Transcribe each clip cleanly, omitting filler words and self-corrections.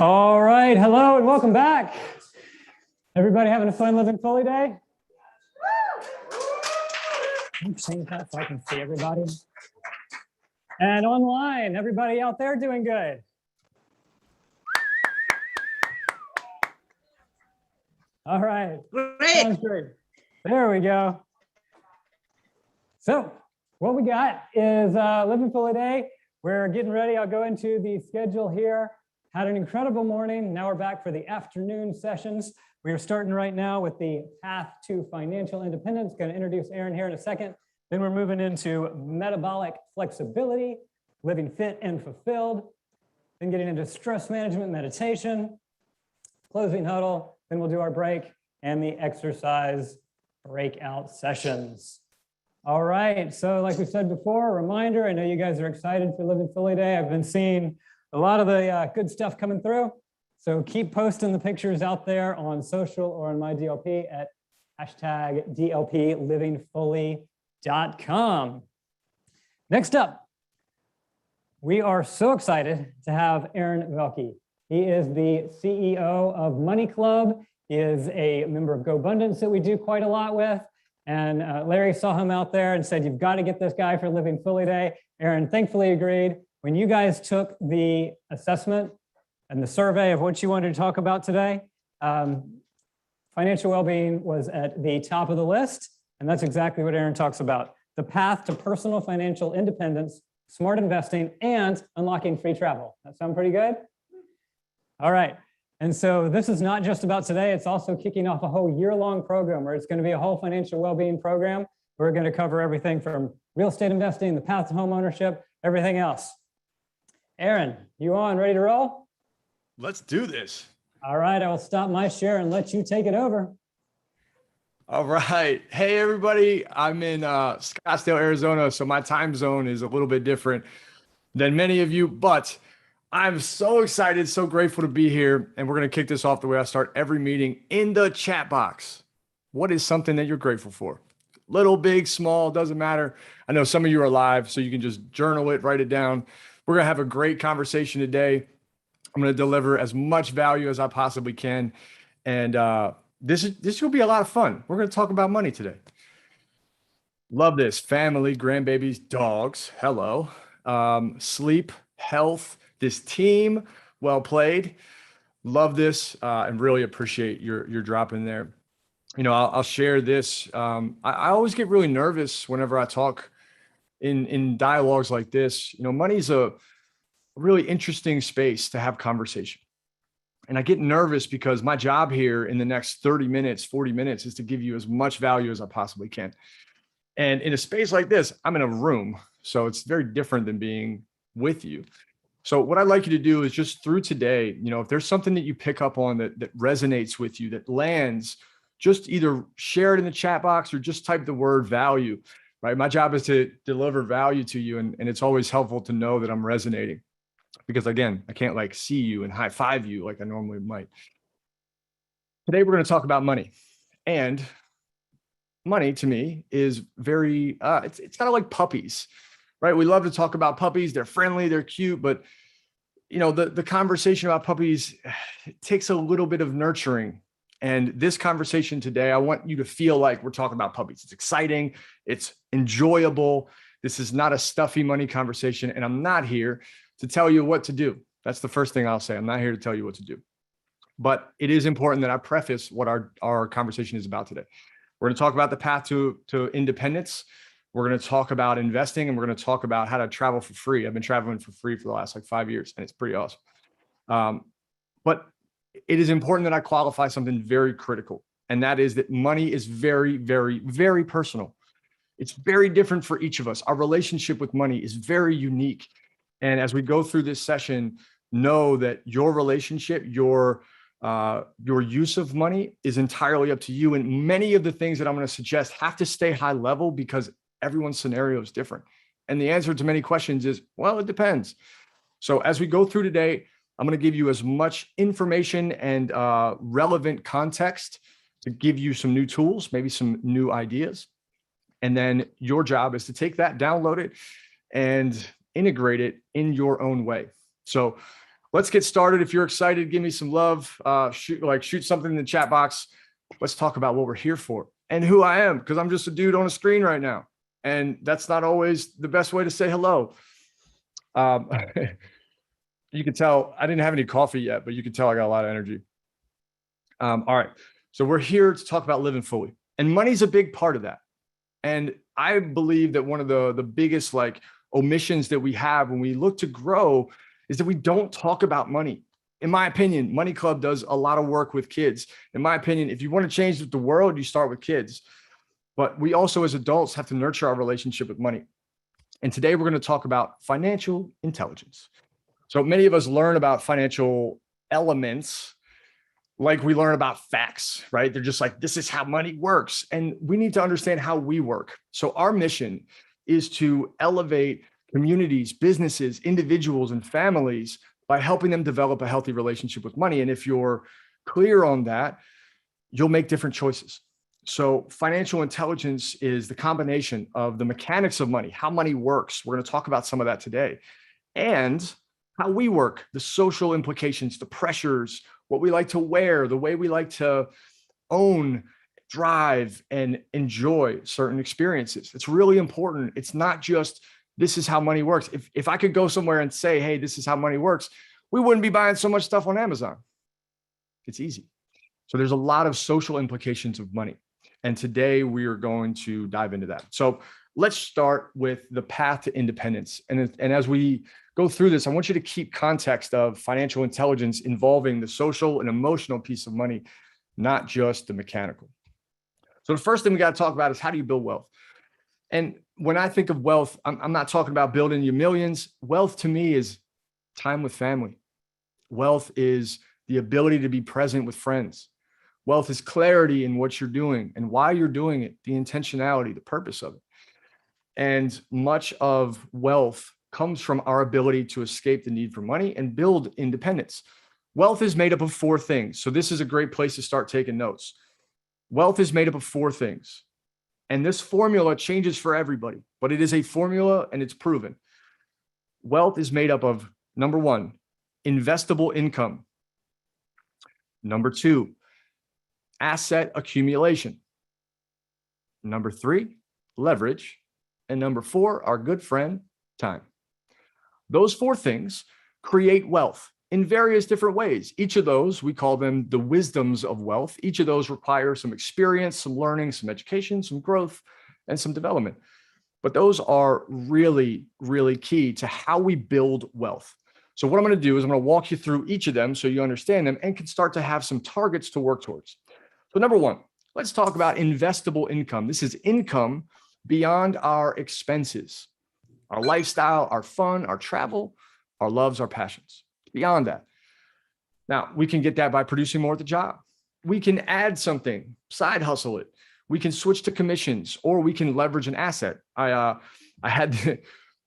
All right, hello and welcome back. Everybody having a fun living fully day? I'm saying that so I can see everybody. And online, everybody out there doing good? All right, Great. sounds great. There we go. So what we got is living fully day. We're getting ready. I'll go into the schedule here. Had an incredible morning. Now we're back for the afternoon sessions. We are starting right now with the path to financial independence. Going to introduce Aaron here in a second. Then we're moving into metabolic flexibility, living fit and fulfilled. Then getting into stress management, meditation, closing huddle. Then we'll do our break and the exercise breakout sessions. All right, so like we said before, a reminder, I know you guys are excited for Living Fully Day. I've been seeing a lot of the good stuff coming through. So keep posting the pictures out there on social or on my DLP at hashtag DLPlivingfully.com. Next up, we are so excited to have Aaron Velke. He is the CEO of Money Club. He is a member of GoBundance that we do quite a lot with. And Larry saw him out there and said, you've got to get this guy for Living Fully Day. Aaron thankfully agreed. When you guys took the assessment and the survey of what you wanted to talk about today, financial well-being was at the top of the list. And that's exactly what Aaron talks about. The path to personal financial independence, smart investing, and unlocking free travel. That sound pretty good? All right. And so this is not just about today. It's also kicking off a whole year-long program where it's going to be a whole financial well-being program. We're going to cover everything from real estate investing, the path to home ownership, everything else. Aaron, you on, ready to roll? Let's do this. All right, I will stop my share and let you take it over. All right. Hey, everybody. I'm in Scottsdale, Arizona, so my time zone is a little bit different than many of you, but I'm so excited, so grateful to be here, and we're going to kick this off the way I start every meeting in the chat box. What is something that you're grateful for? Little, big, small, doesn't matter. I know some of you are live, so you can just journal it, write it down. We're going to have a great conversation today. I'm going to deliver as much value as I possibly can. And this will be a lot of fun. We're going to talk about money today. Love this. Family, grandbabies, dogs. Hello. Sleep, health, this team. Well played. Love this and really appreciate your drop in there. You know, I'll share this. I always get really nervous whenever I talk in dialogues like this. You know, money's a really interesting space to have conversation. And I get nervous because my job here in the next 30 minutes, 40 minutes is to give you as much value as I possibly can. And in a space like this, I'm in a room. So it's very different than being with you. So what I'd like you to do is just through today, you know, if there's something that you pick up on that resonates with you, that lands, just either share it in the chat box or just type the word value, right? My job is to deliver value to you. And it's always helpful to know that I'm resonating because again, I can't like see you and high five you like I normally might. Today, we're going to talk about money, and money to me is very, it's kind of like puppies, right? We love to talk about puppies. They're friendly, they're cute, but you know, the conversation about puppies takes a little bit of nurturing. And this conversation today, I want you to feel like we're talking about puppies. It's exciting. It's enjoyable. This is not a stuffy money conversation. And I'm not here to tell you what to do. That's the first thing I'll say. I'm not here to tell you what to do. But it is important that I preface what our conversation is about today. We're going to talk about the path to independence. We're going to talk about investing, and we're going to talk about how to travel for free. I've been traveling for free for the last like 5 years, and it's pretty awesome. But it is important that I qualify something very critical, and that is that money is very, very, very personal. It's very different for each of us. Our relationship with money is very unique. And as we go through this session, know that your relationship, your use of money is entirely up to you. And many of the things that I'm going to suggest have to stay high level because everyone's scenario is different. And the answer to many questions is, well, it depends. So as we go through today, I'm going to give you as much information and relevant context to give you some new tools, maybe some new ideas. And then your job is to take that, download it, and integrate it in your own way. So let's get started. If you're excited, give me some love. Shoot something in the chat box. Let's talk about what we're here for and who I am, because I'm just a dude on a screen right now. And that's not always the best way to say hello. You can tell I didn't have any coffee yet, but you can tell I got a lot of energy. All right. So we're here to talk about living fully, and money's a big part of that. And I believe that one of the biggest omissions that we have when we look to grow is that we don't talk about money. In my opinion, Money Club does a lot of work with kids. In my opinion, if you want to change the world, you start with kids. But we also, as adults, have to nurture our relationship with money. And today we're going to talk about financial intelligence. So many of us learn about financial elements like we learn about facts, right? They're just like, this is how money works. And we need to understand how we work. So our mission is to elevate communities, businesses, individuals, and families by helping them develop a healthy relationship with money. And if you're clear on that, you'll make different choices. So financial intelligence is the combination of the mechanics of money, how money works. We're going to talk about some of that today, and how we work, the social implications, the pressures, what we like to wear, the way we like to own, drive, and enjoy certain experiences. It's really important. It's not just, this is how money works. If I could go somewhere and say, hey, this is how money works, we wouldn't be buying so much stuff on Amazon. It's easy. So there's a lot of social implications of money. And today we are going to dive into that. So let's start with the path to independence. And as we go through this, I want you to keep context of financial intelligence involving the social and emotional piece of money, not just the mechanical. So the first thing we got to talk about is, how do you build wealth? And when I think of wealth, I'm not talking about building you millions. Wealth to me is time with family. Wealth is the ability to be present with friends. Wealth is clarity in what you're doing and why you're doing it, the intentionality, the purpose of it. And much of wealth comes from our ability to escape the need for money and build independence. Wealth is made up of four things. So this is a great place to start taking notes. Wealth is made up of four things. And this formula changes for everybody, but it is a formula and it's proven. Wealth is made up of, number one, investable income. Number two, asset accumulation. Number three, leverage. And number four, our good friend, time. Those four things create wealth in various different ways. Each of those, we call them the wisdoms of wealth. Each of those require some experience, some learning, some education, some growth, and some development. But those are really, really key to how we build wealth. So what I'm going to do is I'm going to walk you through each of them so you understand them and can start to have some targets to work towards. So number one, let's talk about investable income. This is income beyond our expenses, our lifestyle, our fun, our travel, our loves, our passions, beyond that. Now, we can get that by producing more at the job. We can add something, side hustle it. We can switch to commissions, or we can leverage an asset. I had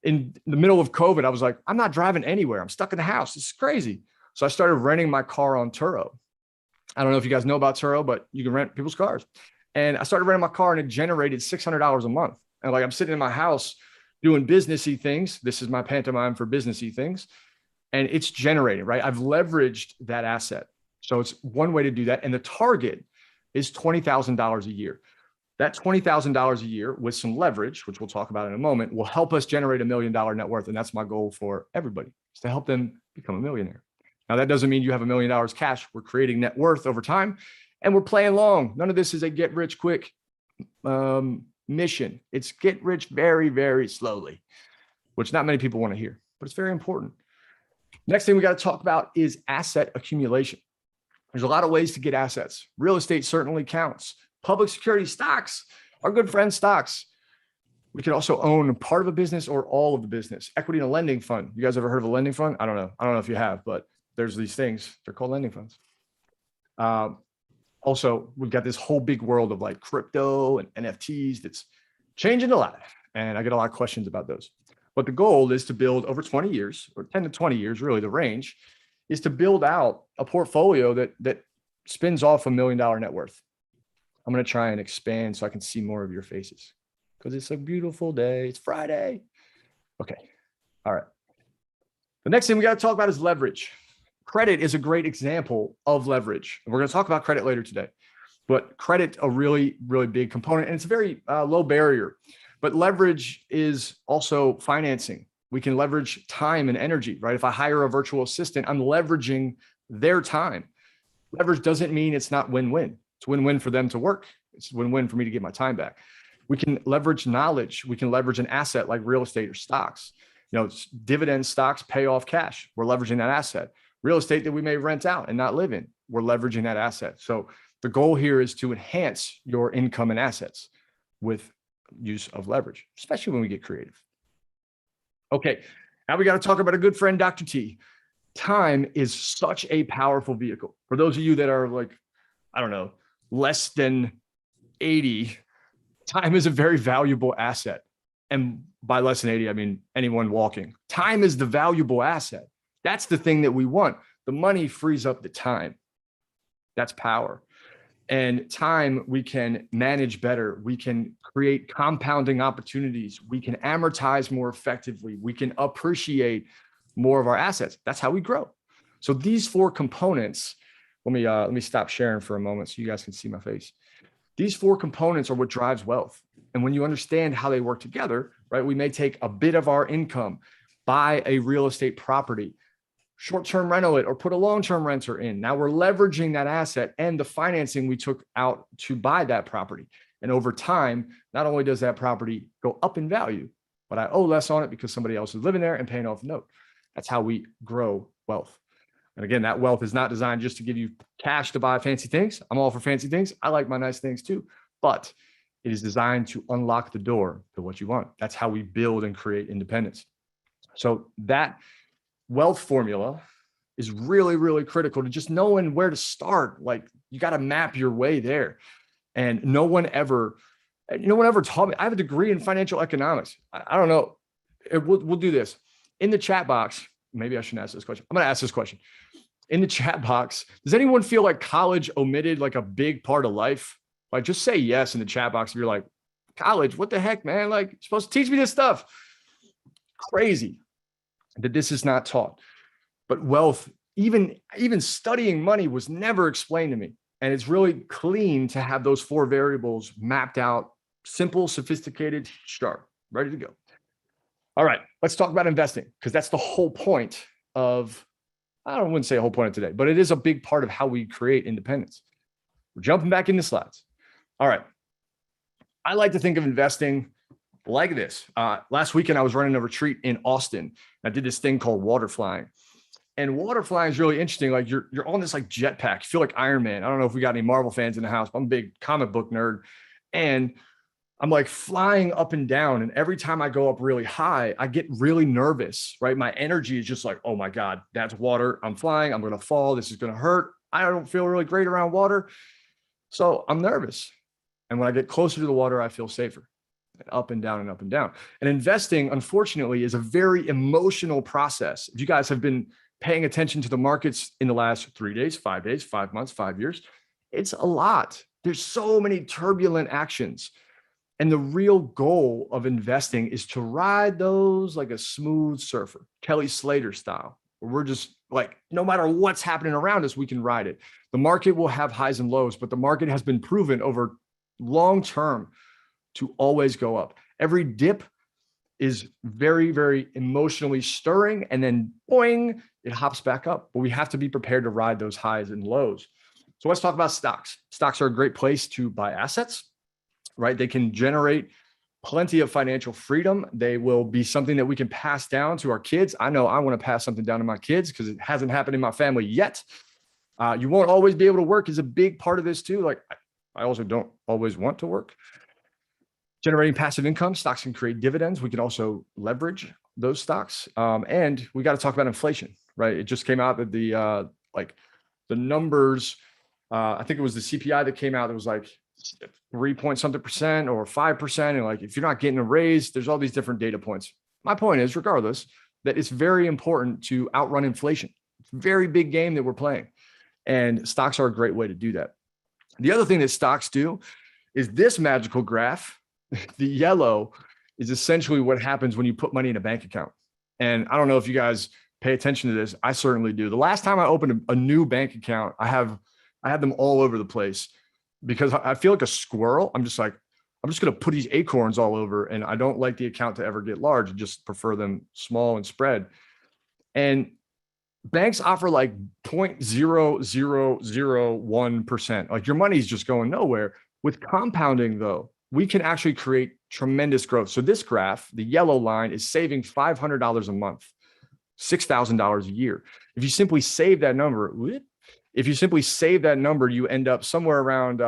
in the middle of COVID, I was like, I'm not driving anywhere. I'm stuck in the house. This is crazy. So I started renting my car on Turo. I don't know if you guys know about Turo, but you can rent people's cars. And I started renting my car, and it generated $600 a month. And I'm sitting in my house doing businessy things. This is my pantomime for businessy things. And it's generating, right? I've leveraged that asset. So it's one way to do that. And the target is $20,000 a year. That $20,000 a year with some leverage, which we'll talk about in a moment, will help us generate $1 million net worth. And that's my goal for everybody, is to help them become a millionaire. Now, that doesn't mean you have $1 million cash. We're creating net worth over time, and we're playing long. None of this is a get rich quick mission. It's get rich very, very slowly, which not many people want to hear, but it's very important. Next thing we got to talk about is asset accumulation. There's a lot of ways to get assets. Real estate certainly counts. Public security, stocks, our good friend stocks. We can also own part of a business or all of the business. Equity in a lending fund. You guys ever heard of a lending fund? I don't know. I don't know if you have, but there's these things. They're called lending funds. Also, we've got this whole big world of like crypto and NFTs that's changing a lot. And I get a lot of questions about those. But the goal is to build over 20 years, or 10 to 20 years, really the range, is to build out a portfolio that spins off $1 million net worth. I'm going to try and expand so I can see more of your faces, because it's a beautiful day. It's Friday. Okay. All right. The next thing we got to talk about is leverage. credit is a great example of leverage. And we're going to talk about credit later today, but credit, a really, really big component, and it's a very low barrier. But leverage is also financing. We can leverage time and energy, right? If I hire a virtual assistant, I'm leveraging their time. Leverage doesn't mean it's not win-win. It's win-win for them to work. It's win-win for me to get my time back. We can leverage knowledge. We can leverage an asset like real estate or stocks. Dividend stocks pay off cash. We're leveraging that asset. Real estate that we may rent out and not live in, we're leveraging that asset. So the goal here is to enhance your income and assets with use of leverage, especially when we get creative. Okay, now we got to talk about a good friend, Dr. T. Time is such a powerful vehicle. For those of you that are like, I don't know, less than 80, time is a very valuable asset. And by less than 80, I mean anyone walking. Time is the valuable asset. That's the thing that we want. The money frees up the time. That's power. And time we can manage better. We can create compounding opportunities. We can amortize more effectively. We can appreciate more of our assets. That's how we grow. So these four components, let me stop sharing for a moment so you guys can see my face. These four components are what drives wealth. And when you understand how they work together, right, we may take a bit of our income, buy a real estate property, short-term rental it, or put a long-term renter in. Now we're leveraging that asset and the financing we took out to buy that property. And over time, not only does that property go up in value, but I owe less on it because somebody else is living there and paying off a note. That's how we grow wealth. And again, that wealth is not designed just to give you cash to buy fancy things. I'm all for fancy things. I like my nice things too, but it is designed to unlock the door to what you want. That's how we build and create independence. So that wealth formula is really, really critical to just knowing where to start. Like you got to map your way there. And no one ever taught me. I have a degree in financial economics. I don't know. We'll do this in the chat box. Maybe I shouldn't ask this question. I'm going to ask this question in the chat box. Does anyone feel like college omitted like a big part of life? Like just say yes in the chat box if you're like, college, what the heck, man? Like you're supposed to teach me this stuff. Crazy that this is not taught. But wealth, even studying money was never explained to me. And it's really clean to have those four variables mapped out, simple, sophisticated, sharp, ready to go. All right, let's talk about investing because that's the whole point of, I wouldn't say a whole point of today, but it is a big part of how we create independence. We're jumping back into slides. All right. I like to think of investing like this. Last weekend, I was running a retreat in Austin. I did this thing called water flying. And water flying is really interesting. Like you're on this like jetpack. You feel like Iron Man. I don't know if we got any Marvel fans in the house, but I'm a big comic book nerd. And I'm like flying up and down. And every time I go up really high, I get really nervous, right? My energy is just like, oh my God, that's water. I'm flying. I'm going to fall. This is going to hurt. I don't feel really great around water. So I'm nervous. And when I get closer to the water, I feel safer. Up and down and up and down. And investing, unfortunately, is a very emotional process. If you guys have been paying attention to the markets in the last 3 days, 5 days, 5 months, 5 years, it's a lot. There's so many turbulent actions. And the real goal of investing is to ride those like a smooth surfer, Kelly Slater style, where we're just like, no matter what's happening around us, we can ride it. The market will have highs and lows, but the market has been proven over long term to always go up. Every dip is very, very emotionally stirring, and then boing, it hops back up. But we have to be prepared to ride those highs and lows. So let's talk about stocks. Stocks are a great place to buy assets, right? They can generate plenty of financial freedom. They will be something that we can pass down to our kids. I know I want to pass something down to my kids because it hasn't happened in my family yet. You won't always be able to work is a big part of this too. Like I also don't always want to work. Generating passive income, stocks can create dividends. We can also leverage those stocks. And we got to talk about inflation, right? It just came out that the numbers, I think it was the CPI that came out that was like 3-point-something% or 5%. And like, if you're not getting a raise, there's all these different data points. My point is, regardless, that it's very important to outrun inflation. It's a very big game that we're playing. And stocks are a great way to do that. The other thing that stocks do is this magical graph. The yellow is essentially what happens when you put money in a bank account. And I don't know if you guys pay attention to this. I certainly do. The last time I opened a new bank account, I had them all over the place because I feel like a squirrel. I'm just going to put these acorns all over, and I don't like the account to ever get large. I just prefer them small and spread. And banks offer like 0.0001%. Like your money's just going nowhere. With compounding though, we can actually create tremendous growth. So this graph, the yellow line, is saving $500 a month, $6,000 a year. If you simply save that number, you end up somewhere around,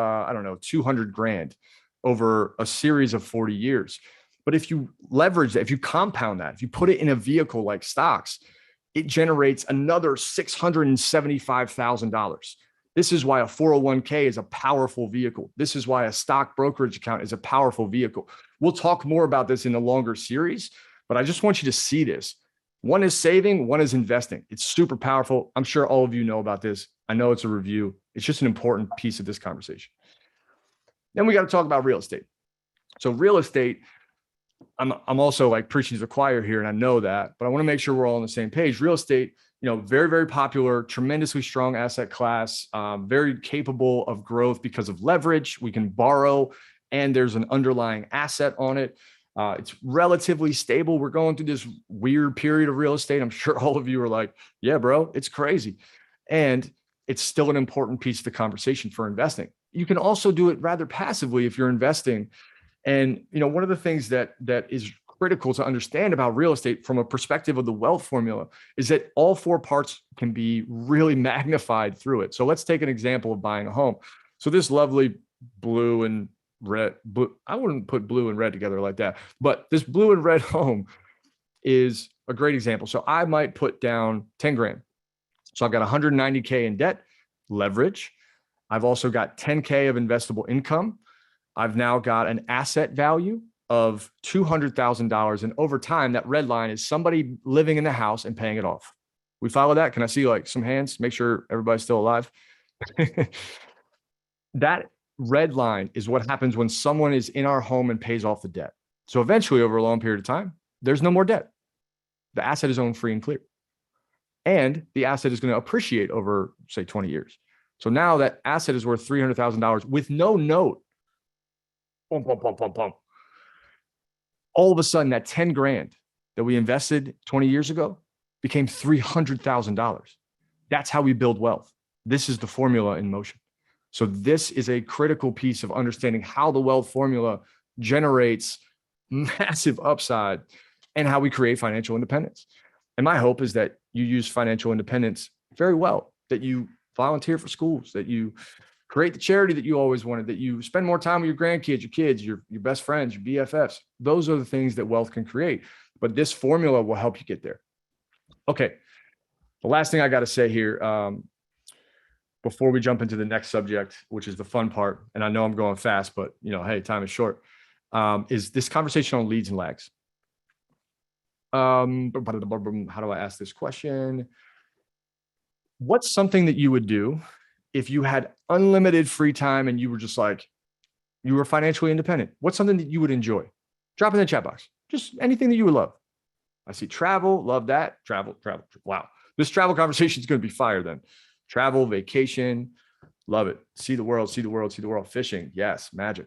200 grand over a series of 40 years. But if you leverage that, if you compound that, if you put it in a vehicle like stocks, it generates another $675,000. This is why a 401k is a powerful vehicle. This is why a stock brokerage account is a powerful vehicle. We'll talk more about this in a longer series, but I just want you to see this. One is saving, one is investing. It's super powerful. I'm sure all of you know about this. I know it's a review. It's just an important piece of this conversation. Then we got to talk about real estate. So real estate, I'm also like preaching to the choir here, and I know that, but I want to make sure we're all on the same page. Real estate, very, very popular, tremendously strong asset class, very capable of growth because of leverage. We can borrow, and there's an underlying asset on it. It's relatively stable. We're going through this weird period of real estate. I'm sure all of you are like, yeah, bro, it's crazy. And it's still an important piece of the conversation for investing. You can also do it rather passively if you're investing. And, one of the things that is critical to understand about real estate from a perspective of the wealth formula is that all four parts can be really magnified through it. So let's take an example of buying a home. So this lovely blue and red, I wouldn't put blue and red together like that, but this blue and red home is a great example. So I might put down 10 grand. So I've got 190K in debt, leverage. I've also got 10K of investable income. I've now got an asset value of $200,000. And over time, that red line is somebody living in the house and paying it off. We follow that? Can I see like some hands? Make sure everybody's still alive. That red line is what happens when someone is in our home and pays off the debt. So eventually, over a long period of time, there's no more debt. The asset is owned free and clear. And the asset is going to appreciate over, say, 20 years. So now that asset is worth $300,000 with no note. Boom, boom, boom, boom, boom. All of a sudden, that 10 grand that we invested 20 years ago became $300,000. That's how we build wealth. This is the formula in motion. So this is a critical piece of understanding how the wealth formula generates massive upside and how we create financial independence. And my hope is that you use financial independence very well, that you volunteer for schools, that you create the charity that you always wanted, that you spend more time with your grandkids, your kids, your best friends, your BFFs. Those are the things that wealth can create. But this formula will help you get there. Okay. The last thing I got to say here, before we jump into the next subject, which is the fun part, and I know I'm going fast, but hey, time is short, is this conversation on leads and lags. How do I ask this question? What's something that you would do if you had unlimited free time and you were just like, you were financially independent? What's something that you would enjoy? Drop in the chat box. Just anything that you would love. I see travel, love that. Travel. Wow. This travel conversation is going to be fire then. Travel, vacation, love it. See the world. Fishing, yes, magic.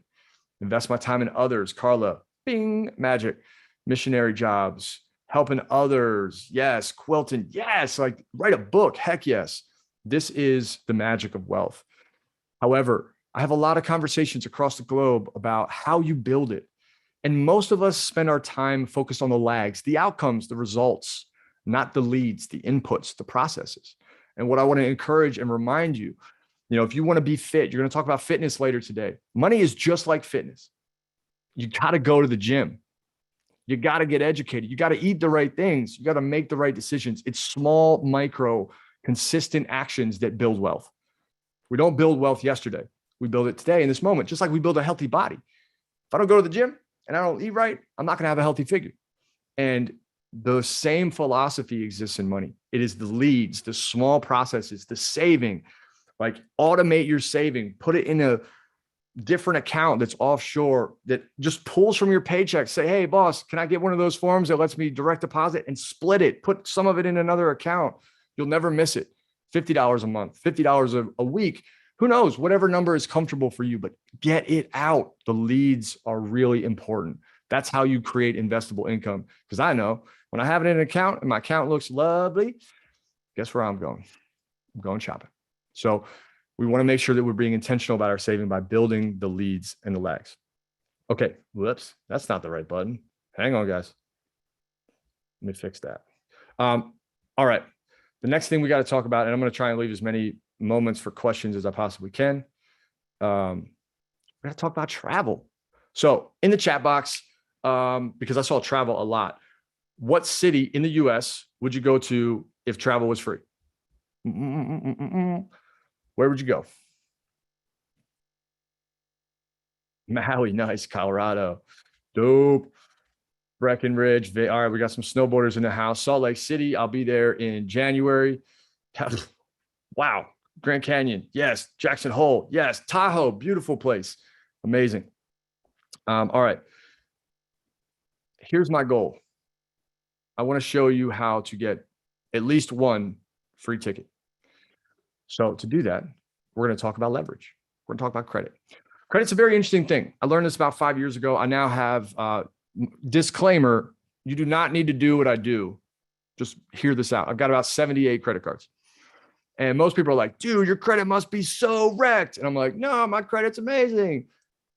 Invest my time in others. Carla, bing, magic. Missionary jobs, helping others, yes. Quilting, yes. Like write a book, heck yes. This is the magic of wealth. However, I have a lot of conversations across the globe about how you build it. And most of us spend our time focused on the lags, the outcomes, the results, not the leads, the inputs, the processes. And what I want to encourage and remind you, if you want to be fit, you're going to talk about fitness later today. Money is just like fitness. You got to go to the gym. You got to get educated. You got to eat the right things. You got to make the right decisions. It's small, micro, consistent actions that build wealth. We don't build wealth yesterday. We build it today in this moment, just like we build a healthy body. If I don't go to the gym and I don't eat right, I'm not going to have a healthy figure. And the same philosophy exists in money. It is the leads, the small processes, the saving, like automate your saving, put it in different account that's offshore that just pulls from your paycheck. Say, hey, boss, can I get one of those forms that lets me direct deposit and split it? Put some of it in another account. You'll never miss it. $50 a month, $50 a week. Who knows? Whatever number is comfortable for you, but get it out. The leads are really important. That's how you create investable income. Because I know when I have it in an account and my account looks lovely, guess where I'm going? I'm going shopping. So we want to make sure that we're being intentional about our saving by building the leads and the lags. Okay, whoops, that's not the right button. Hang on, guys. Let me fix that. All right, the next thing we got to talk about, and I'm going to try and leave as many moments for questions as I possibly can. We got to talk about travel. So in the chat box, because I saw travel a lot, what city in the US would you go to if travel was free? Where would you go? Maui, nice. Colorado, dope. Breckenridge. All right, we got some snowboarders in the house. Salt Lake City, I'll be there in January. Wow. Grand Canyon, yes. Jackson Hole, yes. Tahoe, beautiful place. Amazing. All right. Here's my goal. I want to show you how to get at least one free ticket. So to do that, we're going to talk about leverage. We're going to talk about credit. Credit's a very interesting thing. I learned this about 5 years ago. I now have disclaimer. You do not need to do what I do. Just hear this out. I've got about 78 credit cards. And most people are like, dude, your credit must be so wrecked. And I'm like, no, my credit's amazing.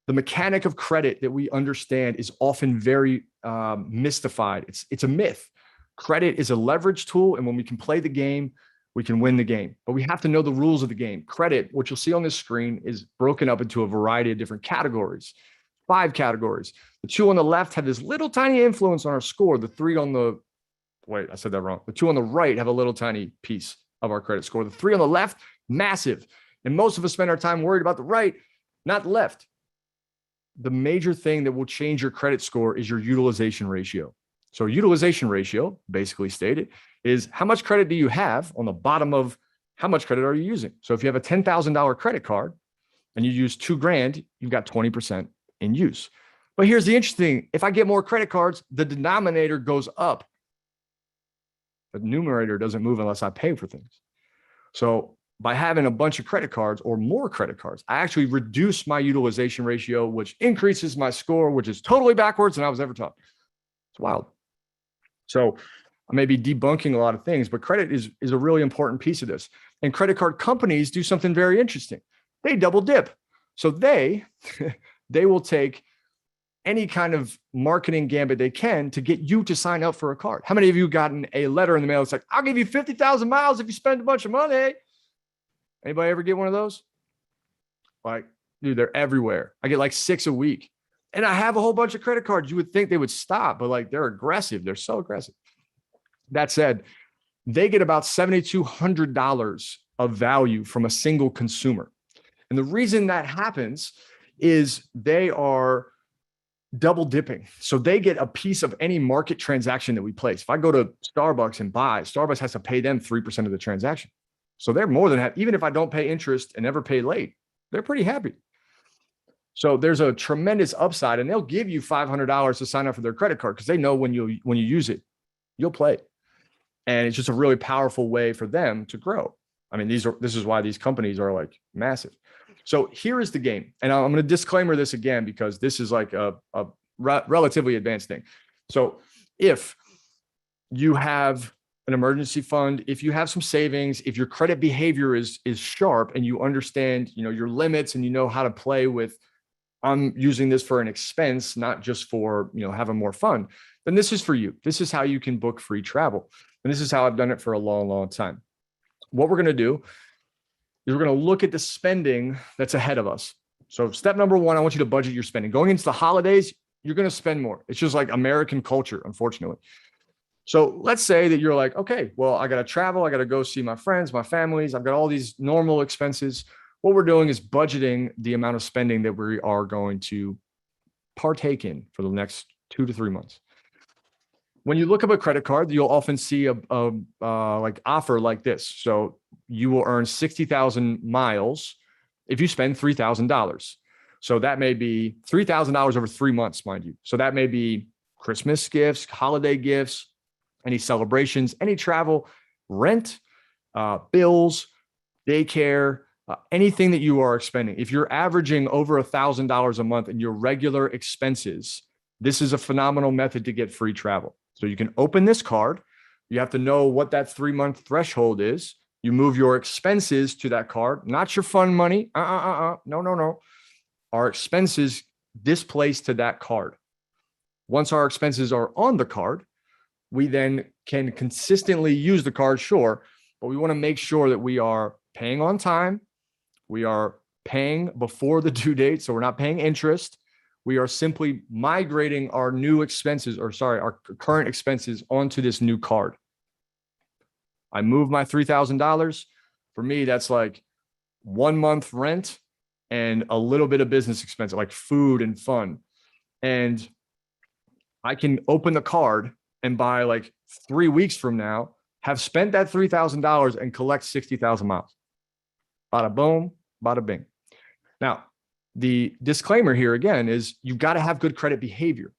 The mechanic of credit that we understand is often very mystified. It's a myth. Credit is a leverage tool. And when we can play the game, we can win the game. But we have to know the rules of the game. Credit, what you'll see on this screen, is broken up into a variety of different categories. 5 categories. The 2 on the left have this little tiny influence on our score. The 3 on the, wait, I said that wrong. The 2 on the right have a little tiny piece of our credit score. The 3 on the left, massive. And most of us spend our time worried about the right, not the left. The major thing that will change your credit score is your utilization ratio. So utilization ratio, basically stated, is how much credit do you have on the bottom of how much credit are you using? So if you have a $10,000 credit card and you use $2,000, you've got 20% in use. But here's the interesting thing. If I get more credit cards, the denominator goes up. The numerator doesn't move unless I pay for things. So by having a bunch of credit cards or more credit cards, I actually reduce my utilization ratio, which increases my score, which is totally backwards than I was ever taught. It's wild. So I may be debunking a lot of things, but credit is a really important piece of this. And credit card companies do something very interesting. They double dip. So they will take any kind of marketing gambit they can to get you to sign up for a card. How many of you gotten a letter in the mail that's like, I'll give you 50,000 miles if you spend a bunch of money? Anybody ever get one of those? Like, dude, they're everywhere. I get like 6 a week. And I have a whole bunch of credit cards. You would think they would stop, but like they're aggressive. They're so aggressive. That said, they get about $7,200 of value from a single consumer. And the reason that happens is they are double dipping. So they get a piece of any market transaction that we place. If I go to Starbucks and buy, Starbucks has to pay them 3% of the transaction. So they're more than happy. Even if I don't pay interest and never pay late, they're pretty happy. So there's a tremendous upside, and they'll give you $500 to sign up for their credit card because they know when you use it, you'll play. And it's just a really powerful way for them to grow. I mean, this is why these companies are like massive. So here is the game. And I'm going to disclaimer this again, because this is like a relatively advanced thing. So if you have an emergency fund, if you have some savings, if your credit behavior is sharp and you understand, your limits and you know how to play with, I'm using this for an expense, not just for, having more fun, then this is for you. This is how you can book free travel. And this is how I've done it for a long, long time. What we're going to do is we're going to look at the spending that's ahead of us. So step number 1, I want you to budget your spending. Going into the holidays, you're going to spend more. It's just like American culture, unfortunately. So let's say that you're like, okay, well, I got to travel. I got to go see my friends, my families. I've got all these normal expenses. What we're doing is budgeting the amount of spending that we are going to partake in for the next 2 to 3 months. When you look up a credit card, you'll often see a like offer like this. So you will earn 60,000 miles if you spend $3,000. So that may be $3,000 over 3 months, mind you. So that may be Christmas gifts, holiday gifts, any celebrations, any travel, rent, bills, daycare, anything that you are expending. If you're averaging over $1,000 a month in your regular expenses, this is a phenomenal method to get free travel. So you can open this card. You have to know what that 3-month threshold is. You move your expenses to that card, not your fun money. No. Our expenses displaced to that card. Once our expenses are on the card, we then can consistently use the card, sure, but we want to make sure that we are paying on time. We are paying before the due date, so we're not paying interest. We are simply migrating our new expenses, our current expenses onto this new card. I move my $3,000. For me, that's like 1 month rent and a little bit of business expense, like food and fun. And I can open the card and by like 3 weeks from now, have spent that $3,000 and collect 60,000 miles. Bada boom, bada bing. Now, the disclaimer here again is you've got to have good credit behavior.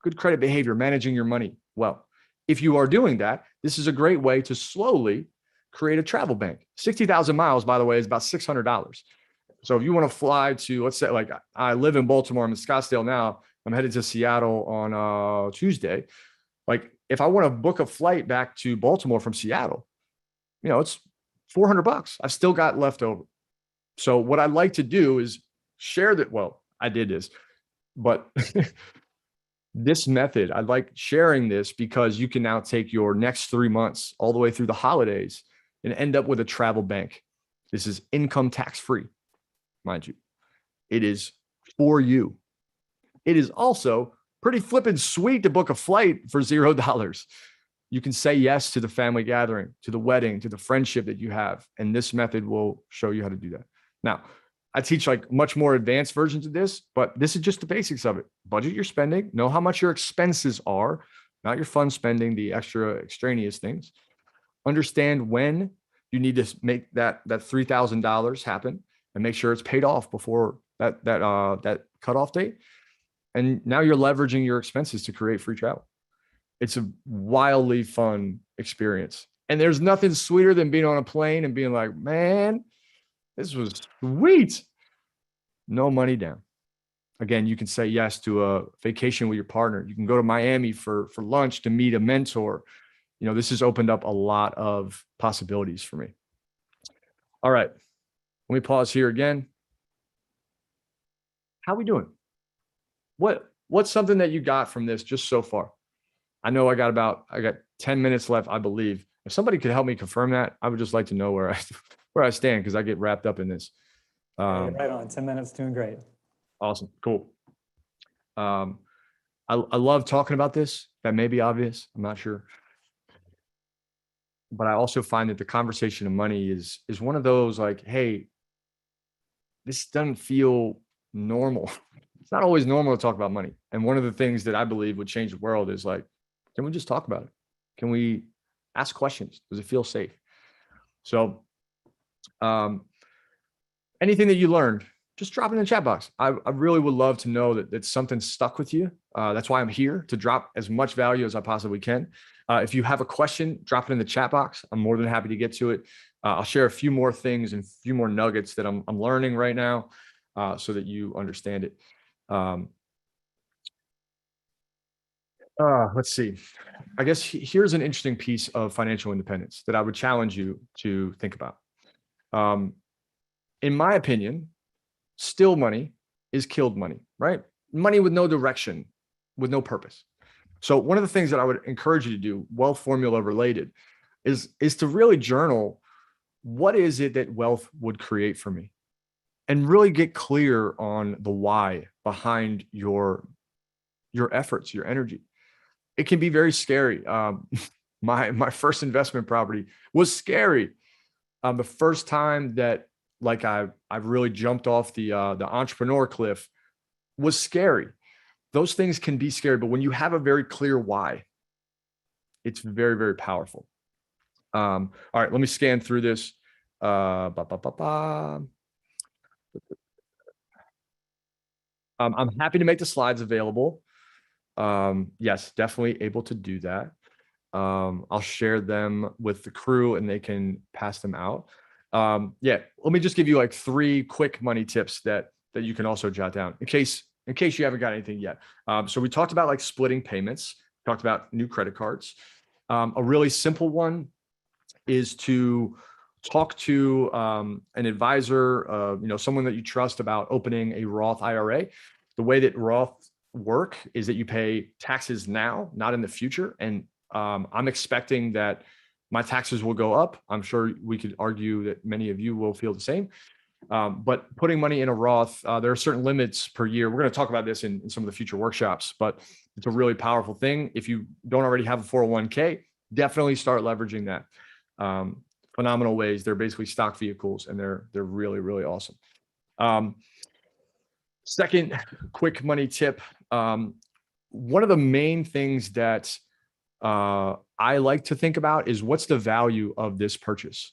Good credit behavior, managing your money well. If you are doing that, this is a great way to slowly create a travel bank. 60,000 miles, by the way, is about $600. So if you want to fly to, let's say, like I live in Baltimore, I'm in Scottsdale now. I'm headed to Seattle on Tuesday. Like if I want to book a flight back to Baltimore from Seattle, it's $400. I've still got left over. So what I'd like to do is share that. Well, I did this, but this method, I like sharing this because you can now take your next 3 months all the way through the holidays and end up with a travel bank. This is income tax free, mind you. It is for you. It is also pretty flippin' sweet to book a flight for $0. You can say yes to the family gathering, to the wedding, to the friendship that you have. And this method will show you how to do that. Now, I teach like much more advanced versions of this, but this is just the basics of it. Budget your spending, know how much your expenses are, not your fun spending, the extra extraneous things. Understand when you need to make that $3,000 happen and make sure it's paid off before that cutoff date. And now you're leveraging your expenses to create free travel. It's a wildly fun experience. And there's nothing sweeter than being on a plane and being like, man, this was sweet. No money down. Again, you can say yes to a vacation with your partner. You can go to Miami for lunch to meet a mentor. This has opened up a lot of possibilities for me. All right. Let me pause here again. How are we doing? What's something that you got from this just so far? I know I got 10 minutes left, I believe. If somebody could help me confirm that, I would just like to know where I stand because I get wrapped up in this. Right on, 10 minutes, doing great. Awesome, cool. I love talking about this. That may be obvious, I'm not sure. But I also find that the conversation of money is one of those like, hey, this doesn't feel normal. It's not always normal to talk about money. And one of the things that I believe would change the world is like, can we just talk about it? Can we ask questions? Does it feel safe? So anything that you learned, just drop it in the chat box. I really would love to know that something stuck with you. That's why I'm here, to drop as much value as I possibly can. If you have a question, drop it in the chat box. I'm more than happy to get to it. I'll share a few more things and a few more nuggets that I'm learning right now so that you understand it. Let's see. I guess here's an interesting piece of financial independence that I would challenge you to think about. In my opinion, still money is killed money, right? Money with no direction, with no purpose. So one of the things that I would encourage you to do, wealth formula related, is to really journal, what is it that wealth would create for me? And really get clear on the why behind your efforts, your energy. It can be very scary. My first investment property was scary. The first time that I've really jumped off the entrepreneur cliff was scary. Those things can be scary, but when you have a very clear why, it's very, very powerful. All right, let me scan through this. I'm happy to make the slides available. Yes, definitely able to do that. I'll share them with the crew and they can pass them out. Yeah, let me just give you like 3 quick money tips that you can also jot down in case you haven't got anything yet. So we talked about like splitting payments, talked about new credit cards. A really simple one is to talk to an advisor, someone that you trust about opening a Roth IRA. The way that Roth work is that you pay taxes now, not in the future. And I'm expecting that my taxes will go up. I'm sure we could argue that many of you will feel the same. But putting money in a Roth, there are certain limits per year. We're going to talk about this in some of the future workshops, but it's a really powerful thing. If you don't already have a 401k, definitely start leveraging that. Phenomenal ways. They're basically stock vehicles and they're really, really awesome. Second quick money tip. One of the main things that I like to think about is what's the value of this purchase.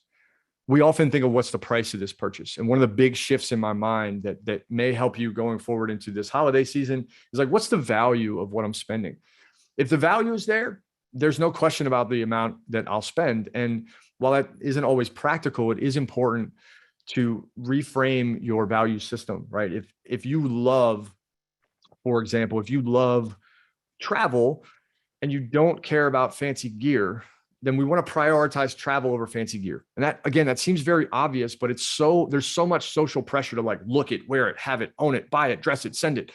We often think of what's the price of this purchase. And one of the big shifts in my mind that may help you going forward into this holiday season is like, what's the value of what I'm spending? If the value is there, there's no question about the amount that I'll spend. And while that isn't always practical, it is important to reframe your value system, right? If you love, for example, if you love travel and you don't care about fancy gear, then we want to prioritize travel over fancy gear. And that, again, that seems very obvious, but there's so much social pressure to like, look it, wear it, have it, own it, buy it, dress it, send it,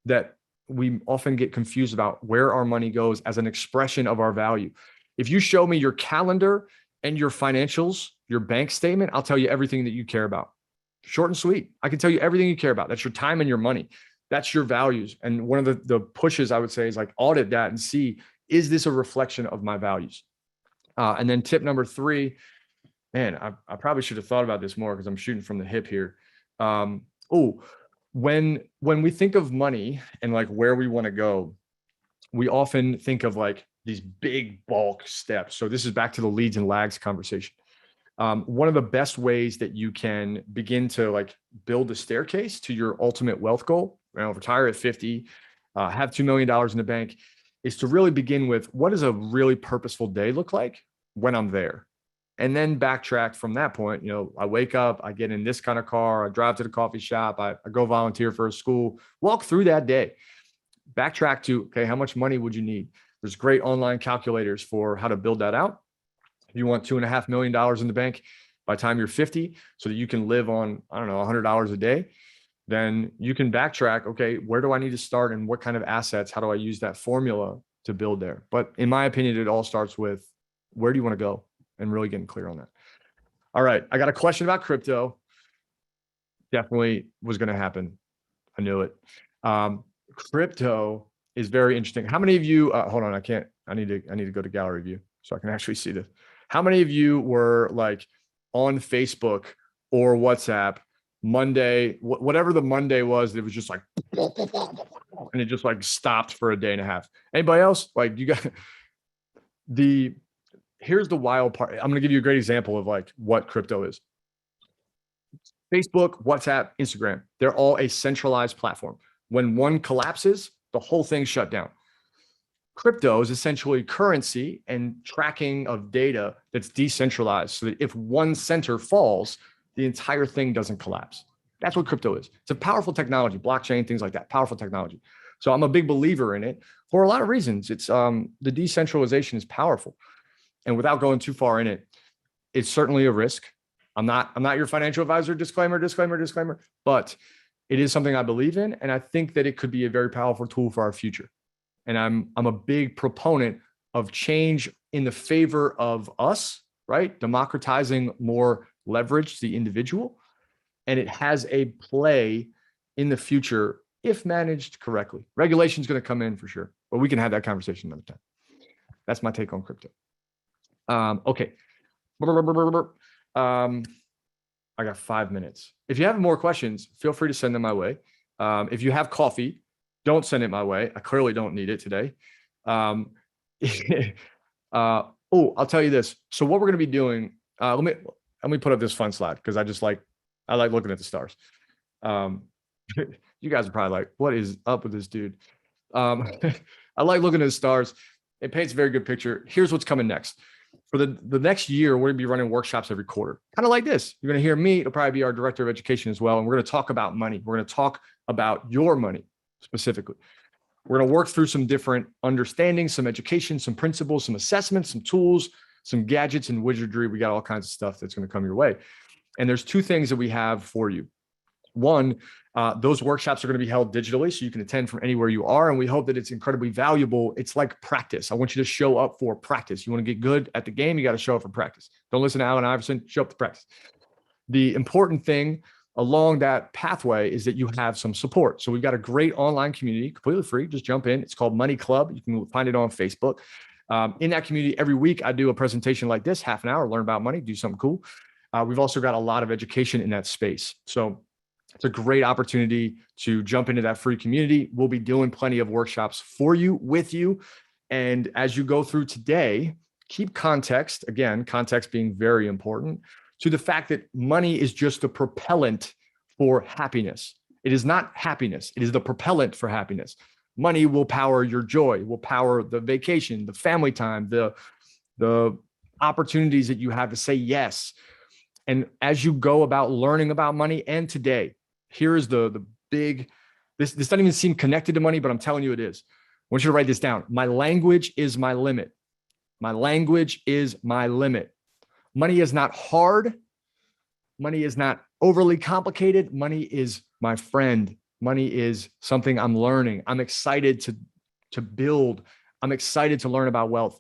that we often get confused about where our money goes as an expression of our value. If you show me your calendar and your financials, your bank statement, I'll tell you everything that you care about. Short and sweet. I can tell you everything you care about. That's your time and your money. That's your values. And one of the pushes I would say is like audit that and see, is this a reflection of my values? And then tip number 3, man, I probably should have thought about this more because I'm shooting from the hip here. When we think of money and like where we want to go, we often think of like these big bulk steps. So this is back to the leads and lags conversation. One of the best ways that you can begin to like build a staircase to your ultimate wealth goal, retire at 50, have $2 million in the bank, is to really begin with what does a really purposeful day look like when I'm there? And then backtrack from that point. I wake up, I get in this kind of car, I drive to the coffee shop, I go volunteer for a school, walk through that day, backtrack to, okay, how much money would you need? There's great online calculators for how to build that out. If you want $2.5 million in the bank by the time you're 50, so that you can live on, I don't know, $100 a day, then you can backtrack, okay, where do I need to start and what kind of assets? How do I use that formula to build there? But in my opinion, it all starts with where do you want to go and really getting clear on that. All right. I got a question about crypto. Definitely was going to happen. I knew it. Crypto is very interesting. How many of you, hold on, I need to go to gallery view so I can actually see this. How many of you were like on Facebook or WhatsApp Monday, whatever the Monday was, it was just like, and it just like stopped for a day and a half. Anybody else? Like you got here's the wild part. I'm going to give you a great example of like what crypto is. Facebook, WhatsApp, Instagram, they're all a centralized platform. When one collapses, the whole thing's shut down. Crypto is essentially currency and tracking of data that's decentralized so that if one center falls, the entire thing doesn't collapse. That's what crypto is. It's a powerful technology, blockchain, things like that, powerful technology. So I'm a big believer in it for a lot of reasons. It's the decentralization is powerful. And without going too far in it, it's certainly a risk. I'm not your financial advisor, disclaimer, but it is something I believe in. And I think that it could be a very powerful tool for our future. And I'm a big proponent of change in the favor of us, right? Democratizing more leverage to the individual. And it has a play in the future if managed correctly. Regulation is going to come in for sure, but we can have that conversation another time. That's my take on crypto. Okay. I got 5 minutes. If you have more questions, feel free to send them my way. If you have coffee, don't send it my way. I clearly don't need it today. I'll tell you this. So what we're going to be doing, let me put up this fun slide because I like looking at the stars. You guys are probably like, what is up with this dude? I like looking at the stars. It paints a very good picture. Here's what's coming next. For the next year, we're going to be running workshops every quarter, kind of like this. You're going to hear me. It'll probably be our director of education as well. And we're going to talk about money. We're going to talk about your money specifically. We're going to work through some different understandings, some education, some principles, some assessments, some tools, some gadgets and wizardry. We got all kinds of stuff that's going to come your way. And there's two things that we have for you. One, those workshops are going to be held digitally, so you can attend from anywhere you are. And we hope that it's incredibly valuable. It's like practice. I want you to show up for practice. You want to get good at the game, you got to show up for practice. Don't listen to Allen Iverson, show up to practice. The important thing along that pathway is that you have some support. So we've got a great online community, completely free. Just jump in. It's called Money Club. You can find it on Facebook. In that community, every week I do a presentation like this, half an hour, learn about money, do something cool. We've also got a lot of education in that space. So it's a great opportunity to jump into that free community. We'll be doing plenty of workshops for you, with you. And as you go through today, keep context, again, context being very important, to the fact that money is just a propellant for happiness. It is not happiness. It is the propellant for happiness. Money will power your joy, will power the vacation, the family time, the opportunities that you have to say yes. And as you go about learning about money, and today, here is the big, this doesn't even seem connected to money, but I'm telling you it is. I want you to write this down. My language is my limit. My language is my limit. Money is not hard. Money is not overly complicated. Money is my friend. Money is something I'm learning. I'm excited to build. I'm excited to learn about wealth.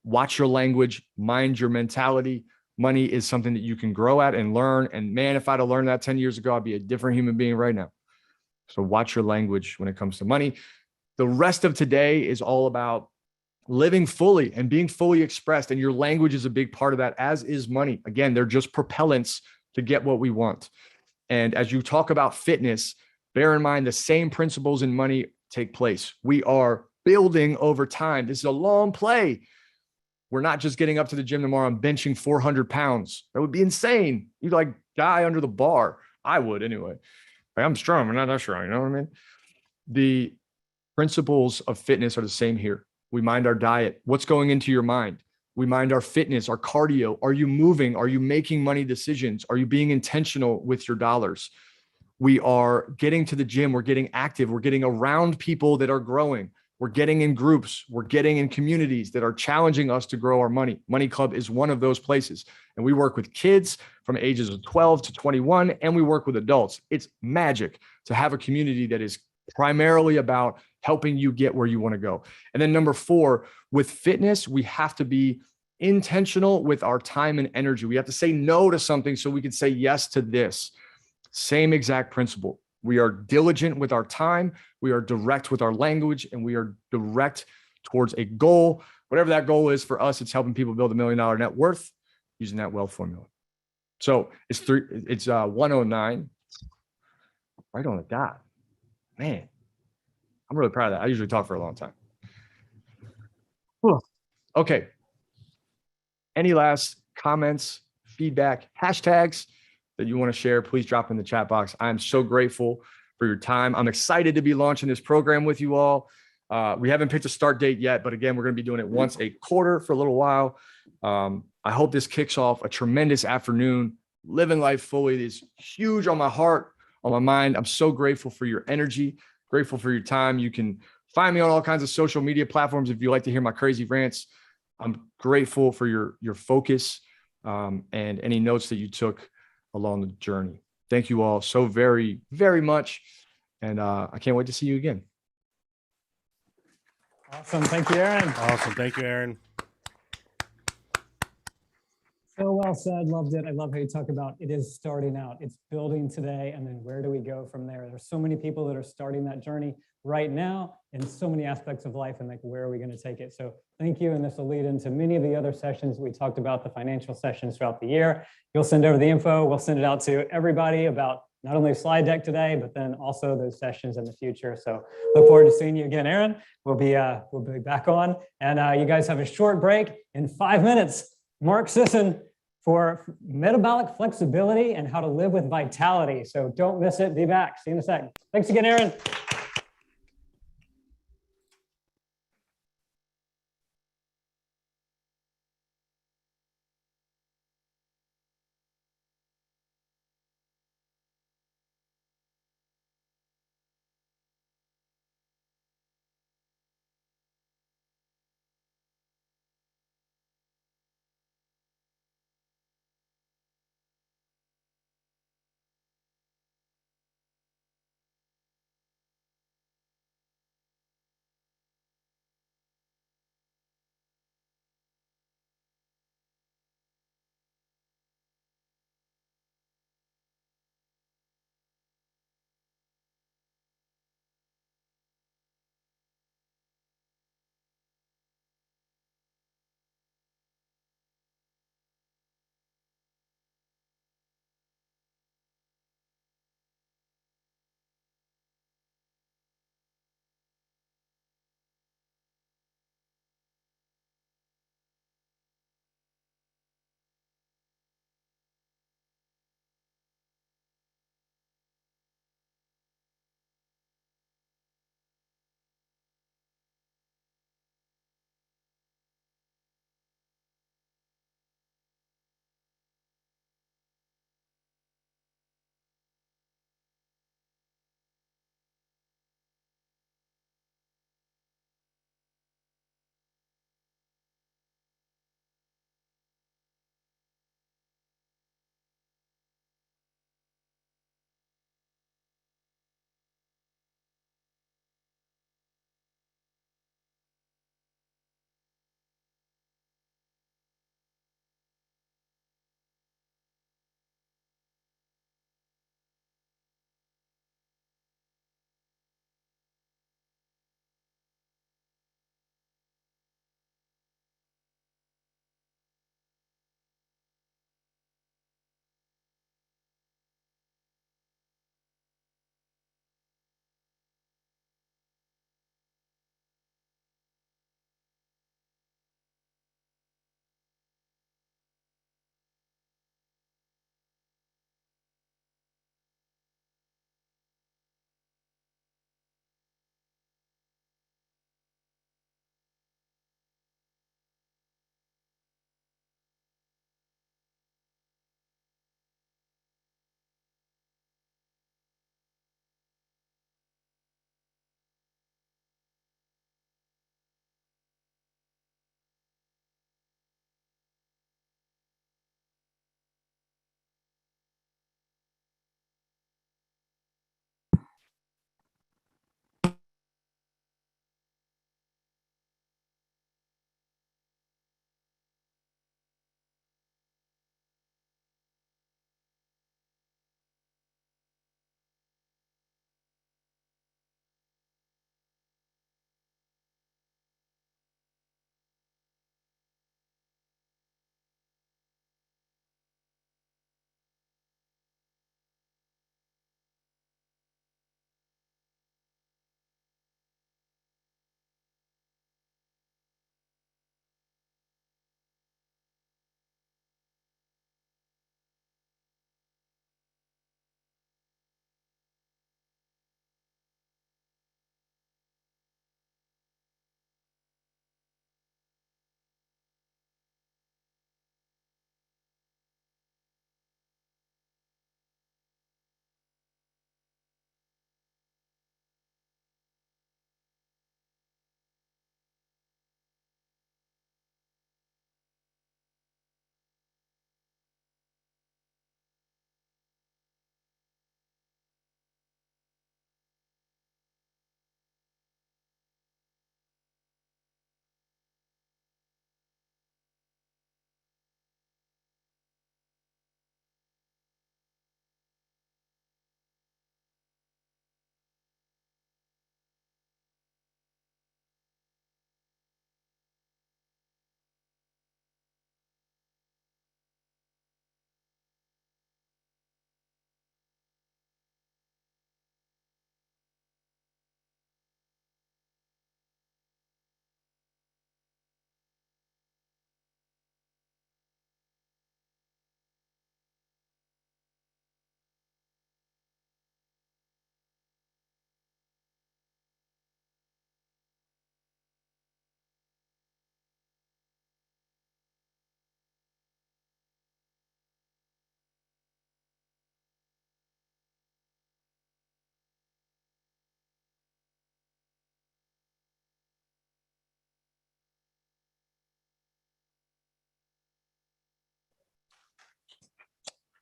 Watch your language, mind your mentality. Money is something that you can grow at and learn. And man, if I'd have learned that 10 years ago, I'd be a different human being right now. So watch your language when it comes to money. The rest of today is all about living fully and being fully expressed. And your language is a big part of that, as is money. Again, they're just propellants to get what we want. And as you talk about fitness, bear in mind the same principles in money take place. We are building over time. This is a long play. We're not just getting up to the gym tomorrow and benching 400 pounds. That would be insane. You'd like die under the bar. I would anyway. Like, I'm strong. I'm not that strong. You know what I mean? The principles of fitness are the same here. We mind our diet. What's going into your mind? We mind our fitness, our cardio. Are you moving? Are you making money decisions? Are you being intentional with your dollars? We are getting to the gym. We're getting active. We're getting around people that are growing. We're getting in groups. We're getting in communities that are challenging us to grow our money. Money Club is one of those places. And we work with kids from ages of 12 to 21, and we work with adults. It's magic to have a community that is primarily about helping you get where you want to go. And then number 4, with fitness, we have to be intentional with our time and energy. We have to say no to something so we can say yes to this. Same exact principle. We are diligent with our time. We are direct with our language, and we are direct towards a goal. Whatever that goal is for us, it's helping people build $1 million net worth using that wealth formula. So it's 109, right on the dot. Man, I'm really proud of that. I usually talk for a long time. Okay. Any last comments, feedback, hashtags that you want to share? Please drop in the chat box. I'm so grateful for your time. I'm excited to be launching this program with you all. We haven't picked a start date yet, but again, we're going to be doing it once a quarter for a little while. I hope this kicks off a tremendous afternoon. Living life fully is huge on my heart, on my mind. I'm so grateful for your energy, grateful for your time. You can find me on all kinds of social media platforms if you like to hear my crazy rants. I'm grateful for your focus and any notes that you took along the journey. Thank you all so very, very much. And I can't wait to see you again. Awesome. Thank you, Aaron. Awesome. Thank you, Aaron. So well said. Loved it. I love how you talk about it is starting out. It's building today. And then where do we go from there? There's so many people that are starting that journey right now in so many aspects of life, and like, where are we going to take it? So thank you. And this will lead into many of the other sessions we talked about, the financial sessions throughout the year. You'll send over the info. We'll send it out to everybody about not only a slide deck today, but then also those sessions in the future. So look forward to seeing you again, Aaron. We'll be back on, and you guys have a short break in 5 minutes. Mark Sisson for metabolic flexibility and how to live with vitality. So don't miss it. Be back. See you in a second. Thanks again, Aaron.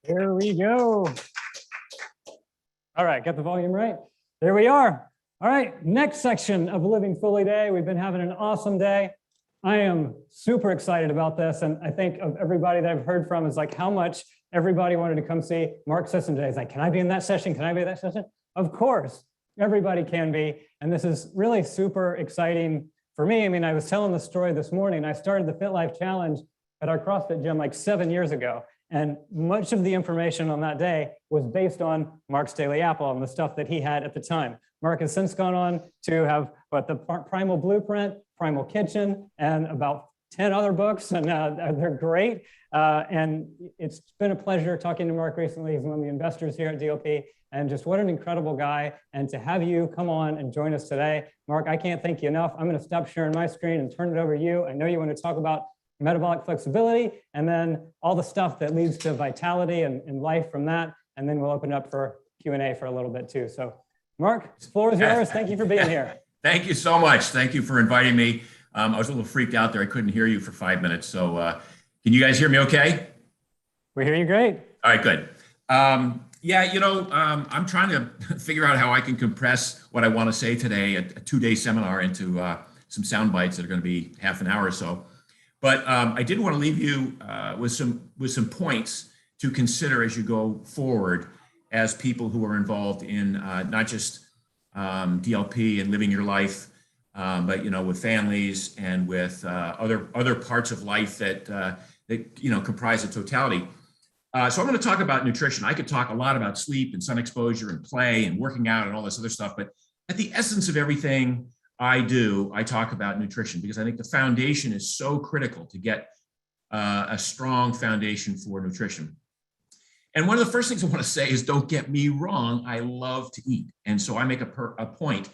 Here we go. All right, got the volume right. There we are. All right, next section of Living Fully Day. We've been having an awesome day. I am super excited about this. And I think of everybody that I've heard from is like how much everybody wanted to come see Mark's session today. It's like, can I be in that session? Can I be in that session? Of course, everybody can be. And this is really super exciting for me. I mean, I was telling the story this morning. I started the Fitlife Challenge at our CrossFit gym like 7 years ago. And much of the information on that day was based on Mark's Daily Apple and the stuff that he had at the time. Mark has since gone on to have the Primal Blueprint, Primal Kitchen, and about 10 other books, and they're great. And it's been a pleasure talking to Mark recently. He's one of the investors here at DLP, and just what an incredible guy. And to have you come on and join us today, Mark, I can't thank you enough. I'm going to stop sharing my screen and turn it over to you. I know you want to talk about metabolic flexibility, and then all the stuff that leads to vitality and life from that. And then we'll open up for Q&A for a little bit too. So Mark, the floor is yours. Thank you for being here. Thank you so much. Thank you for inviting me. I was a little freaked out there. I couldn't hear you for 5 minutes. So can you guys hear me okay? We hear you great. All right, good. Yeah, I'm trying to figure out how I can compress what I want to say today, a 2-day seminar, into some sound bites that are going to be half an hour or so. But I did want to leave you with some points to consider as you go forward as people who are involved in not just DLP and living your life, but with families and with other parts of life that comprise the totality. So I'm going to talk about nutrition. I could talk a lot about sleep and sun exposure and play and working out and all this other stuff, but at the essence of everything I talk about nutrition, because I think the foundation is so critical to get a strong foundation for nutrition. And one of the first things I want to say is, don't get me wrong, I love to eat. And so I make a point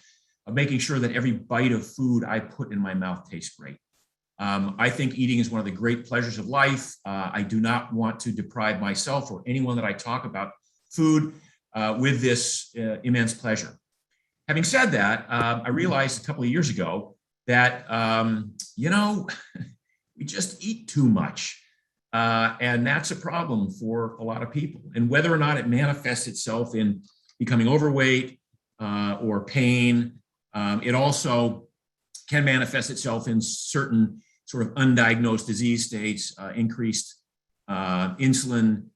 of making sure that every bite of food I put in my mouth tastes great. I think eating is one of the great pleasures of life. I do not want to deprive myself or anyone that I talk about food with this immense pleasure. Having said that, I realized a couple of years ago that, we just eat too much. And that's a problem for a lot of people. And whether or not it manifests itself in becoming overweight or pain, it also can manifest itself in certain sort of undiagnosed disease states, increased insulin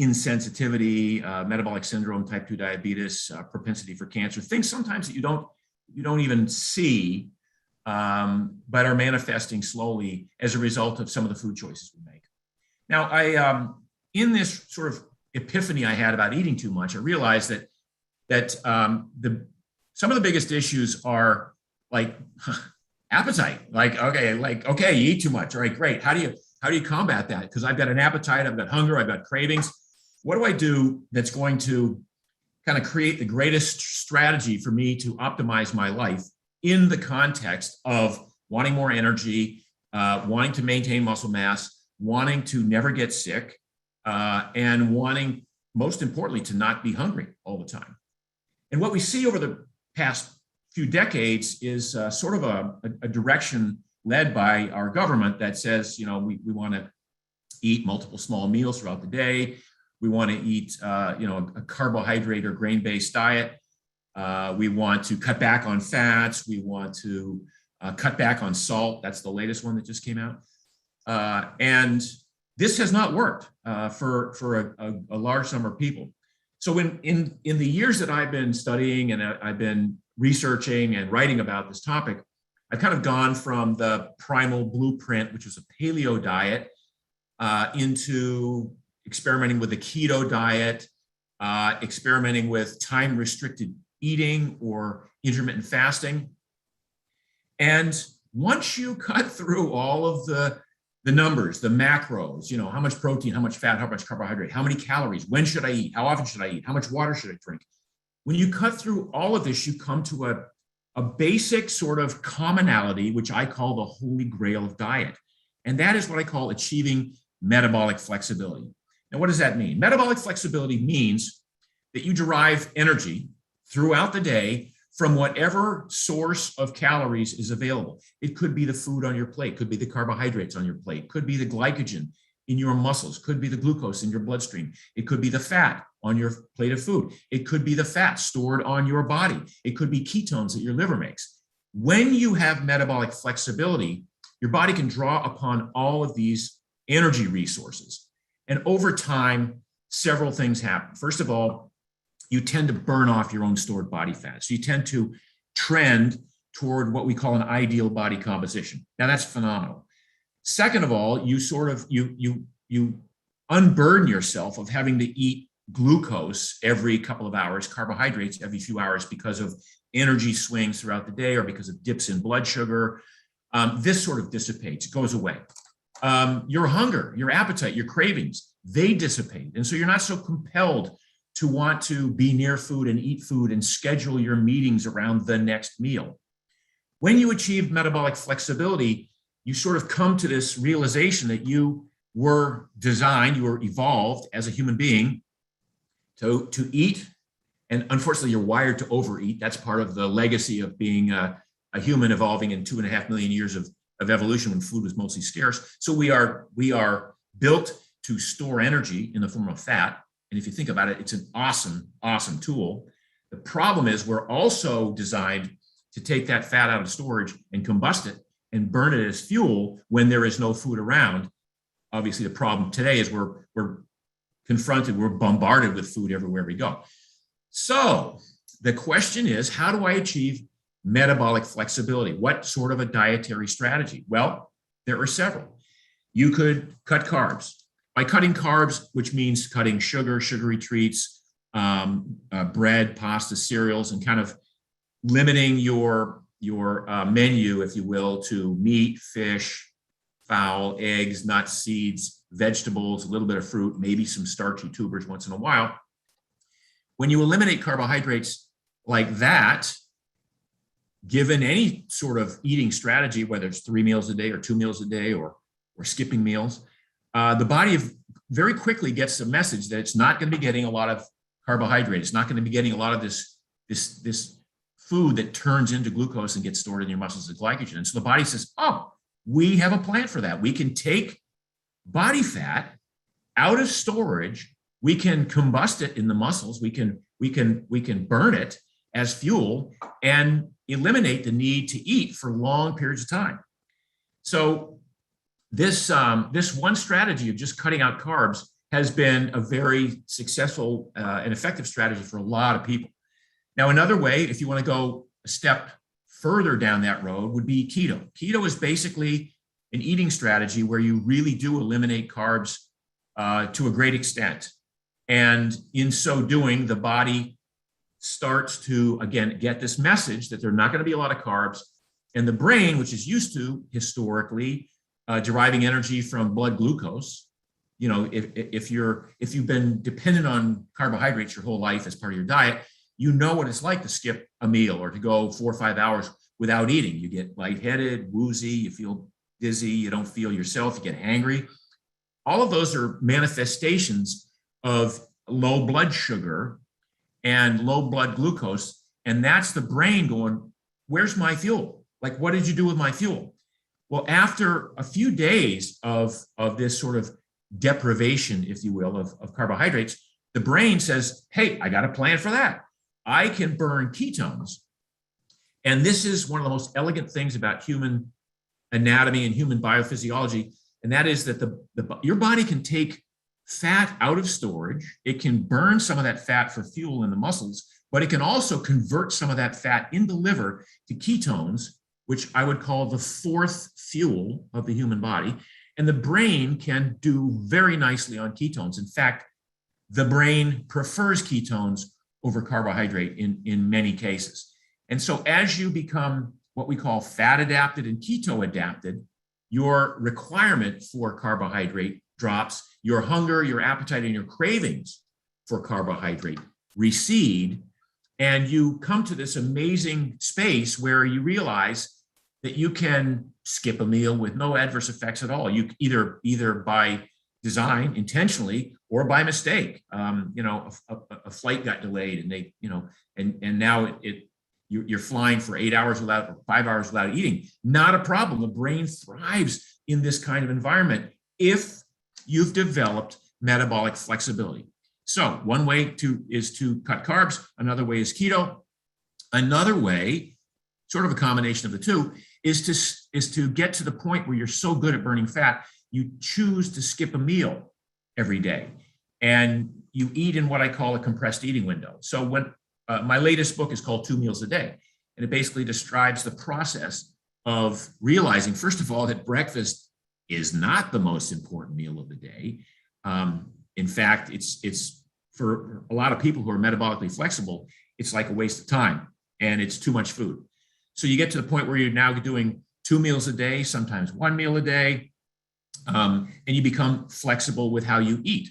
insensitivity, metabolic syndrome, type 2 diabetes, propensity for cancer, things sometimes that you don't even see, but are manifesting slowly as a result of some of the food choices we make. Now, in this sort of epiphany I had about eating too much, I realized that some of the biggest issues are like appetite. Okay, you eat too much. All right, great. How do you combat that? Because I've got an appetite, I've got hunger, I've got cravings. What do I do that's going to kind of create the greatest strategy for me to optimize my life in the context of wanting more energy, wanting to maintain muscle mass, wanting to never get sick, and wanting, most importantly, to not be hungry all the time? And what we see over the past few decades is sort of a direction led by our government that says, we want to eat multiple small meals throughout the day. We want to eat, a carbohydrate or grain-based diet. We want to cut back on fats. We want to cut back on salt. That's the latest one that just came out. And this has not worked for a large number of people. So in the years that I've been studying and I've been researching and writing about this topic, I've kind of gone from the Primal Blueprint, which was a paleo diet, into experimenting with the keto diet, experimenting with time-restricted eating or intermittent fasting. And once you cut through all of the numbers, the macros, how much protein, how much fat, how much carbohydrate, how many calories, when should I eat, how often should I eat, how much water should I drink? When you cut through all of this, you come to a basic sort of commonality, which I call the holy grail of diet. And that is what I call achieving metabolic flexibility. Now, what does that mean? Metabolic flexibility means that you derive energy throughout the day from whatever source of calories is available. It could be the food on your plate, could be the carbohydrates on your plate, could be the glycogen in your muscles, could be the glucose in your bloodstream. It could be the fat on your plate of food. It could be the fat stored on your body. It could be ketones that your liver makes. When you have metabolic flexibility, your body can draw upon all of these energy resources. And over time, several things happen. First of all, you tend to burn off your own stored body fat. So you tend to trend toward what we call an ideal body composition. Now that's phenomenal. Second of all, you sort of, you unburden yourself of having to eat glucose every couple of hours, carbohydrates every few hours because of energy swings throughout the day or because of dips in blood sugar. This sort of dissipates, it goes away. Your hunger, your appetite, your cravings, they dissipate. And so you're not so compelled to want to be near food and eat food and schedule your meetings around the next meal. When you achieve metabolic flexibility, you sort of come to this realization that you were designed, you were evolved as a human being to eat. And unfortunately, you're wired to overeat. That's part of the legacy of being a human evolving in 2.5 million years of evolution when food was mostly scarce. So we are built to store energy in the form of fat. And if you think about it, it's an awesome, awesome tool. The problem is we're also designed to take that fat out of storage and combust it and burn it as fuel when there is no food around. Obviously, the problem today is we're bombarded with food everywhere we go. So the question is, how do I achieve metabolic flexibility? What sort of a dietary strategy? Well, there are several. You could cut carbs. By cutting carbs, which means cutting sugar, sugary treats, bread, pasta, cereals, and kind of limiting your menu, if you will, to meat, fish, fowl, eggs, nuts, seeds, vegetables, a little bit of fruit, maybe some starchy tubers once in a while. When you eliminate carbohydrates like that, given any sort of eating strategy, whether it's 3 meals a day or 2 meals a day or skipping meals, the body very quickly gets the message that it's not going to be getting a lot of carbohydrate. It's not going to be getting a lot of this food that turns into glucose and gets stored in your muscles as glycogen. And so the body says, oh, we have a plan for that. We can take body fat out of storage. We can combust it in the muscles. We can burn it as fuel and eliminate the need to eat for long periods of time. So this one strategy of just cutting out carbs has been a very successful and effective strategy for a lot of people. Now, another way, if you want to go a step further down that road, would be keto. Keto is basically an eating strategy where you really do eliminate carbs to a great extent. And in so doing, the body starts to, again, get this message that there are not going to be a lot of carbs. And the brain, which is used to historically deriving energy from blood glucose, you know, if you've been dependent on carbohydrates your whole life as part of your diet, you know what it's like to skip a meal or to go 4 or 5 hours without eating. You get lightheaded, woozy, you feel dizzy, you don't feel yourself, you get hangry. All of those are manifestations of low blood sugar and low blood glucose. And that's the brain going, where's my fuel? Like, what did you do with my fuel? Well, after a few days of this sort of deprivation, if you will, of carbohydrates, the brain says, hey, I got a plan for that. I can burn ketones. And this is one of the most elegant things about human anatomy and human biophysiology. And that is that your body can take fat out of storage. It can burn some of that fat for fuel in the muscles, but it can also convert some of that fat in the liver to ketones, which I would call the fourth fuel of the human body. And the brain can do very nicely on ketones. In fact, the brain prefers ketones over carbohydrate in many cases. And so as you become what we call fat adapted and keto adapted, your requirement for carbohydrate drops, your hunger, your appetite, and your cravings for carbohydrate recede, and you come to this amazing space where you realize that you can skip a meal with no adverse effects at all. You either by design, intentionally, or by mistake. A flight got delayed, and now you're flying for 8 hours or 5 hours without eating. Not a problem. The brain thrives in this kind of environment if you've developed metabolic flexibility. So one way is to cut carbs. Another way is keto. Another way, sort of a combination of the two, is to get to the point where you're so good at burning fat, you choose to skip a meal every day. And you eat in what I call a compressed eating window. So when my latest book is called 2 Meals a Day, and it basically describes the process of realizing, first of all, that breakfast is not the most important meal of the day. In fact, it's for a lot of people who are metabolically flexible, it's like a waste of time and it's too much food. So you get to the point where you're now doing 2 meals a day, sometimes 1 meal a day, and you become flexible with how you eat.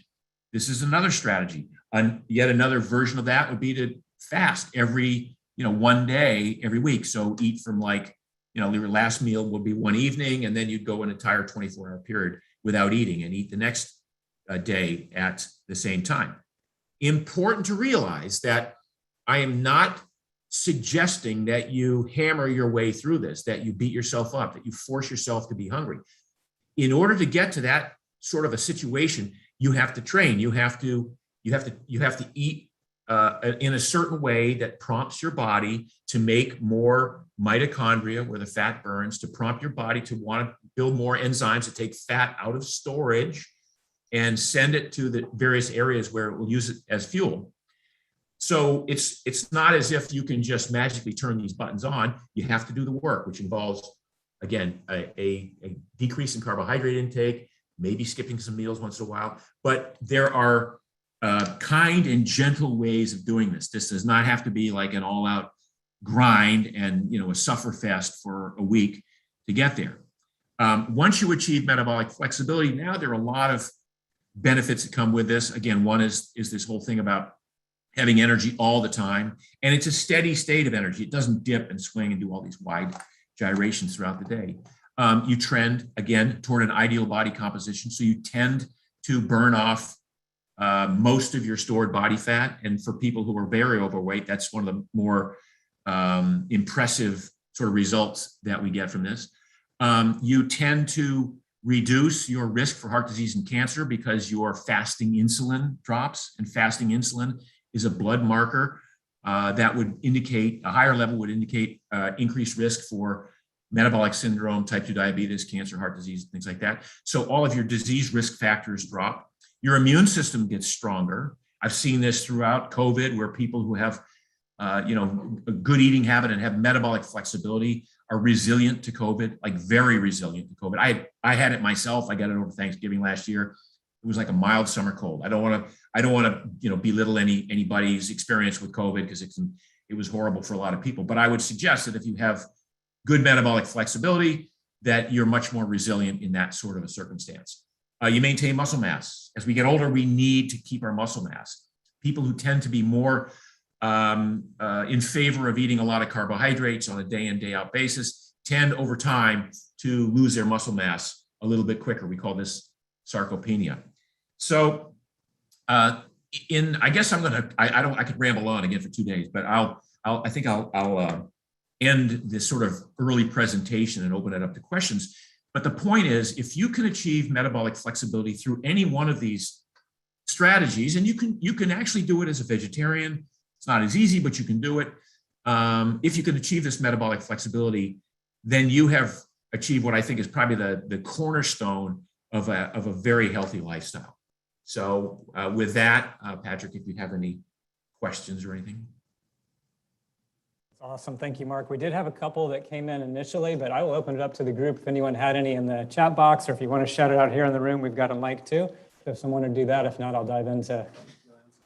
This is another strategy. And yet another version of that would be to fast every, 1 day every week. So eat from your last meal would be one evening, and then you'd go an entire 24-hour period without eating and eat the next day at the same time. Important to realize that I am not suggesting that you hammer your way through this, that you beat yourself up, that you force yourself to be hungry. In order to get to that sort of a situation, you have to train. You have to eat in a certain way that prompts your body to make more mitochondria where the fat burns, to prompt your body to want to build more enzymes to take fat out of storage and send it to the various areas where it will use it as fuel. So it's not as if you can just magically turn these buttons on. You have to do the work, which involves, again, a decrease in carbohydrate intake, maybe skipping some meals once in a while. But there are kind and gentle ways of doing this. This does not have to be like an all-out grind and a sufferfest for a week to get there. Once you achieve metabolic flexibility, now there are a lot of benefits that come with this. Again, one is this whole thing about having energy all the time, and it's a steady state of energy. It doesn't dip and swing and do all these wide gyrations throughout the day. You trend, again, toward an ideal body composition, so you tend to burn off most of your stored body fat. And for people who are very overweight, that's one of the more impressive sort of results that we get from this. You tend to reduce your risk for heart disease and cancer because your fasting insulin drops, and fasting insulin is a blood marker that would indicate, a higher level would indicate increased risk for metabolic syndrome, type 2 diabetes, cancer, heart disease, things like that. So all of your disease risk factors drop. Your immune system gets stronger. I've seen this throughout COVID, where people who have a good eating habit and have metabolic flexibility are resilient to COVID, like very resilient to COVID. I had it myself. I got it over Thanksgiving last year. It was like a mild summer cold. I don't want to belittle anybody's experience with COVID, because it was horrible for a lot of people. But I would suggest that if you have good metabolic flexibility, that you're much more resilient in that sort of a circumstance. You maintain muscle mass. As we get older, we need to keep our muscle mass. People who tend to be more in favor of eating a lot of carbohydrates on a day in, day out basis tend over time to lose their muscle mass a little bit quicker. We call this sarcopenia. So I guess I could ramble on again for 2 days, but I think I'll end this sort of early presentation and open it up to questions. But the point is, if you can achieve metabolic flexibility through any one of these strategies, and you can actually do it as a vegetarian. It's not as easy, but you can do it. If you can achieve this metabolic flexibility, then you have achieved what I think is probably the cornerstone of a very healthy lifestyle. So with that, Patrick, if you have any questions or anything. Awesome. Thank you, Mark. We did have a couple that came in initially, but I will open it up to the group if anyone had any in the chat box, or if you want to shout it out here in the room, we've got a mic too. So if someone would do that, if not, I'll dive into a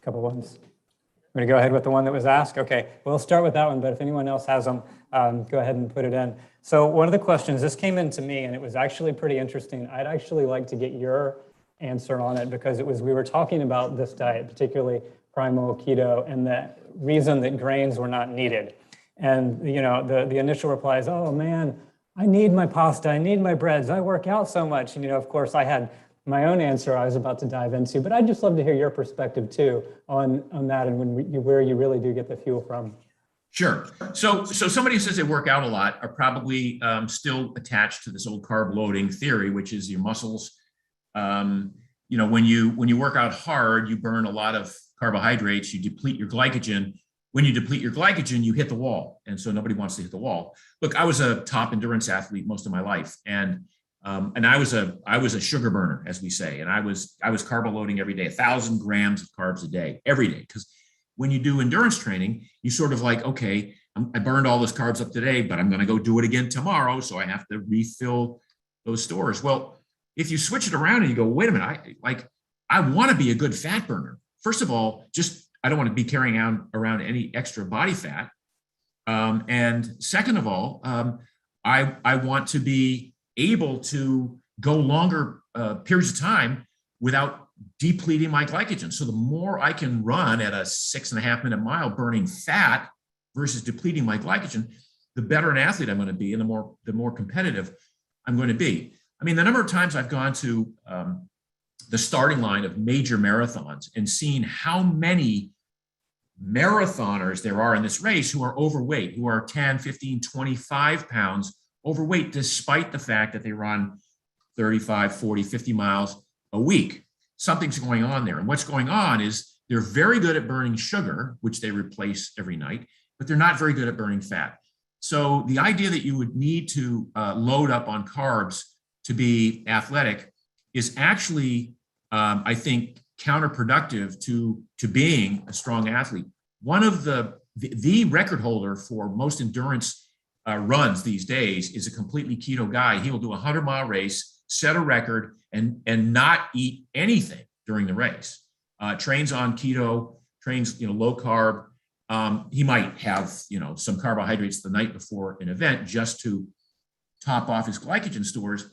couple ones. I'm going to go ahead with the one that was asked. Okay, we'll start with that one, but if anyone else has them, go ahead and put it in. So one of the questions, this came in to me, and it was actually pretty interesting. I'd actually like to get your answer on it, because we were talking about this diet, particularly primal keto, and the reason that grains were not needed. And the initial reply is, oh man, I need my pasta, I need my breads, I work out so much. And of course I had my own answer I was about to dive into, but I'd just love to hear your perspective too on that, and where you really do get the fuel from. Sure. So somebody who says they work out a lot are probably still attached to this old carb loading theory, which is your muscles when you work out hard, you burn a lot of carbohydrates, you deplete your glycogen. When you deplete your glycogen, you hit the wall. And so nobody wants to hit the wall. Look, I was a top endurance athlete most of my life. And I was a sugar burner, as we say. And I was carb loading every day, 1,000 grams of carbs a day, every day. Because when you do endurance training, you sort of like, okay, I burned all those carbs up today, but I'm going to go do it again tomorrow. So I have to refill those stores. Well, if you switch it around and you go, wait a minute, I want to be a good fat burner. First of all, I don't want to be carrying around any extra body fat. And second of all, I want to be able to go longer periods of time without depleting my glycogen. So the more I can run at a 6.5 minute mile burning fat versus depleting my glycogen, the better an athlete I'm going to be, and the more competitive I'm going to be. I mean, the number of times I've gone to the starting line of major marathons and seen how many marathoners there are in this race who are overweight, who are 10, 15, 25 pounds overweight, despite the fact that they run 35, 40, 50 miles a week. Something's going on there. And what's going on is they're very good at burning sugar, which they replace every night, but they're not very good at burning fat. So the idea that you would need to load up on carbs to be athletic is actually, I think, counterproductive to being a strong athlete. One of the record holder for most endurance runs these days is a completely keto guy. He will do a 100-mile race, set a record, and not eat anything during the race. Trains on keto, trains low carb. He might have some carbohydrates the night before an event just to top off his glycogen stores.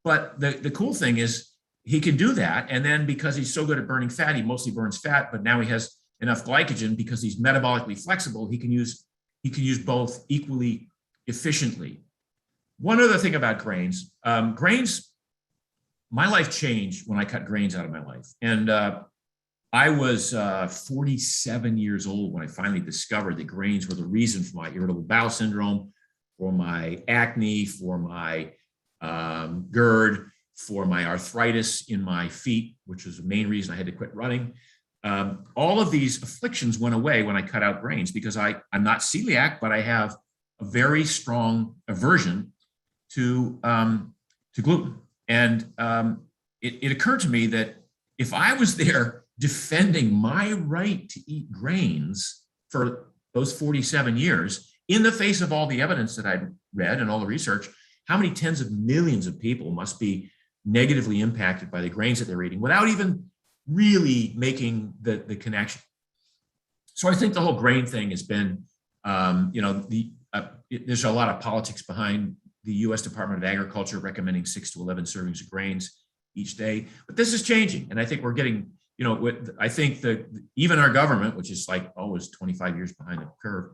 But the cool thing is he can do that. And then because he's so good at burning fat, he mostly burns fat, but now he has enough glycogen because he's metabolically flexible. He can use both equally efficiently. One other thing about grains, my life changed when I cut grains out of my life. And I was 47 years old when I finally discovered that grains were the reason for my irritable bowel syndrome, for my acne, for my GERD, for my arthritis in my feet, which was the main reason I had to quit running. All of these afflictions went away when I cut out grains because I'm not celiac, but I have a very strong aversion to gluten. And it occurred to me that if I was there defending my right to eat grains for those 47 years, in the face of all the evidence that I'd read and all the research, how many tens of millions of people must be negatively impacted by the grains that they're eating without even really making the connection. So I think the whole grain thing has been, there's a lot of politics behind the U.S. Department of Agriculture recommending 6 to 11 servings of grains each day. But this is changing. And I think we're getting, I think that even our government, which is like always 25 years behind the curve,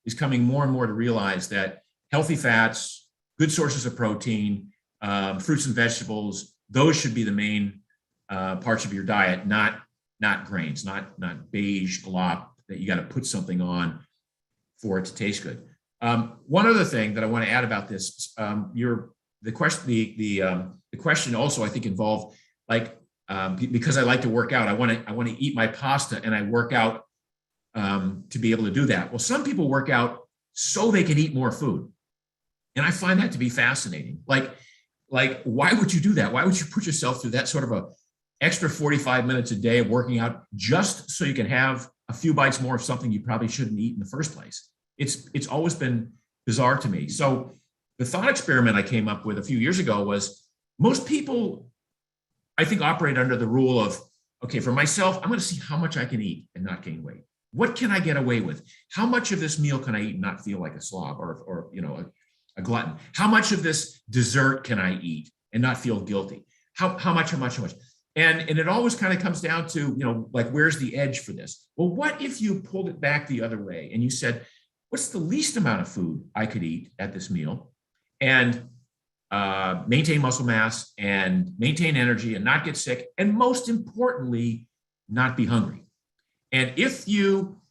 is coming more and more to realize that healthy fats, good sources of protein, fruits and vegetables, those should be the main parts of your diet, not grains, not beige glop that you got to put something on for it to taste good. One other thing that I want to add about this, the question also I think involved because I like to work out, I want to eat my pasta and I work out to be able to do that. Well, some people work out so they can eat more food, and I find that to be fascinating. Like why would you do that? Why would you put yourself through that sort of a extra 45 minutes a day of working out just so you can have a few bites more of something you probably shouldn't eat in the first place? It's always been bizarre to me. So the thought experiment I came up with a few years ago was most people, I think, operate under the rule of, okay, for myself, I'm going to see how much I can eat and not gain weight. What can I get away with? How much of this meal can I eat and not feel like a slob or a glutton? How much of this dessert can I eat and not feel guilty? How much? And it always kind of comes down to, where's the edge for this? Well, what if you pulled it back the other way and you said, what's the least amount of food I could eat at this meal and maintain muscle mass and maintain energy and not get sick, and most importantly, not be hungry? And if you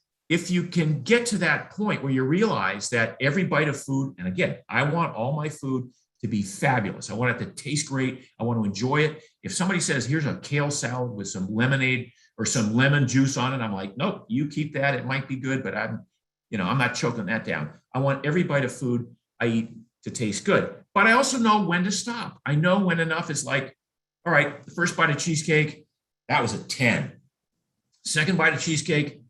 can get to that point where you realize that every bite of food, and again, I want all my food to be fabulous. I want it to taste great. I want to enjoy it. If somebody says, here's a kale salad with some lemonade or some lemon juice on it, I'm like, nope, you keep that. It might be good, but I'm not choking that down. I want every bite of food I eat to taste good. But I also know when to stop. I know when enough is like, all right, the first bite of cheesecake, that was a 10. Second bite of cheesecake,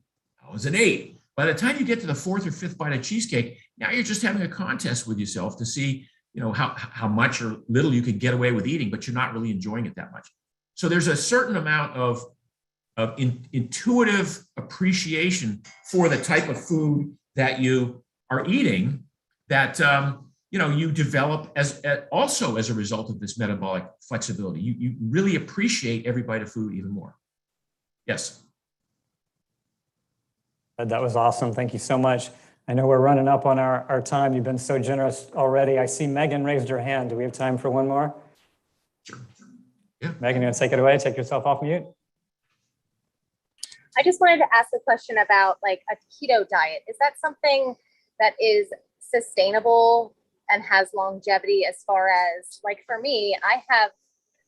that was an 8. By the time you get to the fourth or fifth bite of cheesecake, now you're just having a contest with yourself to see, how much or little you could get away with eating, but you're not really enjoying it that much. So there's a certain amount of intuitive appreciation for the type of food that you are eating that you develop also as a result of this metabolic flexibility. You really appreciate every bite of food even more. Yes. That was awesome. Thank you so much. I know we're running up on our time. You've been so generous already. I see Megan raised her hand. Do we have time for one more? Sure. Yeah. Megan, you want to take it away? Take yourself off mute. I just wanted to ask a question about like a keto diet. Is that something that is sustainable and has longevity as far as, like, for me,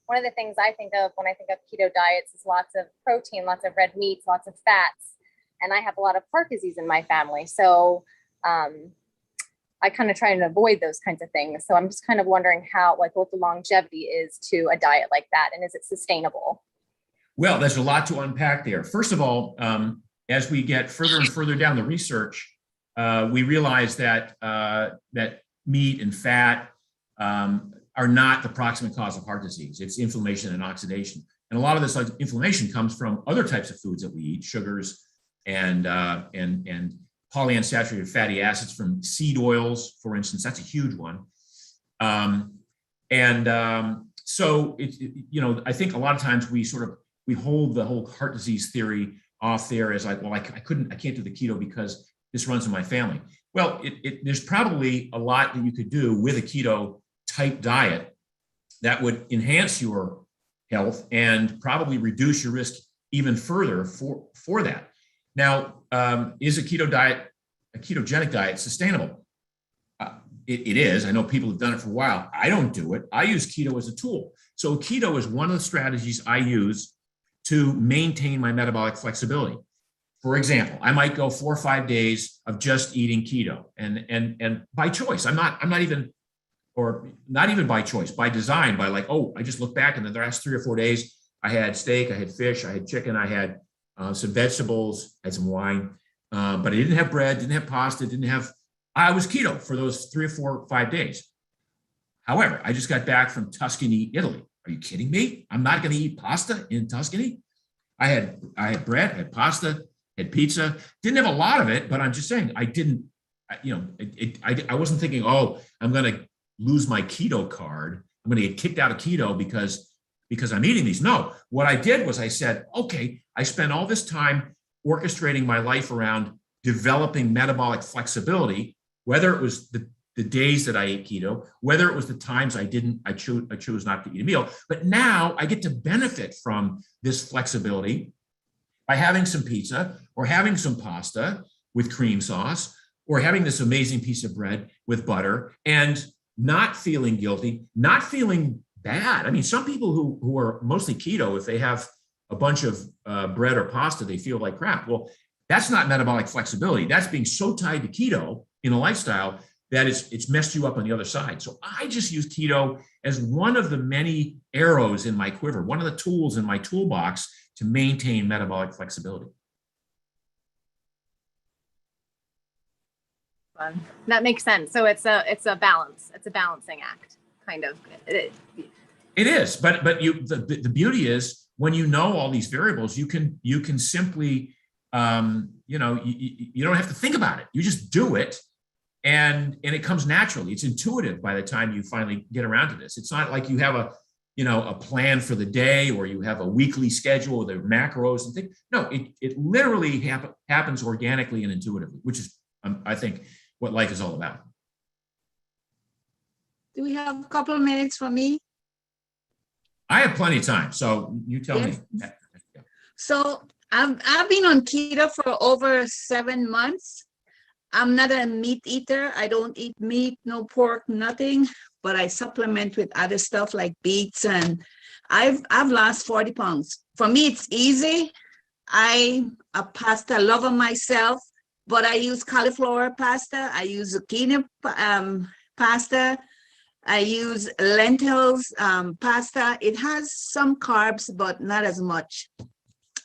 one of the things I think of when I think of keto diets is lots of protein, lots of red meats, lots of fats. And I have a lot of heart disease in my family. So I kind of try and avoid those kinds of things. So I'm just kind of wondering what the longevity is to a diet like that. And is it sustainable? Well, there's a lot to unpack there. First of all, as we get further and further down the research, we realize that meat and fat are not the proximate cause of heart disease. It's inflammation and oxidation. And a lot of this inflammation comes from other types of foods that we eat, sugars and polyunsaturated fatty acids from seed oils, for instance. That's a huge one. So I think a lot of times we hold the whole heart disease theory off there as like, well, I can't do the keto because this runs in my family. Well, there's probably a lot that you could do with a keto type diet that would enhance your health and probably reduce your risk even further for that. Now, is a ketogenic diet sustainable? It is. I know people have done it for a while. I don't do it. I use keto as a tool. So keto is one of the strategies I use to maintain my metabolic flexibility. For example, I might go 4 or 5 days of just eating keto, and by choice. Not even by choice, by design, by like, oh, I just look back and the last 3 or 4 days, I had steak, I had fish, I had chicken, I had some vegetables, I had some wine, but I didn't have bread, didn't have pasta, I was keto for those 3 or 4 or 5 days. However, I just got back from Tuscany, Italy. Are you kidding me? I'm not going to eat pasta in Tuscany. I had bread, I had pasta, had pizza. Didn't have a lot of it, but I'm just saying I didn't. I wasn't thinking, oh, I'm going to lose my keto card. I'm going to get kicked out of keto because I'm eating these. No, what I did was I said, okay, I spent all this time orchestrating my life around developing metabolic flexibility, whether it was the days that I ate keto, whether it was the times I chose not to eat a meal. But now I get to benefit from this flexibility by having some pizza or having some pasta with cream sauce or having this amazing piece of bread with butter and not feeling guilty, not feeling bad. I mean, some people who are mostly keto, if they have a bunch of bread or pasta, they feel like crap. Well, that's not metabolic flexibility. That's being so tied to keto in a lifestyle that it's messed you up on the other side. So I just use keto as one of the many arrows in my quiver, one of the tools in my toolbox to maintain metabolic flexibility. That makes sense. So it's a balance. It's a balancing act, kind of. It is, but the beauty is when you know all these variables, you can simply you don't have to think about it. You just do it, and it comes naturally. It's intuitive by the time you finally get around to this. It's not like you have a plan for the day or you have a weekly schedule with the macros and things. No, it literally happens organically and intuitively, which is I think what life is all about. Do we have a couple of minutes for me? I have plenty of time, so you tell me. So I've been on keto for over 7 months, I'm not a meat eater. I don't eat meat, no pork, nothing, but I supplement with other stuff like beets, and I've lost 40 pounds. For me, it's easy. I'm a pasta lover myself, but I use cauliflower pasta. I use zucchini pasta. I use lentils pasta. It has some carbs, but not as much.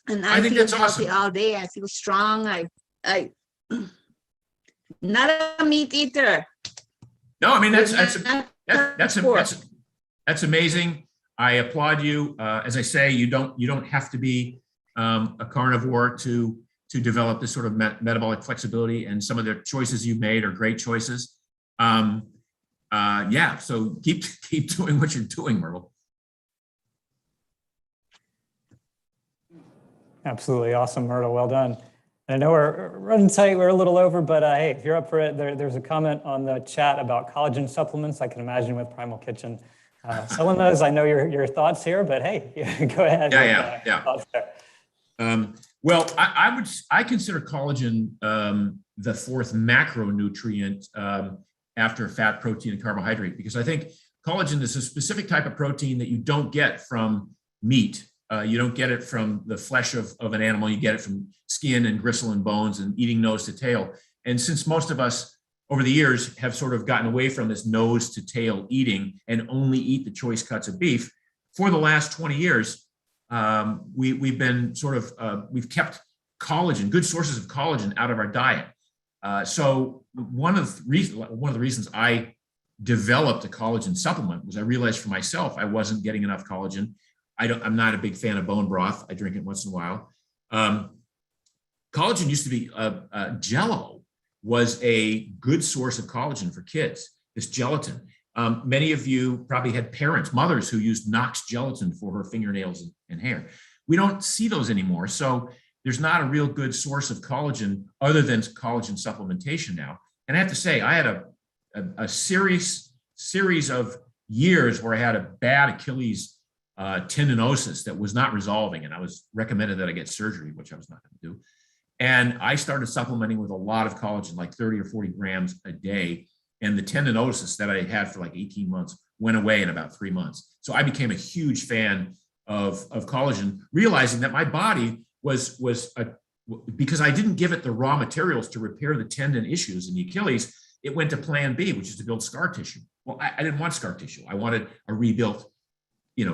And I think feel that's healthy awesome. all day. I feel strong. I not a meat eater. No, I mean, Pork. that's amazing. I applaud you. As I say, you don't have to be a carnivore to develop this sort of metabolic flexibility, and some of the choices you've made are great choices. Yeah, so keep doing what you're doing, Myrtle. Absolutely awesome, Myrtle. Well done. I know we're running tight, we're a little over, but hey, if you're up for it, there's a comment on the chat about collagen supplements. I can imagine with Primal Kitchen selling those. I know your thoughts here, but hey, go ahead. Yeah. Thoughts there. Well, I consider collagen the fourth macronutrient after fat, protein, and carbohydrate, because I think collagen is a specific type of protein that you don't get from meat. You don't get it from the flesh of an animal. You get it from skin and gristle and bones and eating nose to tail. And since most of us over the years have sort of gotten away from this nose to tail eating and only eat the choice cuts of beef, for the last 20 years, we've been sort of, we've kept collagen, good sources of collagen out of our diet. So one of the reasons I developed a collagen supplement was I realized for myself I wasn't getting enough collagen. I'm not a big fan of bone broth. I drink it once in a while. Collagen used to be Jell-O was a good source of collagen for kids. This gelatin. Many of you probably had parents, mothers who used Knox gelatin for her fingernails and hair. We don't see those anymore. So there's not a real good source of collagen other than collagen supplementation now. And I have to say, I had a series of years where I had a bad Achilles tendinosis that was not resolving, and I was recommended that I get surgery, which I was not going to do. And I started supplementing with a lot of collagen, like 30 or 40 grams a day. And the tendinosis that I had for like 18 months went away in about 3 months. So I became a huge fan of collagen, realizing that my body was because I didn't give it the raw materials to repair the tendon issues in the Achilles, it went to plan B, which is to build scar tissue. Well, I didn't want scar tissue. I wanted a rebuilt,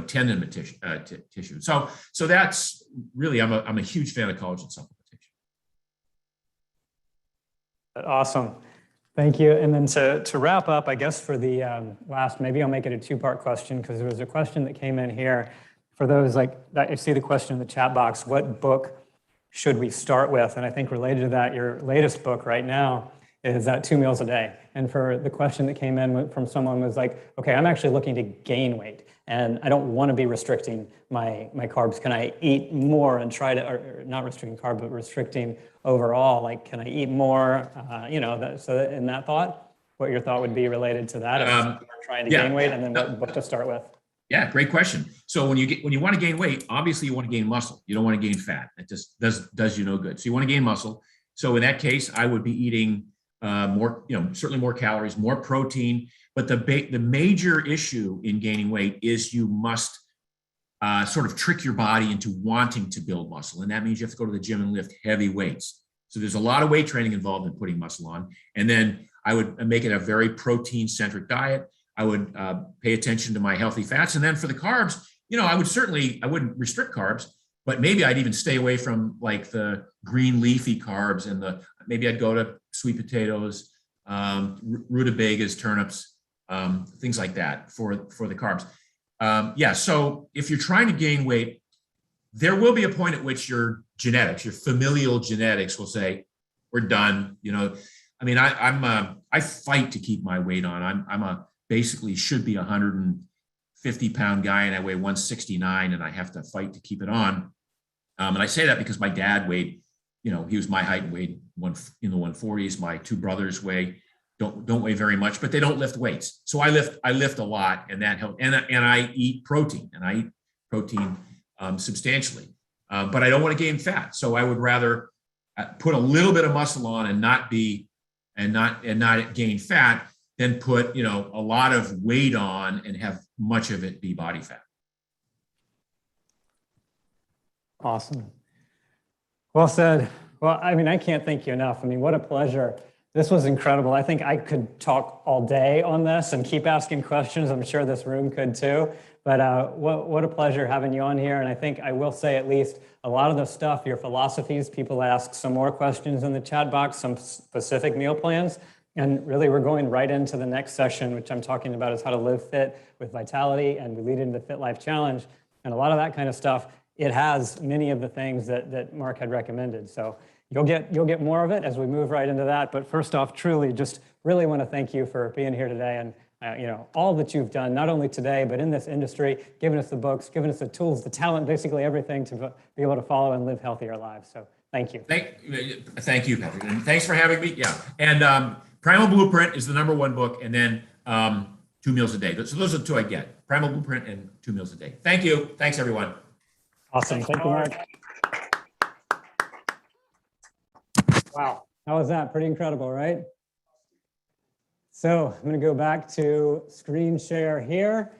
tendon tissue. So that's really, I'm a huge fan of collagen supplementation. Awesome. Thank you. And then to wrap up, I guess for the last, maybe I'll make it a two-part question, because there was a question that came in here. For those like that, you see the question in the chat box, what book should we start with? And I think related to that, your latest book right now is 2 meals a day. And for the question that came in from someone was like, okay, I'm actually looking to gain weight and I don't want to be restricting my carbs. Can I eat more and try to, or not restricting carb, but restricting overall? Like, can I eat more? So in that thought, what your thought would be related to that, if you're trying to gain weight, and then what book to start with? Yeah, great question. So when you want to gain weight, obviously you want to gain muscle. You don't want to gain fat. It just does you no good. So you want to gain muscle. So in that case, I would be eating more, certainly more calories, more protein. But the major issue in gaining weight is you must sort of trick your body into wanting to build muscle. And that means you have to go to the gym and lift heavy weights. So there's a lot of weight training involved in putting muscle on. And then I would make it a very protein-centric diet. I would pay attention to my healthy fats. And then for the carbs, I wouldn't restrict carbs, but maybe I'd even stay away from like the green leafy carbs, and maybe I'd go to sweet potatoes, rutabagas, turnips, things like that for the carbs. So if you're trying to gain weight, there will be a point at which your genetics, your familial genetics will say, we're done. I fight to keep my weight on. I'm basically should be 150-pound guy, and I weigh 169, and I have to fight to keep it on. And I say that because my dad weighed, he was my height and weighed in the 140s. My two brothers don't weigh very much, but they don't lift weights. So I lift a lot, and that helps. And I eat protein, substantially, but I don't want to gain fat. So I would rather put a little bit of muscle on and not be and not gain fat than put, you know, a lot of weight on and have much of it be body fat. Awesome. Well said. Well, I mean, I can't thank you enough. I mean, what a pleasure. This was incredible. I think I could talk all day on this and keep asking questions. I'm sure this room could too. But what a pleasure having you on here. And I think I will say at least a lot of the stuff, your philosophies, people ask some more questions in the chat box, some specific meal plans. And really, we're going right into the next session, which I'm talking about is how to live fit with vitality, and we lead into the Fitlife Challenge. And a lot of that kind of stuff, it has many of the things that Mark had recommended. So you'll get more of it as we move right into that. But first off, truly, just really want to thank you for being here today, and you know, all that you've done, not only today, but in this industry, giving us the books, giving us the tools, the talent, basically everything to be able to follow and live healthier lives. So thank you. Thank you, Patrick. And thanks for having me. Yeah. And Primal Blueprint is the #1 book, and then 2 meals a day. So those are the two I get: Primal Blueprint and 2 meals a day. Thank you. Thanks, everyone. Awesome. Thank you, Mark. Wow. How was that? Pretty incredible, right? So I'm going to go back to screen share here.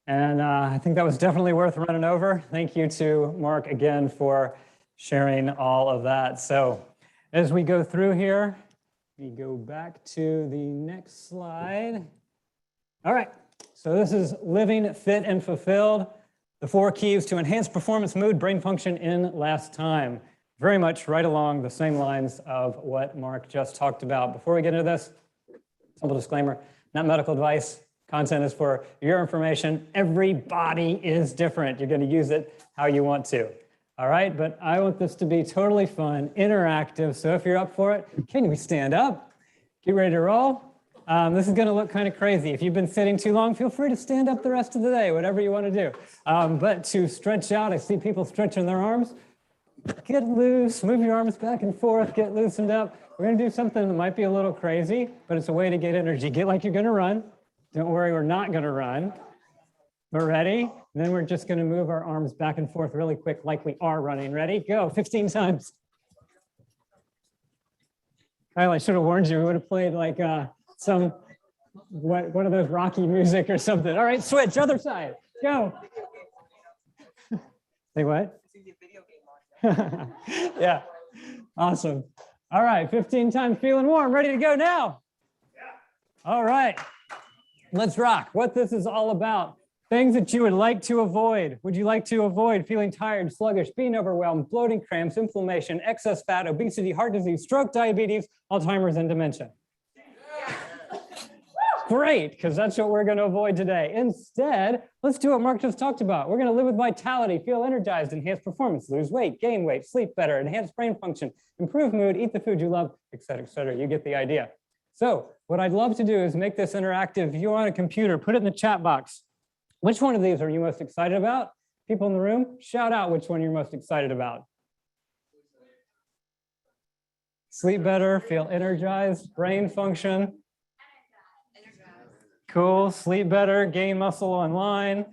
And I think that was definitely worth running over. Thank you to Mark again for sharing all of that. So as we go through here, we go back to the next slide. All right. So this is living fit and fulfilled. The 4 keys to enhance performance, mood, brain function in less time. Very much right along the same lines of what Mark just talked about. Before we get into this, simple disclaimer, not medical advice. Content is for your information. Everybody is different. You're going to use it how you want to. All right, but I want this to be totally fun, interactive. So if you're up for it, can we stand up? Get ready to roll. This is going to look kind of crazy. If you've been sitting too long, feel free to stand up the rest of the day, whatever you want to do. But to stretch out, I see people stretching their arms. Get loose, move your arms back and forth, get loosened up. We're going to do something that might be a little crazy, but it's a way to get energy. Get like you're going to run. Don't worry, we're not going to run. We're ready. And then we're just going to move our arms back and forth really quick like we are running. Ready? Go. 15 times. Kyle, I should have warned you. We would have played like one of those Rocky music or something. All right, switch. Other side. Go. Say what? Yeah. Awesome. All right, 15 times, feeling warm, ready to go now. All right, let's rock. What this is all about, things that you would like to avoid. Would you like to avoid feeling tired, sluggish, being overwhelmed, bloating, cramps, inflammation, excess fat, obesity, heart disease, stroke, diabetes, Alzheimer's, and dementia? Great, because that's what we're going to avoid today. Instead, let's do what Mark just talked about. We're going to live with vitality, feel energized, enhance performance, lose weight, gain weight, sleep better, enhance brain function, improve mood, eat the food you love, et cetera, et cetera. You get the idea. So what I'd love to do is make this interactive. If you're on a computer, put it in the chat box. Which one of these are you most excited about? People in the room, shout out which one you're most excited about. Sleep better, feel energized, brain function. Cool, sleep better, gain muscle online,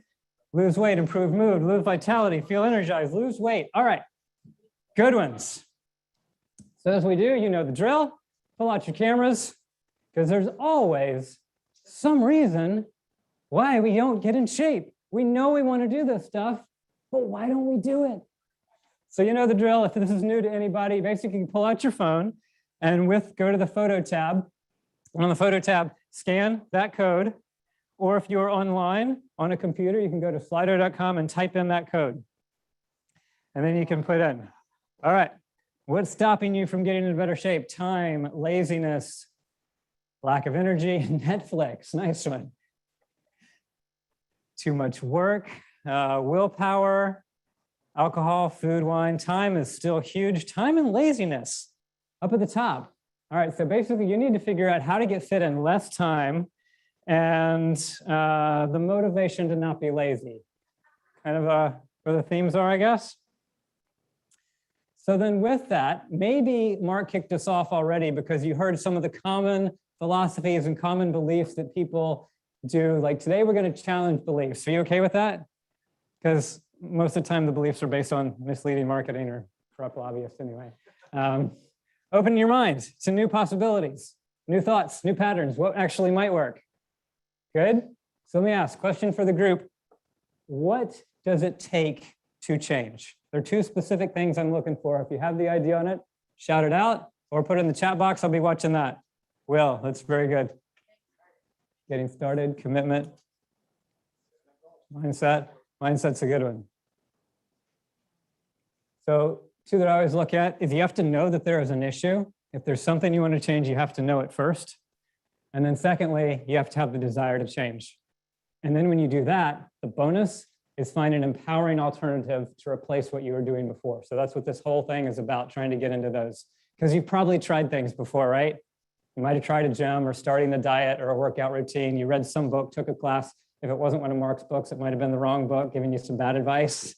lose weight, improve mood, lose vitality, feel energized, lose weight. All right, good ones. So as we do, you know the drill. Pull out your cameras, because there's always some reason why we don't get in shape. We know we want to do this stuff, but why don't we do it? So you know the drill. If this is new to anybody, basically you pull out your phone and go to the photo tab. And on the photo tab, scan that code. Or if you're online on a computer, you can go to slido.com and type in that code. And then you can put in, all right, what's stopping you from getting into better shape? Time, laziness, lack of energy, Netflix, nice one. Too much work, willpower, alcohol, food, wine. Time is still huge. Time and laziness up at the top. All right, so basically you need to figure out how to get fit in less time and the motivation to not be lazy. Kind of where the themes are, I guess. So then with that, maybe Mark kicked us off already because you heard some of the common philosophies and common beliefs that people do. Like today, we're going to challenge beliefs. Are you okay with that? Because most of the time the beliefs are based on misleading marketing or corrupt lobbyists anyway. Open your mind to new possibilities. New thoughts, new patterns, what actually might work? Good. So let me ask, question for the group. What does it take to change? There are two specific things I'm looking for. If you have the idea on it, shout it out or put it in the chat box. I'll be watching that. Will, that's very good. Getting started, commitment, mindset. Mindset's a good one. So two that I always look at is you have to know that there is an issue. If there's something you want to change, you have to know it first. And then secondly, you have to have the desire to change. And then when you do that, the bonus is find an empowering alternative to replace what you were doing before. So that's what this whole thing is about, trying to get into those. Because you've probably tried things before, right? You might have tried a gym or starting a diet or a workout routine. You read some book, took a class. If it wasn't one of Mark's books, it might have been the wrong book, giving you some bad advice.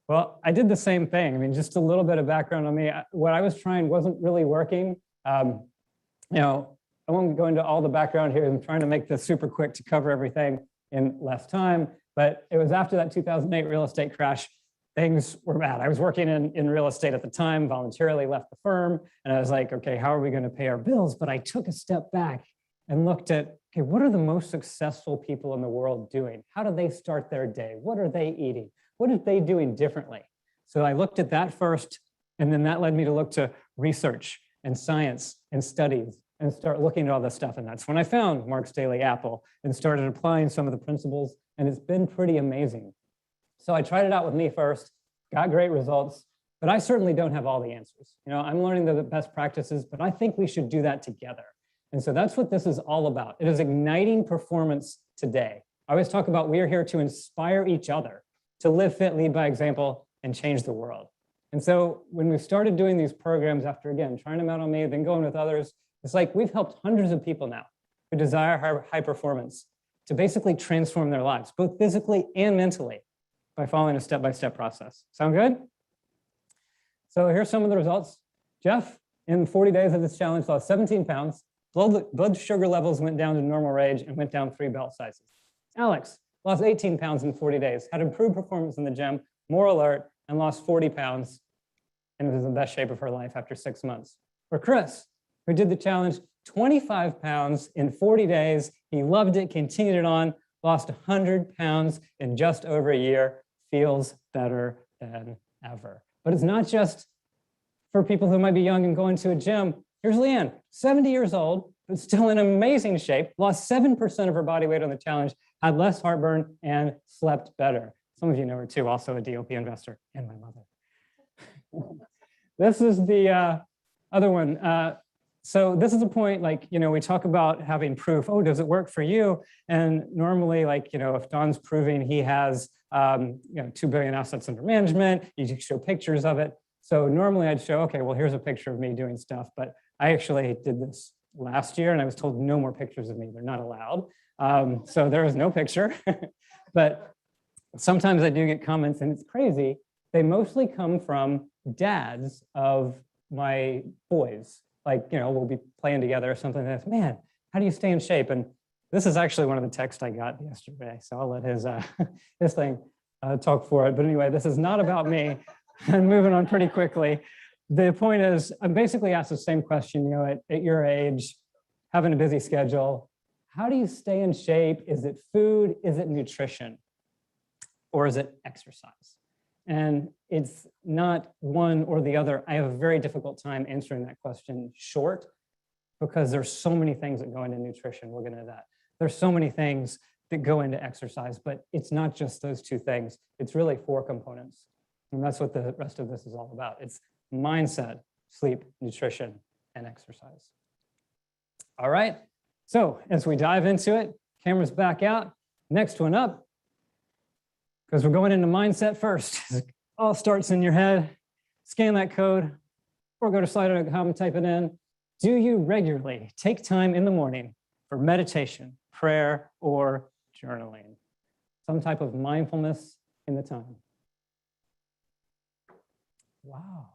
Well, I did the same thing. I mean, just a little bit of background on me. What I was trying wasn't really working. You know, I won't go into all the background here. I'm trying to make this super quick to cover everything in less time. But it was after that 2008 real estate crash, things were bad. I was working in real estate at the time, voluntarily left the firm. And I was like, okay, how are we going to pay our bills? But I took a step back and looked at, okay, what are the most successful people in the world doing? How do they start their day? What are they eating? What are they doing differently? So I looked at that first, and then that led me to look to research and science and studies and start looking at all this stuff. And that's when I found Mark's Daily Apple and started applying some of the principles, and it's been pretty amazing. So I tried it out with me first, got great results, but I certainly don't have all the answers. You know, I'm learning the best practices, but I think we should do that together. And so that's what this is all about. It is igniting performance today. I always talk about we are here to inspire each other to live fit, lead by example, and change the world. And so when we started doing these programs after, again, trying them out on me, then going with others, it's like we've helped hundreds of people now who desire high performance to basically transform their lives, both physically and mentally, by following a step-by-step process. Sound good? So here's some of the results. Jeff, in 40 days of this challenge, lost 17 pounds. Blood sugar levels went down to normal range and went down 3 belt sizes. Alex lost 18 pounds in 40 days, had improved performance in the gym, more alert, and lost 40 pounds, and was in the best shape of her life after 6 months. For Chris, who did the challenge, 25 pounds in 40 days. He loved it, continued it on, lost 100 pounds in just over a year, feels better than ever. But it's not just for people who might be young and going to a gym. Here's Leanne, 70 years old, but still in amazing shape, lost 7% of her body weight on the challenge, had less heartburn, and slept better. Some of you know her too, also a DLP investor, and my mother. This is the other one. So this is a point, like, you know, we talk about having proof. Oh, does it work for you? And normally, like, you know, if Don's proving he has, you know, 2 billion assets under management, you show pictures of it. So normally I'd show, okay, well, here's a picture of me doing stuff. But I actually did this last year and I was told no more pictures of me. They're not allowed. So there was no picture. But sometimes I do get comments, and it's crazy. They mostly come from dads of my boys. Like, you know, we'll be playing together or something like that. Man, how do you stay in shape? And this is actually one of the texts I got yesterday. So I'll let his thing talk for it. But anyway, this is not about me. I'm moving on pretty quickly. The point is, I'm basically asked the same question, you know, at your age, having a busy schedule. How do you stay in shape? Is it food? Is it nutrition? Or is it exercise? And it's not one or the other. I have a very difficult time answering that question short because there's so many things that go into nutrition. We'll get into that. There's so many things that go into exercise, but it's not just those two things. It's really 4 components. And that's what the rest of this is all about. It's mindset, sleep, nutrition, and exercise. All right. So as we dive into it, camera's back out. Next one up, because we're going into mindset first. It all starts in your head. Scan that code or go to slido.com and type it in. Do you regularly take time in the morning for meditation, prayer, or journaling? Some type of mindfulness in the time. Wow.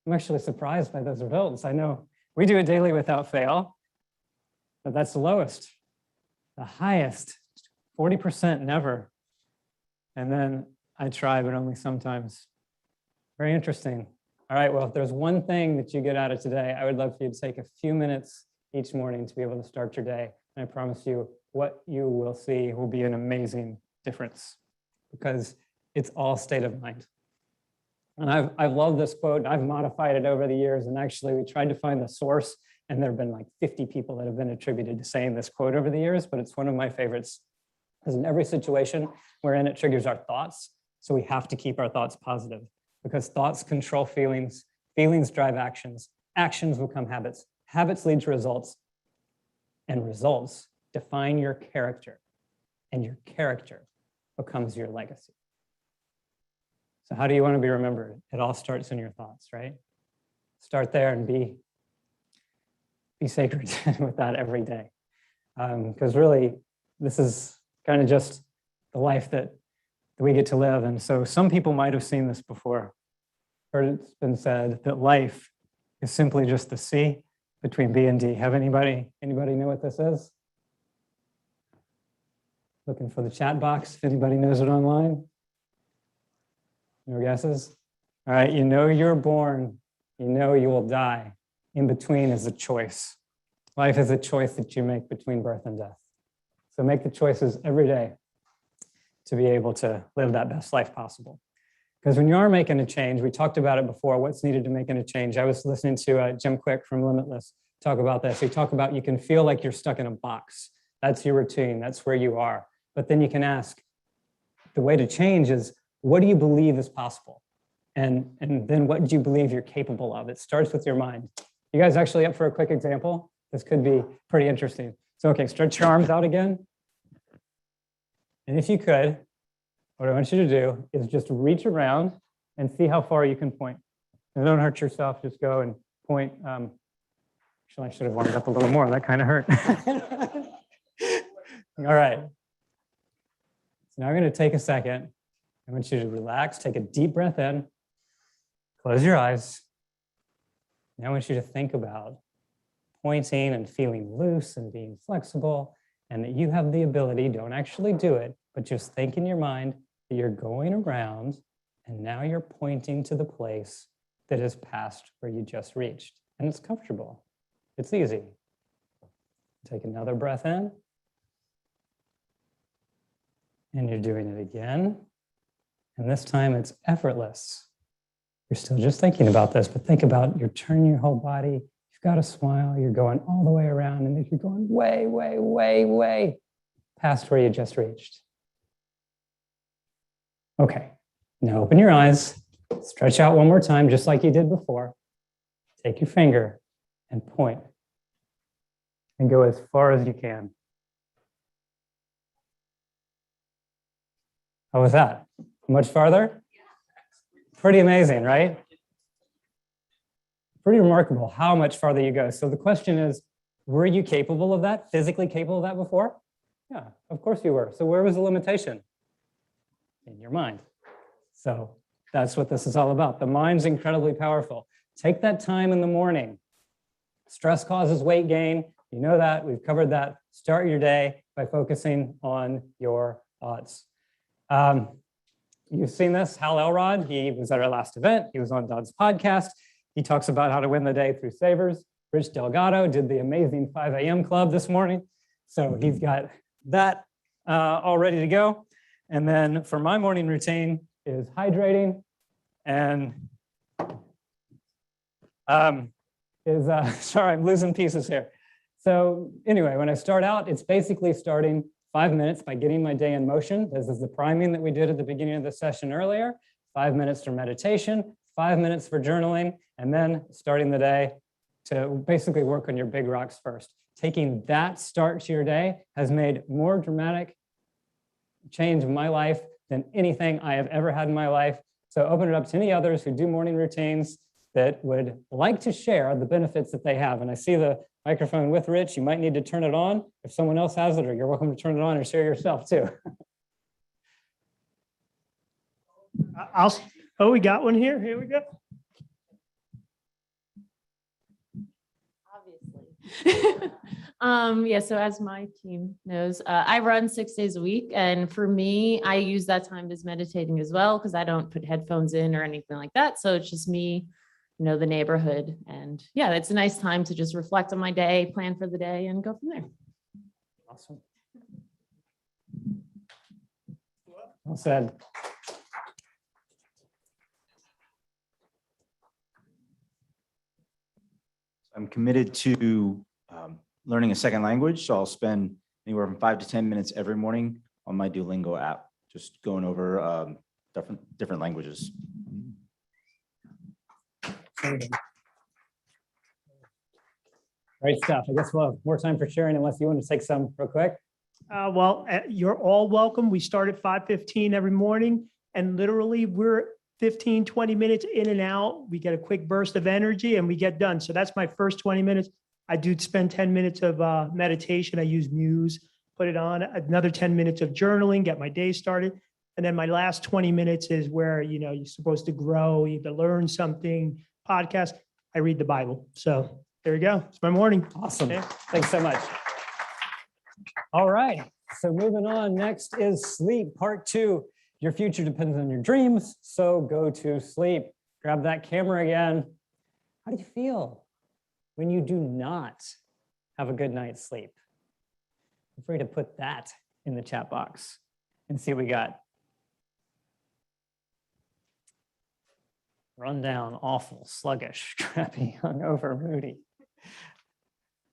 I'm actually surprised by those results. I know we do it daily without fail, but that's the lowest. The highest, 40% never. And then I try, but only sometimes. Very interesting. All right, well, if there's one thing that you get out of today, I would love for you to take a few minutes each morning to be able to start your day. And I promise you, what you will see will be an amazing difference, because it's all state of mind. And I've loved this quote. I've modified it over the years. And actually, we tried to find the source, and there have been like 50 people that have been attributed to saying this quote over the years, but it's one of my favorites. Because in every situation we're in, it triggers our thoughts. So we have to keep our thoughts positive, because thoughts control feelings, feelings drive actions, actions become habits, habits lead to results, and results define your character, and your character becomes your legacy. So how do you want to be remembered? It all starts in your thoughts, right? Start there and be sacred with that every day. Because really, this is kind of just the life that we get to live. And so some people might have seen this before. Heard it's been said that life is simply just the C between B and D. Have anybody know what this is? Looking for the chat box, if anybody knows it online. No guesses? All right, you know you're born, you know you will die. In between is a choice. Life is a choice that you make between birth and death. So make the choices every day to be able to live that best life possible. Because when you are making a change, we talked about it before, what's needed to making a change. I was listening to Jim Quick from Limitless talk about this. He talked about you can feel like you're stuck in a box. That's your routine, that's where you are. But then you can ask, the way to change is, what do you believe is possible? And then what do you believe you're capable of? It starts with your mind. You guys actually up for a quick example? This could be pretty interesting. So, okay, stretch your arms out again. And if you could, what I want you to do is just reach around and see how far you can point. And don't hurt yourself, just go and point. Actually, I should have warmed up a little more. That kind of hurt. All right. So now I'm going to take a second. I want you to relax, take a deep breath in, close your eyes. Now I want you to think about pointing and feeling loose and being flexible, and that you have the ability, don't actually do it, but just think in your mind that you're going around and now you're pointing to the place that is past where you just reached. And it's comfortable. It's easy. Take another breath in. And you're doing it again. And this time it's effortless. You're still just thinking about this, but think about you're turning your whole body. You've got a smile. You're going all the way around, and you're going way, way, way, way past where you just reached. Okay, now open your eyes. Stretch out one more time, just like you did before. Take your finger and point, and go as far as you can. How was that? Much farther? Pretty amazing, right? Pretty remarkable how much farther you go. So the question is, were you capable of that, physically capable of that before? Yeah, of course you were. So where was the limitation? In your mind. So that's what this is all about. The mind's incredibly powerful. Take that time in the morning. Stress causes weight gain. You know that, we've covered that. Start your day by focusing on your thoughts. You've seen this, Hal Elrod, he was at our last event. He was on Dodd's podcast. He talks about how to win the day through savers. Rich Delgado did the amazing 5 a.m. club this morning. So he's got that all ready to go. And then for my morning routine is hydrating and sorry, I'm losing pieces here. So anyway, when I start out, it's basically starting 5 minutes by getting my day in motion. This is the priming that we did at the beginning of the session earlier. 5 minutes for meditation, 5 minutes for journaling, and then starting the day to basically work on your big rocks first. Taking that start to your day has made more dramatic change in my life than anything I have ever had in my life. So open it up to any others who do morning routines that would like to share the benefits that they have. And I see the microphone with Rich. You might need to turn it on if someone else has it, or you're welcome to turn it on and share yourself too. Oh, we got one here. Here we go. Obviously. Yeah, so as my team knows, I run 6 days a week. And for me, I use that time as meditating as well, because I don't put headphones in or anything like that. So it's just me know the neighborhood. And yeah, it's a nice time to just reflect on my day, plan for the day, and go from there. Awesome. Well said. I'm committed to learning a second language, so I'll spend anywhere from 5 to 10 minutes every morning on my Duolingo app, just going over different languages. Great stuff. I guess we'll have more time for sharing unless you want to take some real quick. You're all welcome. We start at 5:15 every morning, and literally we're 15, 20 minutes in and out. We get a quick burst of energy and we get done. So that's my first 20 minutes. I do spend 10 minutes of meditation. I use Muse, put it on, another 10 minutes of journaling, get my day started. And then my last 20 minutes is where, you're supposed to grow, you to learn something, podcast. I read the Bible. So there you go. It's my morning. Awesome. Okay. Thanks so much. All right. So moving on, next is sleep, part 2. Your future depends on your dreams, so go to sleep. Grab that camera again. How do you feel when you do not have a good night's sleep? Feel free to put that in the chat box and see what we got. Run down, awful, sluggish, crappy, hungover, moody.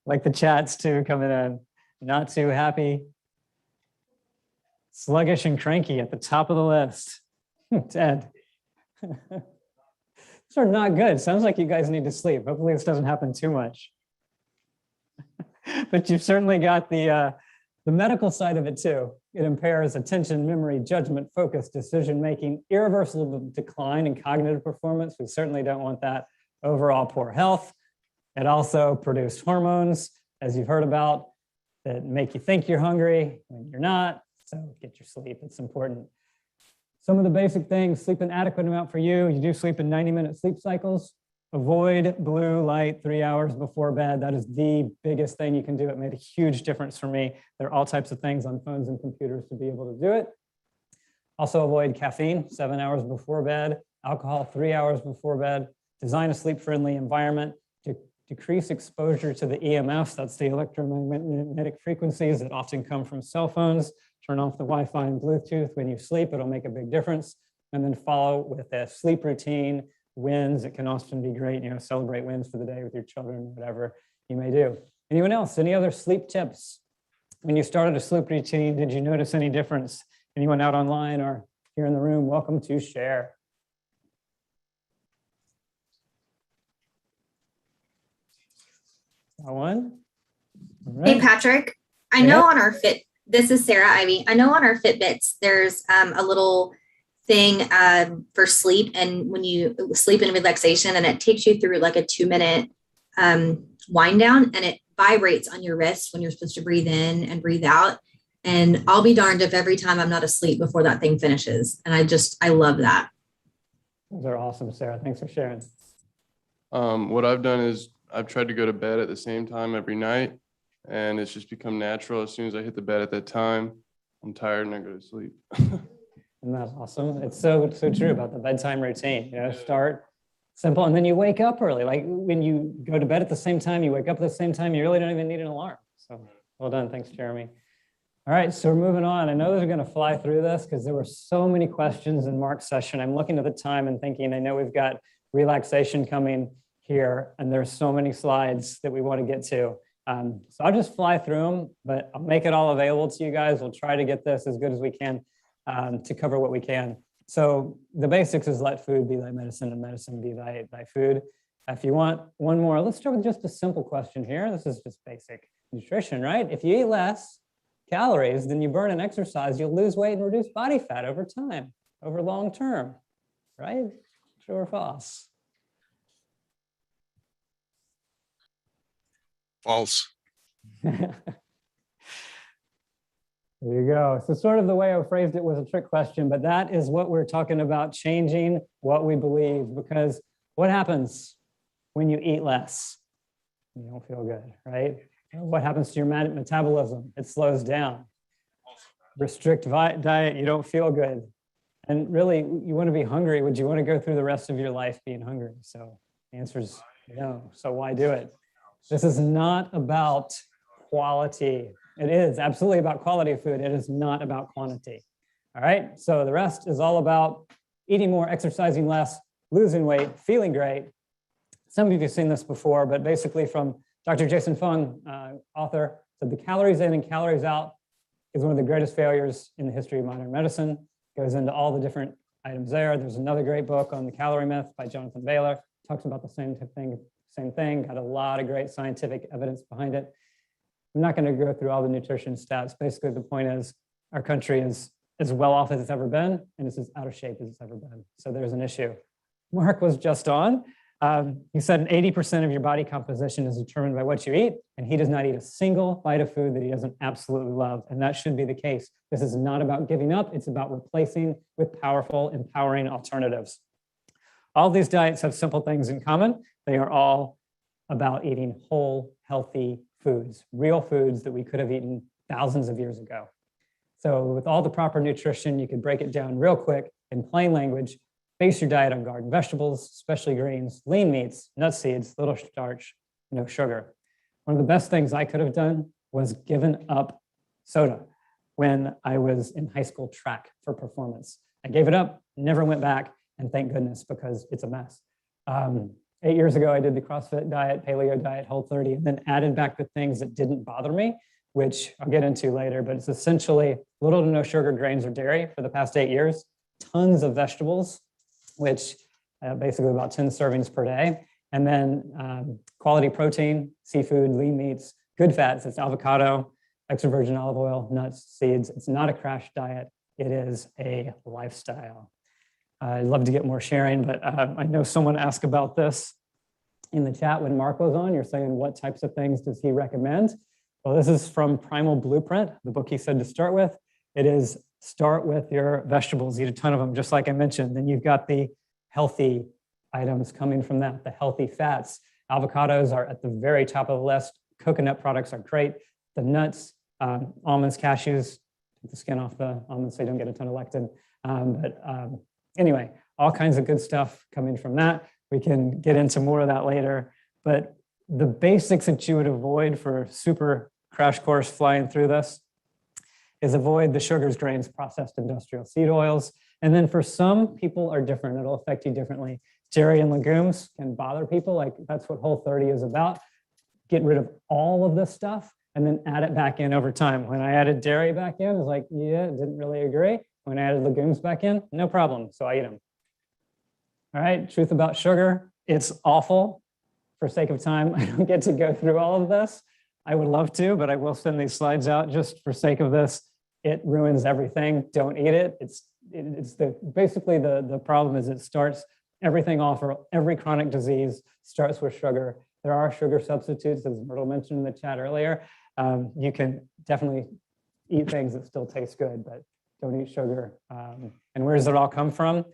Like the chats too coming in. Not too happy. Sluggish and cranky at the top of the list. Ted. These are not good. Sounds like you guys need to sleep. Hopefully this doesn't happen too much. But you've certainly got the medical side of it too. It impairs attention, memory, judgment, focus, decision-making, irreversible decline in cognitive performance. We certainly don't want that. Overall poor health. It also produced hormones, as you've heard about, that make you think you're hungry when you're not. So get your sleep, it's important. Some of the basic things: sleep an adequate amount for you. You do sleep in 90-minute sleep cycles. Avoid blue light 3 hours before bed. That is the biggest thing you can do. It made a huge difference for me. There are all types of things on phones and computers to be able to do it. Also avoid caffeine 7 hours before bed, alcohol 3 hours before bed. Design a sleep-friendly environment. Decrease exposure to the EMFs, that's the electromagnetic frequencies that often come from cell phones. Turn off the Wi-Fi and Bluetooth when you sleep, it'll make a big difference. And then follow with a sleep routine, wins. It can often be great, celebrate wins for the day with your children, whatever you may do. Anyone else, any other sleep tips? When you started a sleep routine, did you notice any difference? Anyone out online or here in the room, welcome to share. That one? All right. Hey, Patrick, I know on our this is Sarah Ivy. I know on our Fitbits, there's a little thing for sleep. And when you sleep in relaxation, and it takes you through like a 2-minute wind down, and it vibrates on your wrist when you're supposed to breathe in and breathe out. And I'll be darned if every time I'm not asleep before that thing finishes. And I love that. Those are awesome, Sarah. Thanks for sharing. What I've done is I've tried to go to bed at the same time every night, and it's just become natural. As soon as I hit the bed at that time, I'm tired and I go to sleep. And that's awesome. It's so true about the bedtime routine. Start simple, and then you wake up early. Like when you go to bed at the same time, you wake up at the same time, you really don't even need an alarm. So well done. Thanks, Jeremy. All right, so we're moving on. I know they're going to fly through this because there were so many questions in Mark's session. I'm looking at the time and thinking, I know we've got relaxation coming here, and there's so many slides that we want to get to. So I'll just fly through them, but I'll make it all available to you guys. We'll try to get this as good as we can to cover what we can. So the basics is let food be thy medicine and medicine be thy food. If you want one more, let's start with just a simple question here. This is just basic nutrition, right? If you eat less calories than you burn in exercise, you'll lose weight and reduce body fat over time, over long term, right? True or false? False. There you go. So sort of the way I phrased it was a trick question, but that is what we're talking about, changing what we believe. Because what happens when you eat less? You don't feel good, right? What happens to your metabolism? It slows down. Restrict diet, you don't feel good. And really, you want to be hungry. Would you want to go through the rest of your life being hungry? So The answer is no. So why do it? This is not about quality. It is absolutely about quality of food. It is not about quantity. All right. So the rest is all about eating more, exercising less, losing weight, feeling great. Some of you have seen this before, but basically from Dr. Jason Fung, author, said the calories in and calories out is one of the greatest failures in the history of modern medicine. Goes into all the different items there. There's another great book on the Calorie Myth by Jonathan Baylor. Talks about the same thing. Got a lot of great scientific evidence behind it. I'm not going to go through all the nutrition stats. Basically, the point is our country is as well off as it's ever been, and it's as out of shape as it's ever been. So there's an issue. Mark was just on. He said 80% of your body composition is determined by what you eat, and he does not eat a single bite of food that he doesn't absolutely love, and that should be the case. This is not about giving up. It's about replacing with powerful, empowering alternatives. All these diets have simple things in common. They are all about eating whole, healthy foods, real foods that we could have eaten thousands of years ago. So with all the proper nutrition, you could break it down real quick in plain language. Base your diet on garden vegetables, especially greens, lean meats, nut seeds, little starch, no sugar. One of the best things I could have done was given up soda when I was in high school track for performance. I gave it up, never went back, and thank goodness, because it's a mess. 8 years ago, I did the CrossFit diet, paleo diet, Whole30, and then added back the things that didn't bother me, which I'll get into later, but it's essentially little to no sugar, grains, or dairy for the past 8 years, tons of vegetables, which basically about 10 servings per day, and then quality protein, seafood, lean meats, good fats. It's avocado, extra virgin olive oil, nuts, seeds. It's not a crash diet. It is a lifestyle. I'd love to get more sharing, but I know someone asked about this in the chat when Mark was on. You're saying what types of things does he recommend? Well, this is from Primal Blueprint, the book he said to start with. It is start with your vegetables, eat a ton of them, just like I mentioned. Then you've got the healthy items coming from that, the healthy fats. Avocados are at the very top of the list. Coconut products are great. The nuts, almonds, cashews, take the skin off the almonds so you don't get a ton of lectin. Anyway, all kinds of good stuff coming from that. We can get into more of that later, but the basics that you would avoid for super crash course flying through this is avoid the sugars, grains, processed industrial seed oils. And then for some people are different. It'll affect you differently. Dairy and legumes can bother people. Like that's what Whole30 is about. Get rid of all of this stuff and then add it back in over time. When I added dairy back in, I was like, yeah, didn't really agree. When I added legumes back in, no problem. So I eat them. All right, truth about sugar, it's awful. For sake of time, I don't get to go through all of this. I would love to, but I will send these slides out just for sake of this. It ruins everything. Don't eat it. Basically the problem is it starts everything off, or every chronic disease starts with sugar. There are sugar substitutes, as Myrtle mentioned in the chat earlier. You can definitely eat things that still taste good, but don't eat sugar. And where does it all come from?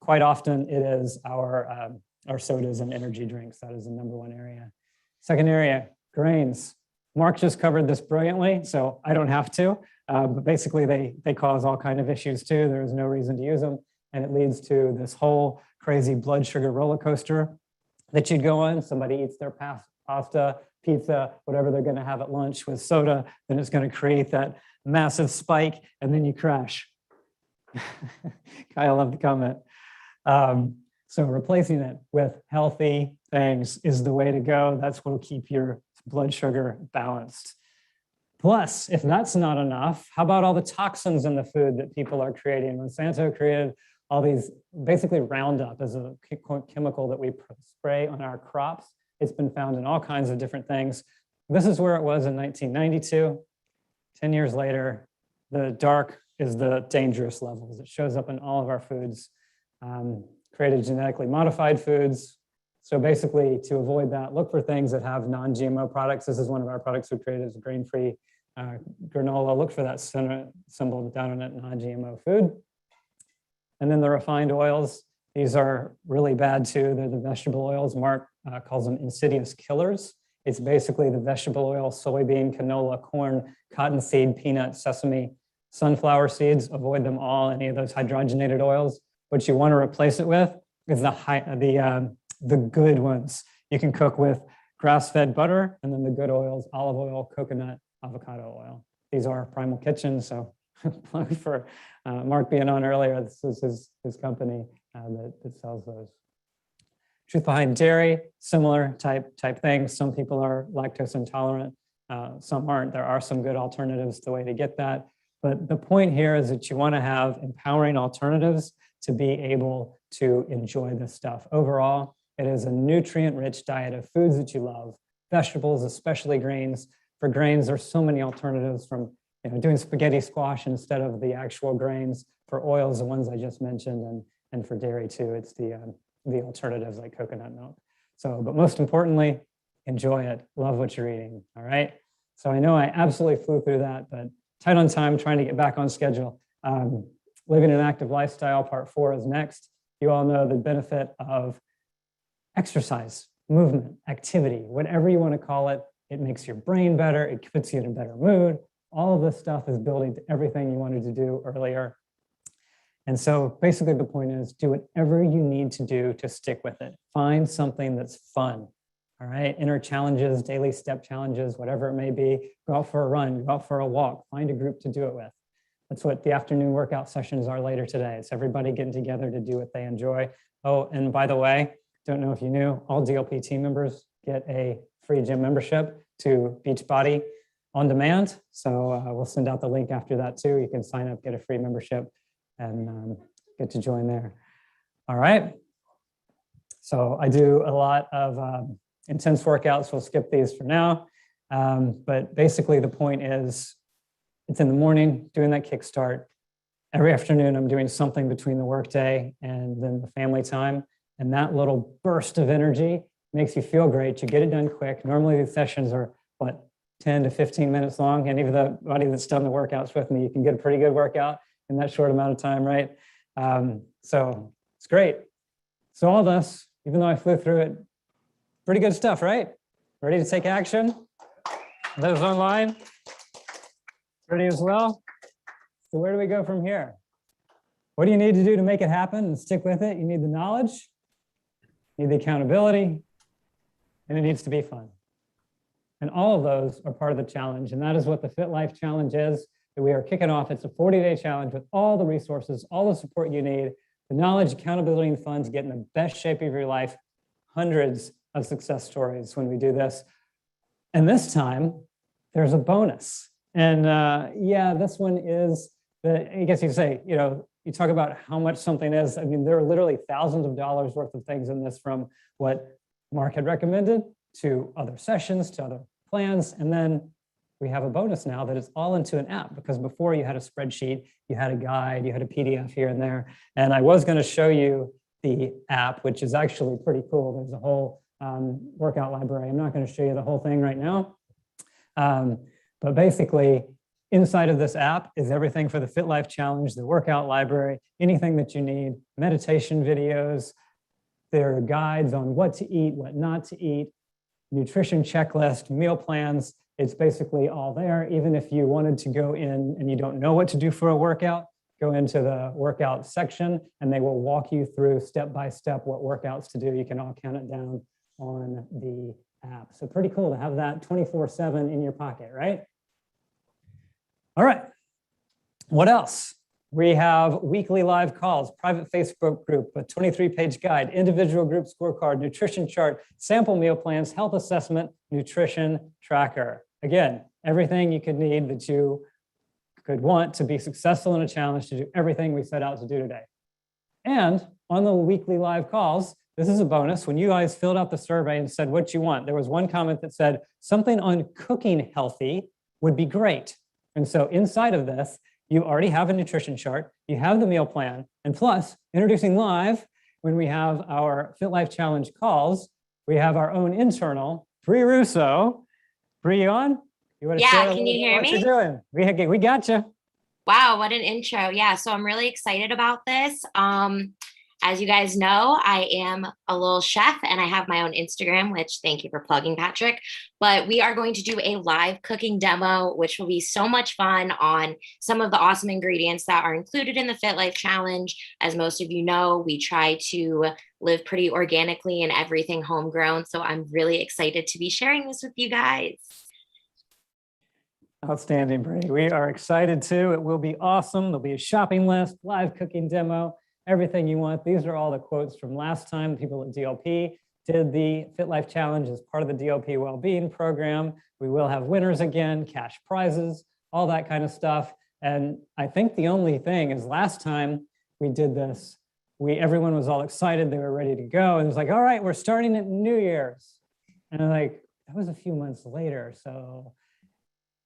Quite often it is our sodas and energy drinks. That is the number one area. Second area, grains. Mark just covered this brilliantly, so I don't have to. But basically they cause all kinds of issues too. There is no reason to use them. And it leads to this whole crazy blood sugar roller coaster that you'd go on. Somebody eats their pasta, pizza, whatever they're going to have at lunch with soda, then it's going to create that massive spike, and then you crash. Kyle loved the comment. So replacing it with healthy things is the way to go. That's what will keep your blood sugar balanced. Plus, if that's not enough, how about all the toxins in the food that people are creating? Monsanto created all these, basically Roundup is a chemical that we spray on our crops. It's been found in all kinds of different things. This is where it was in 1992. 10 years later, the dark is the dangerous levels. It shows up in all of our foods. Created genetically modified foods. So basically, to avoid that, look for things that have non-GMO products. This is one of our products we created as a grain-free granola. Look for that symbol down on it, non-GMO food. And then the refined oils. These are really bad too. They're the vegetable oils. Mark calls them insidious killers. It's basically the vegetable oil, soybean, canola, corn, cottonseed, peanut, sesame, sunflower seeds. Avoid them all, any of those hydrogenated oils. What you want to replace it with is the the good ones. You can cook with grass-fed butter, and then the good oils, olive oil, coconut, avocado oil. These are Primal Kitchen, so plug for Mark being on earlier. This is his company that sells those. Truth behind dairy, similar type things. Some people are lactose intolerant, some aren't. There are some good alternatives to the way to get that. But the point here is that you want to have empowering alternatives to be able to enjoy this stuff. Overall, it is a nutrient-rich diet of foods that you love, vegetables, especially grains. For grains, there's so many alternatives, from doing spaghetti squash instead of the actual grains. For oils, the ones I just mentioned, and for dairy too, it's the alternatives like coconut milk. So, but most importantly, enjoy it. Love what you're eating. All right. So I know I absolutely flew through that, but tight on time, trying to get back on schedule. Living an active lifestyle, part 4 is next. You all know the benefit of exercise, movement, activity, whatever you want to call it. It makes your brain better. It puts you in a better mood. All of this stuff is building to everything you wanted to do earlier. And so basically the point is, do whatever you need to do to stick with it. Find something that's fun. All right, inner challenges, daily step challenges, whatever it may be. Go out for a run, go out for a walk, find a group to do it with. That's what the afternoon workout sessions are later today. It's everybody getting together to do what they enjoy. Oh, and by the way, don't know if you knew, all DLP team members get a free gym membership to Beachbody on demand. So we'll send out the link after that too. You can sign up, get a free membership, and get to join there. All right. So I do a lot of intense workouts. We'll skip these for now. But basically the point is, it's in the morning, doing that kickstart. Every afternoon, I'm doing something between the workday and then the family time. And that little burst of energy makes you feel great. You get it done quick. Normally these sessions are, 10 to 15 minutes long. And even the buddy that's done the workouts with me, you can get a pretty good workout in that short amount of time, right? So it's great. So all this, even though I flew through it, pretty good stuff, right? Ready to take action? Those online? Ready as well? So where do we go from here? What do you need to do to make it happen and stick with it? You need the knowledge, you need the accountability, and it needs to be fun. And all of those are part of the challenge. And that is what the Fitlife Challenge is that we are kicking off. It's a 40-day challenge with all the resources, all the support you need, the knowledge, accountability, and fun to get in the best shape of your life. Hundreds of success stories when we do this. And this time, there's a bonus. And yeah, this one is, I guess you say, you talk about how much something is. I mean, there are literally thousands of dollars worth of things in this, from what Mark had recommended to other sessions, to other plans. And then we have a bonus now that is all into an app, because before you had a spreadsheet, you had a guide, you had a PDF here and there. And I was going to show you the app, which is actually pretty cool. There's a whole workout library. I'm not going to show you the whole thing right now. But basically, inside of this app is everything for the Fitlife Challenge, the workout library, anything that you need, meditation videos. There are guides on what to eat, what not to eat, nutrition checklist, meal plans. It's basically all there. Even if you wanted to go in and you don't know what to do for a workout, go into the workout section and they will walk you through step by step what workouts to do. You can all count it down on the app. So pretty cool to have that 24/7 in your pocket, right? All right. What else? We have weekly live calls, private Facebook group, a 23-page guide, individual group scorecard, nutrition chart, sample meal plans, health assessment, nutrition tracker. Again, everything you could need that you could want to be successful in a challenge, to do everything we set out to do today. And on the weekly live calls, this is a bonus. When you guys filled out the survey and said what you want, there was one comment that said something on cooking healthy would be great. And so inside of this, you already have a nutrition chart, you have the meal plan, and plus, introducing live, when we have our Fitlife Challenge calls, we have our own internal, Bree Russo. Bree, you on? You want to share can you hear me? what you're doing? We got you. Wow, what an intro. Yeah, so I'm really excited about this. as you guys know, I am a little chef and I have my own Instagram, which thank you for plugging, Patrick. But we are going to do a live cooking demo, which will be so much fun on some of the awesome ingredients that are included in the Fitlife Challenge. As most of you know, we try to live pretty organically and everything homegrown. So I'm really excited to be sharing this with you guys. Outstanding, Bree. We are excited too. It will be awesome. There'll be a shopping list, live cooking demo, everything you want. These are all the quotes from last time. People at DLP did the Fitlife Challenge as part of the DLP Wellbeing Program. We will have winners again, cash prizes, all that kind of stuff. And I think the only thing is last time we did this, everyone was all excited. They were ready to go. And it was like, all right, we're starting at New Year's. And I'm like, that was a few months later. So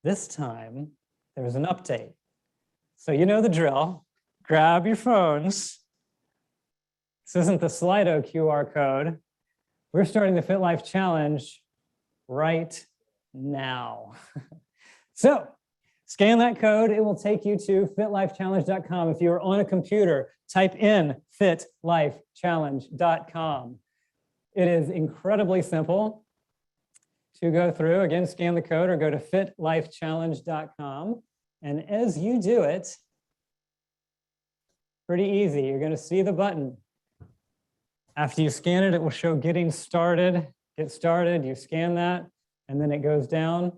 this time, there was an update. So you know the drill. Grab your phones. This isn't the Slido QR code. We're starting the Fitlife Challenge right now. So scan that code. It will take you to fitlifechallenge.com. If you are on a computer, type in fitlifechallenge.com. It is incredibly simple to go through. Again, scan the code or go to fitlifechallenge.com. And as you do it, pretty easy. You're going to see the button. After you scan it, it will show getting started. Get started, you scan that, and then it goes down.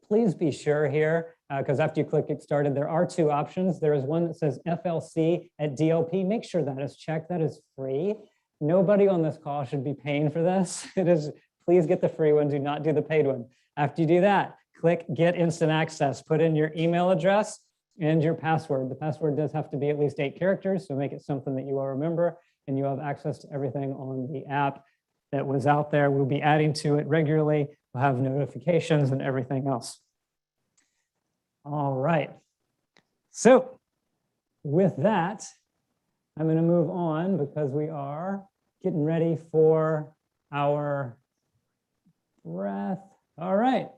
Please be sure here, because after you click get started, there are two options. There is one that says FLC at DLP. Make sure that is checked. That is free. Nobody on this call should be paying for this. It is. Please get the free one, do not do the paid one. After you do that, click Get Instant Access. Put in your email address and your password. The password does have to be at least 8 characters, so make it something that you will remember, and you have access to everything on the app that was out there. We'll be adding to it regularly. We'll have notifications and everything else. All right. So with that, I'm going to move on because we are getting ready for our breath. All right.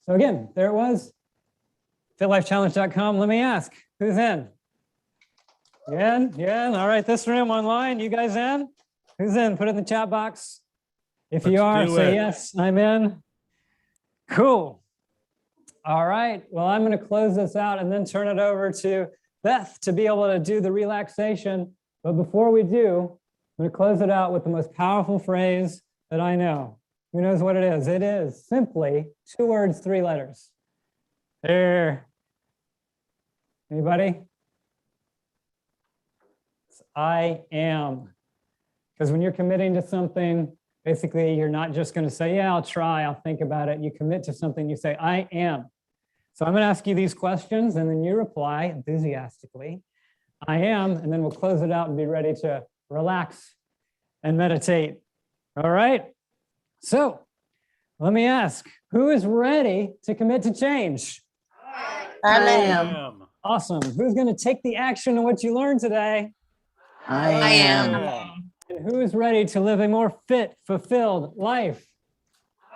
So again, there it was. Fitlifechallenge.com. Let me ask, who's in? You in? You in? All right. This room online. You guys in? Who's in? Put it in the chat box. If you are, say yes, I'm in. Cool. All right. Well, I'm going to close this out and then turn it over to Beth to be able to do the relaxation. But before we do, I'm going to close it out with the most powerful phrase that I know. Who knows what it is? It is simply 2 words, 3 letters. There. Anybody? It's I am. Because when you're committing to something, basically you're not just going to say, yeah, I'll try, I'll think about it. You commit to something, you say, I am. So I'm going to ask you these questions and then you reply enthusiastically. I am, and then we'll close it out and be ready to relax and meditate. All right? So let me ask, who is ready to commit to change? I am. Awesome. Who's going to take the action on what you learned today? I am. And who is ready to live a more fit, fulfilled life?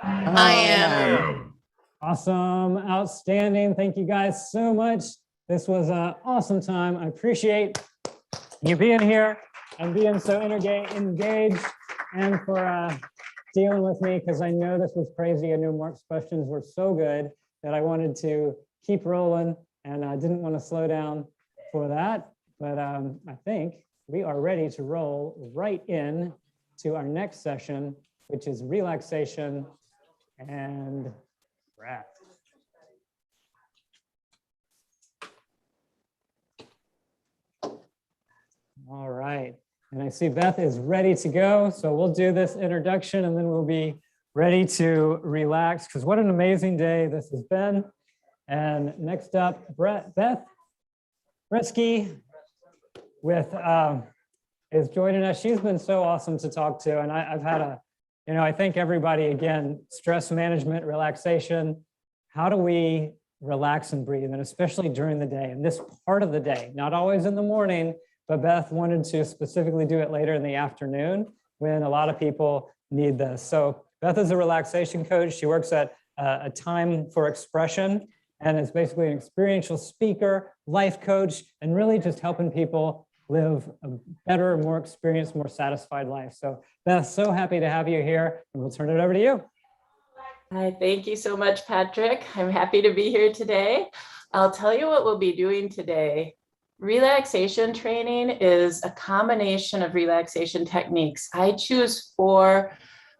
I am. Awesome. Outstanding. Thank you guys so much. This was an awesome time. I appreciate you being here and being so engaged and for dealing with me, because I know this was crazy. I know Mark's questions were so good that I wanted to keep rolling and I didn't want to slow down for that. But I think we are ready to roll right in to our next session, which is relaxation and breath. All right. And I see Beth is ready to go. So we'll do this introduction and then we'll be ready to relax, because what an amazing day this has been. And next up, Beth Frisky is joining us. She's been so awesome to talk to. And I've had I think everybody, again, stress management, relaxation, how do we relax and breathe? And especially during the day, and this part of the day, not always in the morning, but Beth wanted to specifically do it later in the afternoon when a lot of people need this. So Beth is a relaxation coach. She works at a Time for Expression and is basically an experiential speaker, life coach, and really just helping people live a better, more experienced, more satisfied life. So Beth, so happy to have you here, and we'll turn it over to you. Hi, thank you so much, Patrick. I'm happy to be here today. I'll tell you what we'll be doing today. Relaxation training is a combination of relaxation techniques. I choose 4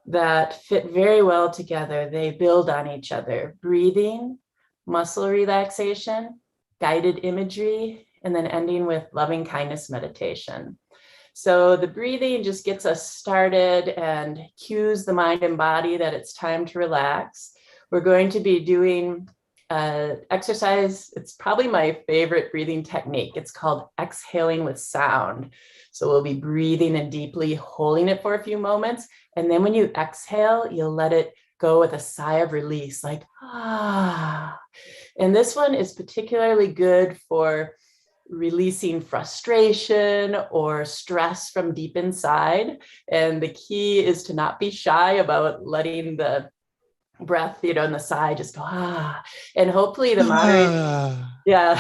that fit very well together. They build on each other: breathing, muscle relaxation, guided imagery, and then ending with loving kindness meditation. So the breathing just gets us started and cues the mind and body that it's time to relax. We're going to be doing exercise. It's probably my favorite breathing technique. It's called exhaling with sound. So we'll be breathing in deeply, holding it for a few moments. And then when you exhale, you'll let it go with a sigh of release, like, ah. And this one is particularly good for releasing frustration or stress from deep inside. And the key is to not be shy about letting the breath, you know, and the sigh just go, ah. And hopefully the moderator, yeah.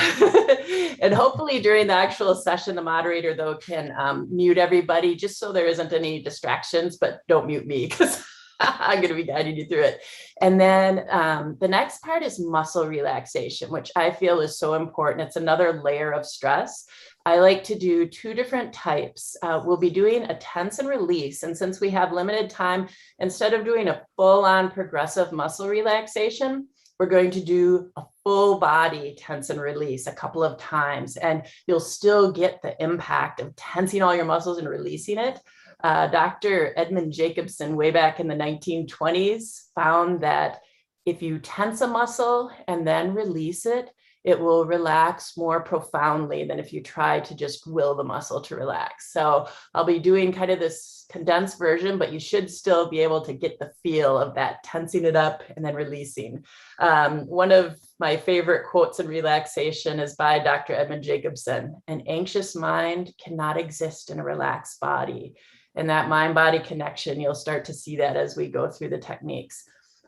And hopefully during the actual session, the moderator, though, can mute everybody just so there isn't any distractions, but don't mute me because I'm going to be guiding you through it. And then the next part is muscle relaxation, which I feel is so important. It's another layer of stress. I like to do 2 different types. We'll be doing a tense and release. And since we have limited time, instead of doing a full-on progressive muscle relaxation, we're going to do a full body tense and release a couple of times. And you'll still get the impact of tensing all your muscles and releasing it. Dr. Edmund Jacobson, way back in the 1920s, found that if you tense a muscle and then release it, it will relax more profoundly than if you try to just will the muscle to relax. So I'll be doing kind of this condensed version, but you should still be able to get the feel of that tensing it up and then releasing. One of my favorite quotes in relaxation is by Dr. Edmund Jacobson: "An anxious mind cannot exist in a relaxed body." And that mind-body connection, you'll start to see that as we go through the techniques.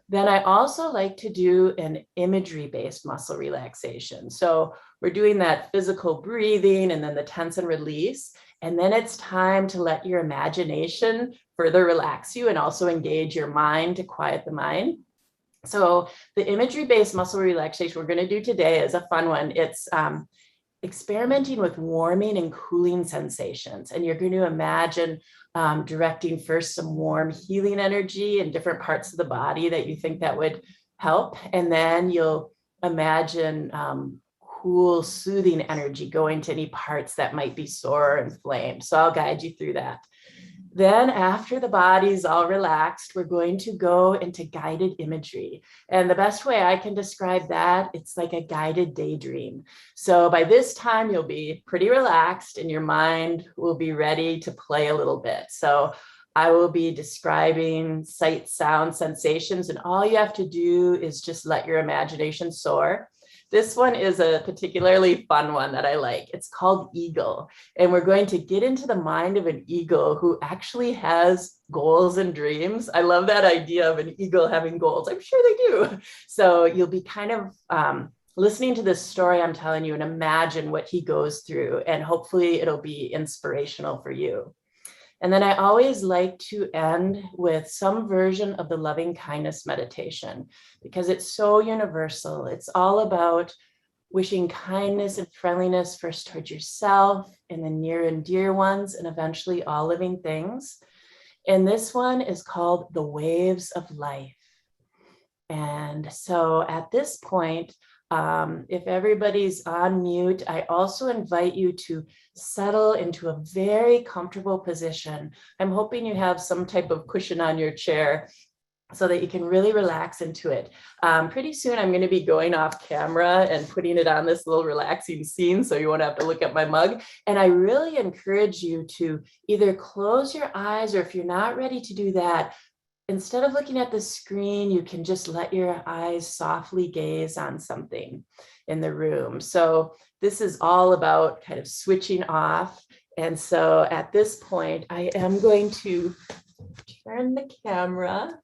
Then I also like to do an imagery-based muscle relaxation. So we're doing that physical breathing and then the tense and release. And then it's time to let your imagination further relax you and also engage your mind to quiet the mind. So the imagery-based muscle relaxation we're going to do today is a fun one. It's experimenting with warming and cooling sensations. And you're going to imagine directing first some warm healing energy in different parts of the body that you think that would help. And then you'll imagine cool, soothing energy going to any parts that might be sore and inflamed. So I'll guide you through that. Then after the body's all relaxed, we're going to go into guided imagery. And the best way I can describe that, it's like a guided daydream. So by this time, you'll be pretty relaxed and your mind will be ready to play a little bit. So I will be describing sight, sound, sensations, and all you have to do is just let your imagination soar. This one is a particularly fun one that I like. It's called Eagle. And we're going to get into the mind of an eagle who actually has goals and dreams. I love that idea of an eagle having goals. I'm sure they do. So you'll be kind of listening to this story I'm telling you and imagine what he goes through. And hopefully it'll be inspirational for you. And then I always like to end with some version of the loving kindness meditation because it's so universal. It's all about wishing kindness and friendliness first towards yourself and the near and dear ones and eventually all living things. And this one is called The Waves of Life. And so at this point, if everybody's on mute, I also invite you to settle into a very comfortable position. I'm hoping you have some type of cushion on your chair so that you can really relax into it. Pretty soon I'm going to be going off camera and putting it on this little relaxing scene so you won't have to look at my mug. And I really encourage you to either close your eyes, or if you're not ready to do that, instead of looking at the screen, you can just let your eyes softly gaze on something in the room. So this is all about kind of switching off. And so at this point, I am going to turn the camera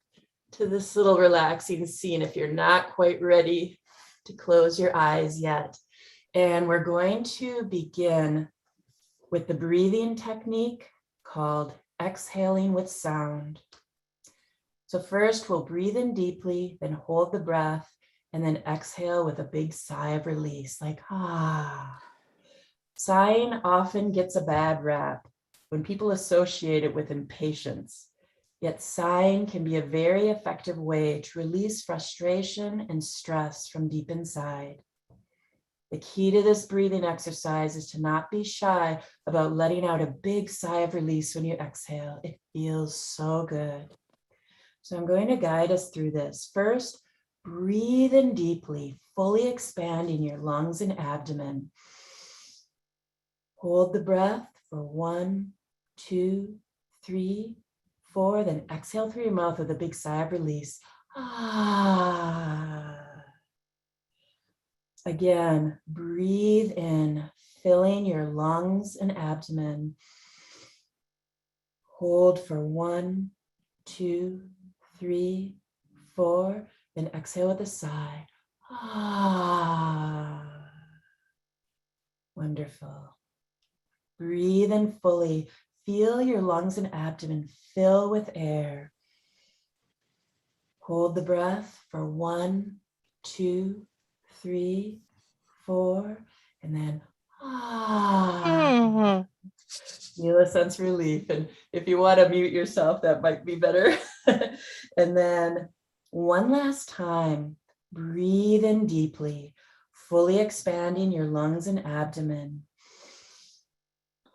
to this little relaxing scene if you're not quite ready to close your eyes yet. And we're going to begin with the breathing technique called exhaling with sound. So first we'll breathe in deeply, then hold the breath, and then exhale with a big sigh of release, like, ah. Sighing often gets a bad rap when people associate it with impatience. Yet sighing can be a very effective way to release frustration and stress from deep inside. The key to this breathing exercise is to not be shy about letting out a big sigh of release when you exhale. It feels so good. So I'm going to guide us through this. First, breathe in deeply, fully expanding your lungs and abdomen. Hold the breath for 1, 2, 3, 4, then exhale through your mouth with a big sigh of release. Ah. Again, breathe in, filling your lungs and abdomen. Hold for 1, 2, 3, 4, then exhale with a sigh. Ah. Wonderful. Breathe in fully. Feel your lungs and abdomen fill with air. Hold the breath for 1, 2, 3, 4, and then ah. Feel a sense of relief. And if you want to mute yourself, that might be better. And then one last time, breathe in deeply, fully expanding your lungs and abdomen.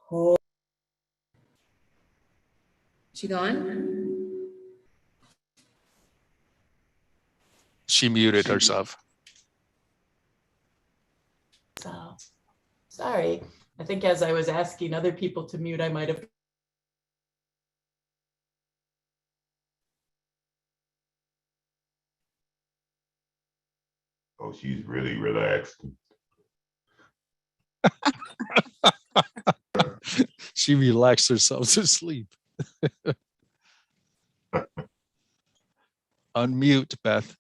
Hold. She gone? She muted herself. So, sorry. I think as I was asking other people to mute, I might have. Oh, she's really relaxed. She relaxed herself to sleep. Unmute, Beth.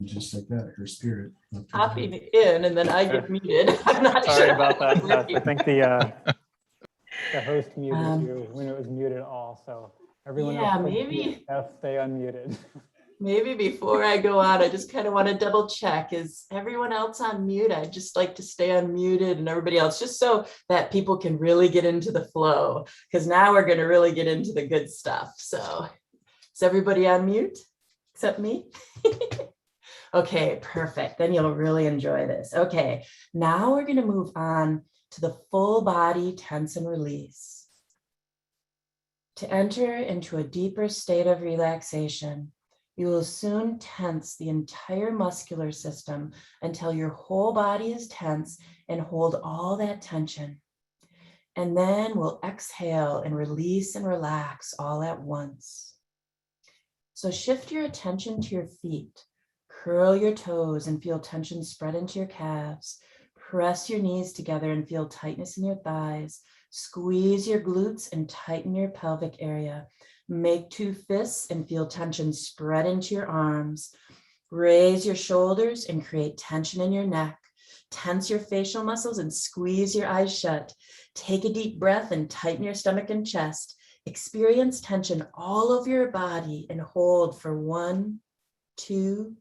Just like that, her spirit. Hopping in and then I get muted. I'm not Sorry sure. about that. I think the host muted you when it was muted also. Everyone Yeah, else, maybe. Stay unmuted. Maybe before I go out, I just kind of want to double check. Is everyone else on mute? I'd just like to stay unmuted and everybody else, just so that people can really get into the flow. Because now we're going to really get into the good stuff. So is everybody on mute except me? Okay, perfect. Then you'll really enjoy this. Okay, now we're going to move on to the full body tense and release. To enter into a deeper state of relaxation, you will soon tense the entire muscular system until your whole body is tense and hold all that tension. And then we'll exhale and release and relax all at once. So shift your attention to your feet. Curl your toes and feel tension spread into your calves. Press your knees together and feel tightness in your thighs. Squeeze your glutes and tighten your pelvic area. Make 2 fists and feel tension spread into your arms. Raise your shoulders and create tension in your neck. Tense your facial muscles and squeeze your eyes shut. Take a deep breath and tighten your stomach and chest. Experience tension all over your body and hold for 1, 2,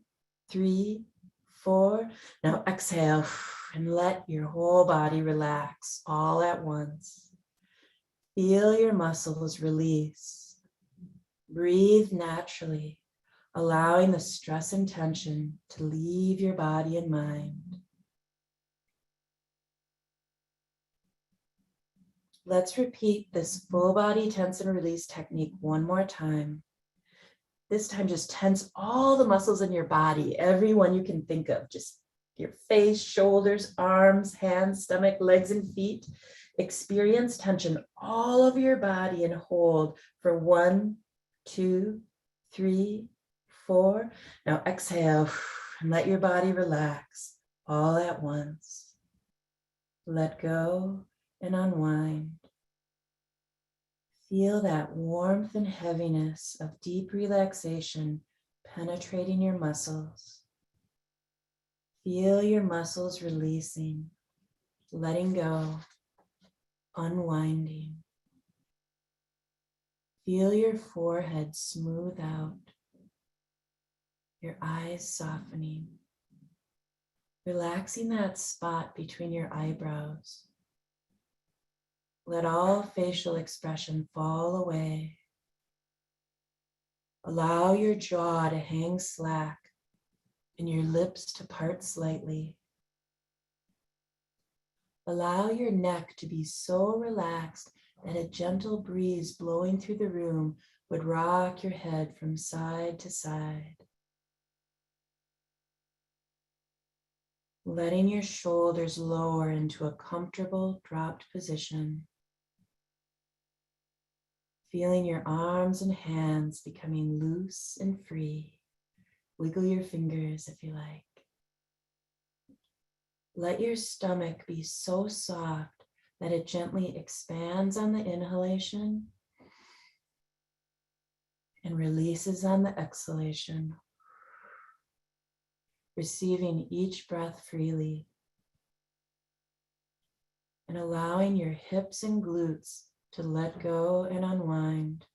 3, 4. Now exhale and let your whole body relax all at once. Feel your muscles release. Breathe naturally, allowing the stress and tension to leave your body and mind. Let's repeat this full body tense and release technique one more time. This time, just tense all the muscles in your body, every one you can think of, just your face, shoulders, arms, hands, stomach, legs, and feet. Experience tension all over your body and hold for 1, 2, 3, 4. Now exhale and let your body relax all at once. Let go and unwind. Feel that warmth and heaviness of deep relaxation penetrating your muscles. Feel your muscles releasing, letting go. unwinding. Feel your forehead smooth out, your eyes softening, relaxing that spot between your eyebrows. Let all facial expression fall away. Allow your jaw to hang slack and your lips to part slightly. Allow your neck to be so relaxed that a gentle breeze blowing through the room would rock your head from side to side. Letting your shoulders lower into a comfortable dropped position. Feeling your arms and hands becoming loose and free. Wiggle your fingers if you like. Let your stomach be so soft that it gently expands on the inhalation and releases on the exhalation. Receiving each breath freely and allowing your hips and glutes to let go and unwind.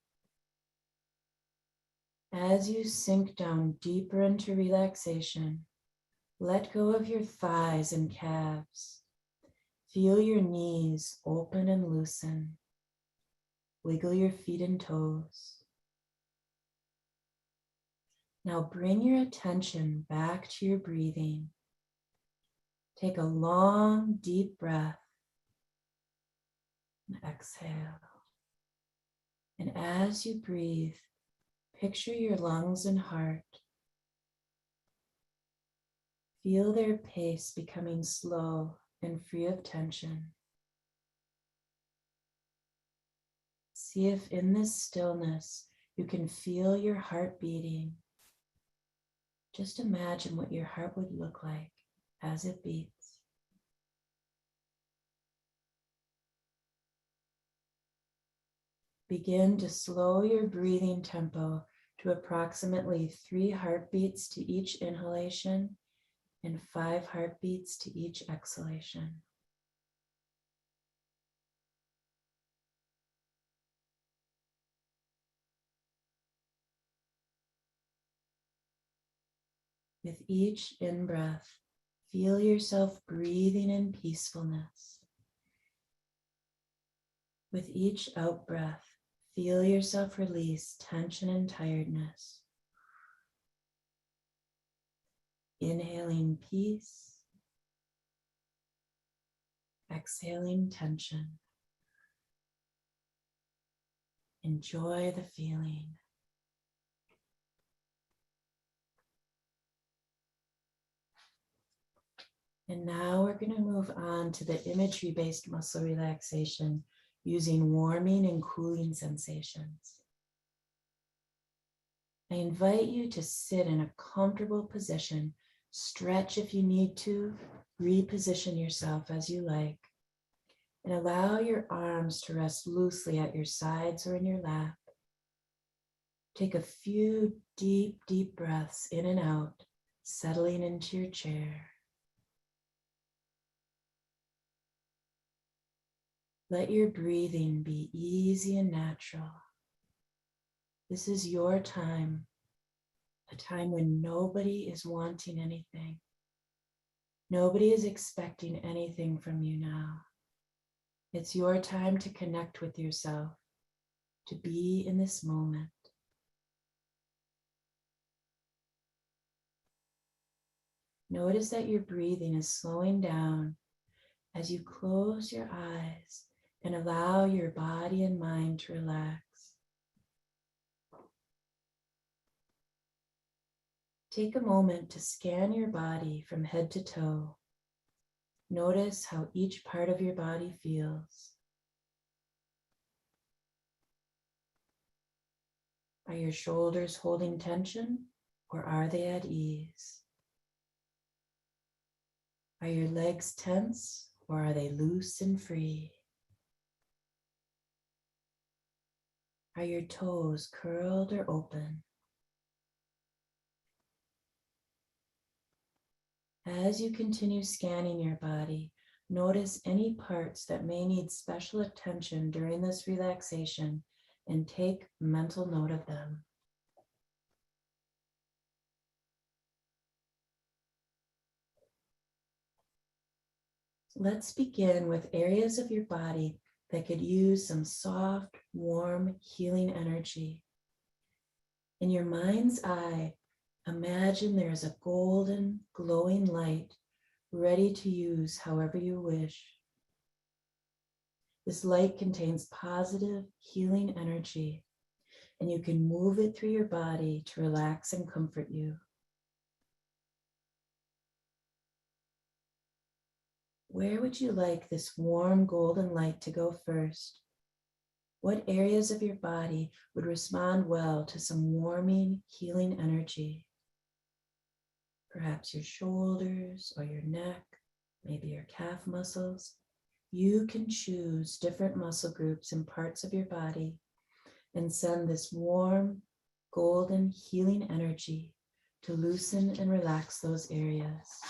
As you sink down deeper into relaxation, let go of your thighs and calves. Feel your knees open and loosen. Wiggle your feet and toes. Now bring your attention back to your breathing. Take a long, deep breath and exhale. And as you breathe, picture your lungs and heart. Feel their pace becoming slow and free of tension. See if in this stillness you can feel your heart beating. Just imagine what your heart would look like as it beats. Begin to slow your breathing tempo to approximately 3 heartbeats to each inhalation and 5 heartbeats to each exhalation. With each in-breath, feel yourself breathing in peacefulness. With each out-breath, feel yourself release tension and tiredness. Inhaling peace, exhaling tension. Enjoy the feeling. And now we're going to move on to the imagery-based muscle relaxation using warming and cooling sensations. I invite you to sit in a comfortable position, stretch if you need to, reposition yourself as you like, and allow your arms to rest loosely at your sides or in your lap. Take a few deep, deep breaths in and out, settling into your chair. Let your breathing be easy and natural. This is your time, a time when nobody is wanting anything. Nobody is expecting anything from you now. It's your time to connect with yourself, to be in this moment. Notice that your breathing is slowing down as you close your eyes and allow your body and mind to relax. Take a moment to scan your body from head to toe. Notice how each part of your body feels. Are your shoulders holding tension or are they at ease? Are your legs tense or are they loose and free? Are your toes curled or open? As you continue scanning your body, Notice any parts that may need special attention during this relaxation and take mental note of them. Let's begin with areas of your body that could use some soft, warm, healing energy. In your mind's eye, imagine there is a golden, glowing light ready to use however you wish. This light contains positive, healing energy, and you can move it through your body to relax and comfort you. Where would you like this warm golden light to go first? What areas of your body would respond well to some warming, healing energy? Perhaps your shoulders or your neck, maybe your calf muscles. You can choose different muscle groups and parts of your body and send this warm, golden, healing energy to loosen and relax those areas.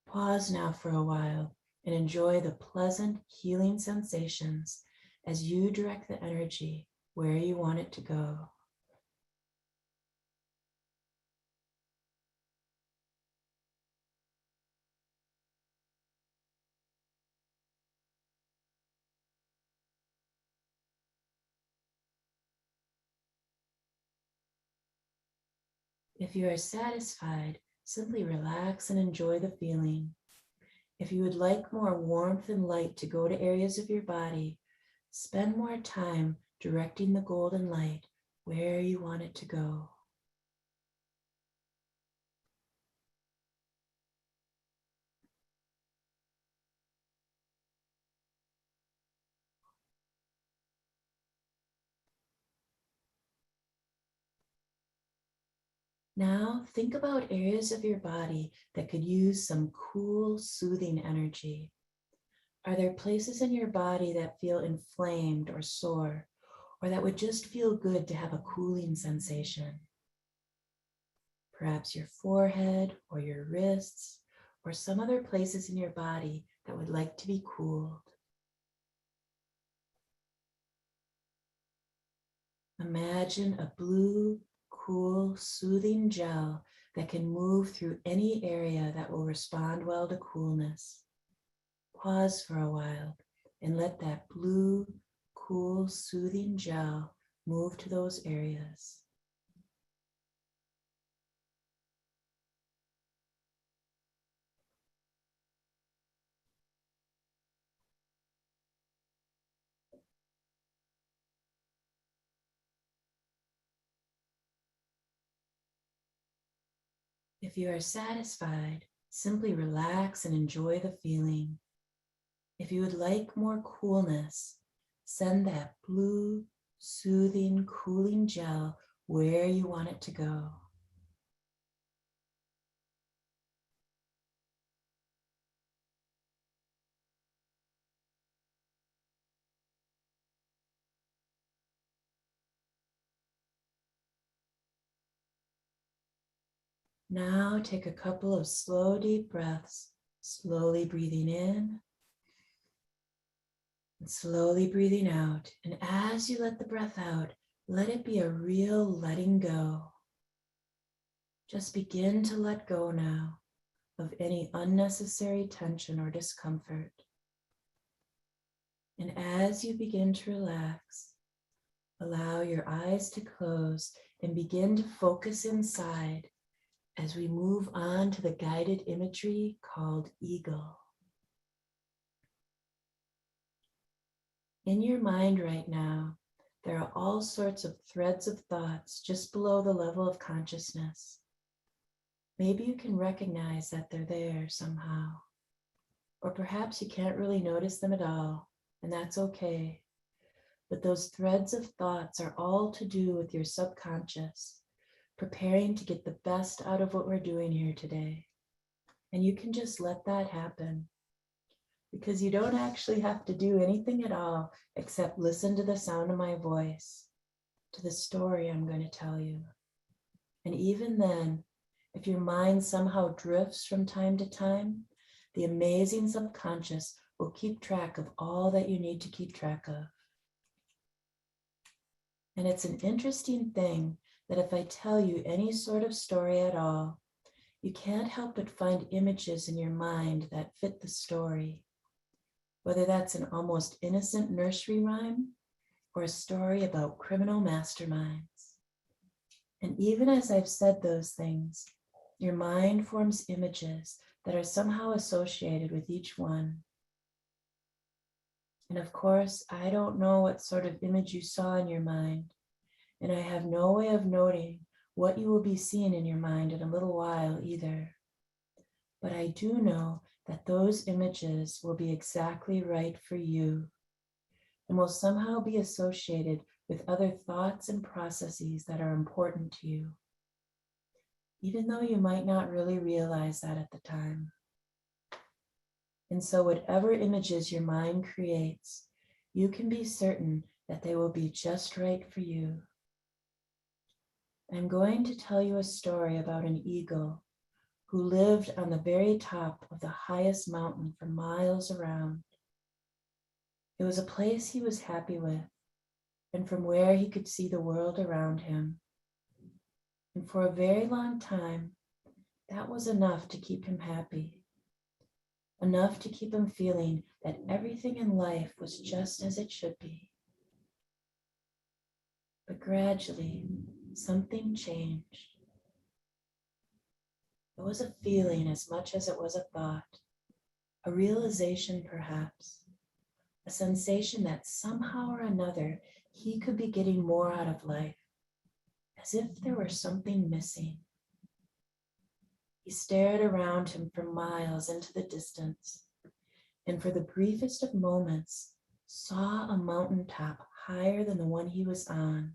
Pause now for a while and enjoy the pleasant, healing sensations as you direct the energy where you want it to go. If you are satisfied, simply relax and enjoy the feeling. If you would like more warmth and light to go to areas of your body, spend more time directing the golden light where you want it to go. Now think about areas of your body that could use some cool, soothing energy. Are there places in your body that feel inflamed or sore, or that would just feel good to have a cooling sensation? Perhaps your forehead or your wrists, or some other places in your body that would like to be cooled. Imagine a blue, cool, soothing gel that can move through any area that will respond well to coolness. Pause for a while and let that blue, cool, soothing gel move to those areas. If you are satisfied, simply relax and enjoy the feeling. If you would like more coolness, send that blue, soothing, cooling gel where you want it to go. Now take a couple of slow, deep breaths, slowly breathing in and slowly breathing out. And as you let the breath out, let it be a real letting go. Just begin to let go now of any unnecessary tension or discomfort. And as you begin to relax, allow your eyes to close and begin to focus inside as we move on to the guided imagery called Eagle. In your mind right now, there are all sorts of threads of thoughts just below the level of consciousness. Maybe you can recognize that they're there somehow, or perhaps you can't really notice them at all, and that's okay. But those threads of thoughts are all to do with your subconscious, preparing to get the best out of what we're doing here today. And you can just let that happen, because you don't actually have to do anything at all except listen to the sound of my voice, to the story I'm going to tell you. And even then, if your mind somehow drifts from time to time, The amazing subconscious will keep track of all that you need to keep track of. And it's an interesting thing that if I tell you any sort of story at all, you can't help but find images in your mind that fit the story. Whether that's an almost innocent nursery rhyme or a story about criminal masterminds. And even as I've said those things, your mind forms images that are somehow associated with each one. And of course, I don't know what sort of image you saw in your mind, and I have no way of noting what you will be seeing in your mind in a little while either. But I do know that those images will be exactly right for you and will somehow be associated with other thoughts and processes that are important to you, even though you might not really realize that at the time. And so whatever images your mind creates, you can be certain that they will be just right for you. I'm going to tell you a story about an eagle who lived on the very top of the highest mountain for miles around. It was a place he was happy with, and from where he could see the world around him. And for a very long time, that was enough to keep him happy, enough to keep him feeling that everything in life was just as it should be. But gradually, something changed. It was a feeling as much as it was a thought, a realization perhaps, a sensation that somehow or another he could be getting more out of life, as if there were something missing. He stared around him for miles into the distance, and for the briefest of moments, saw a mountaintop higher than the one he was on,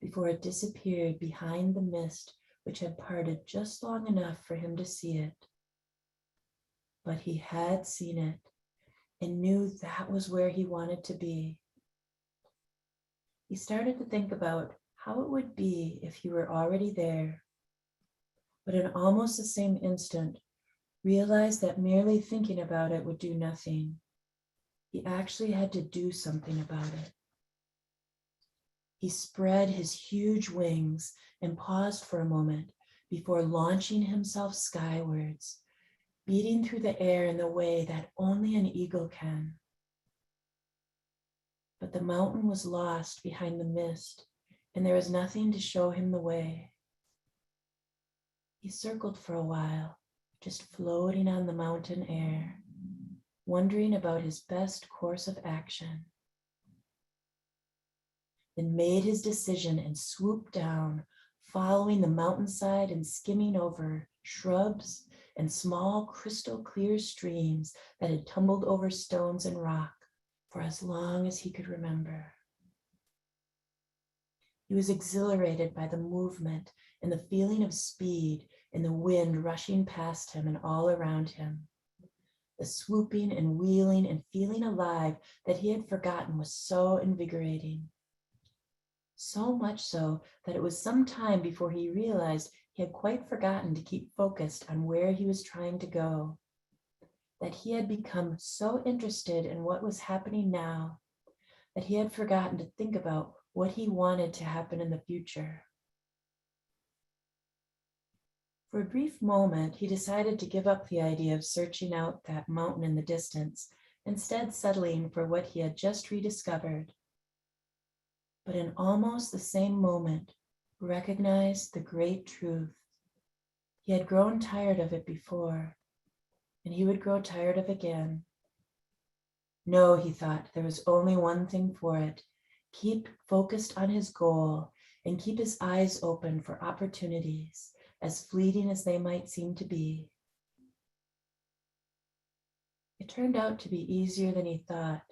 before it disappeared behind the mist which had parted just long enough for him to see it. But he had seen it and knew that was where he wanted to be. He started to think about how it would be if he were already there, but in almost the same instant, realized that merely thinking about it would do nothing. He actually had to do something about it. He spread his huge wings and paused for a moment before launching himself skywards, beating through the air in the way that only an eagle can. But the mountain was lost behind the mist, and there was nothing to show him the way. He circled for a while, just floating on the mountain air, wondering about his best course of action. Then made his decision and swooped down, following the mountainside and skimming over shrubs and small crystal clear streams that had tumbled over stones and rock for as long as he could remember. He was exhilarated by the movement and the feeling of speed and the wind rushing past him and all around him. The swooping and wheeling and feeling alive that he had forgotten was so invigorating. So much so that it was some time before he realized he had quite forgotten to keep focused on where he was trying to go, that he had become so interested in what was happening now that he had forgotten to think about what he wanted to happen in the future. For a brief moment, he decided to give up the idea of searching out that mountain in the distance, instead settling for what he had just rediscovered. But in almost the same moment, recognized the great truth. He had grown tired of it before, and he would grow tired of again. No, he thought, there was only one thing for it. Keep focused on his goal and keep his eyes open for opportunities, as fleeting as they might seem to be. It turned out to be easier than he thought.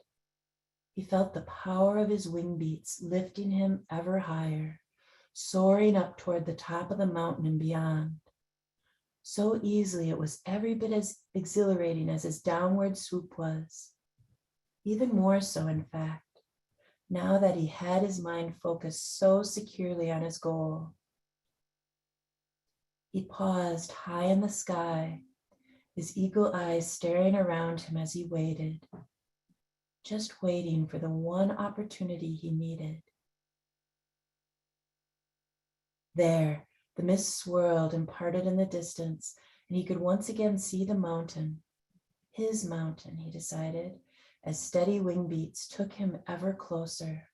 He felt the power of his wing beats lifting him ever higher, soaring up toward the top of the mountain and beyond. So easily it was every bit as exhilarating as his downward swoop was. Even more so, in fact, now that he had his mind focused so securely on his goal. He paused high in the sky, his eagle eyes staring around him as he waited, just waiting for the one opportunity he needed. There, the mist swirled and parted in the distance, and he could once again see the mountain. His mountain, he decided, as steady wing beats took him ever closer.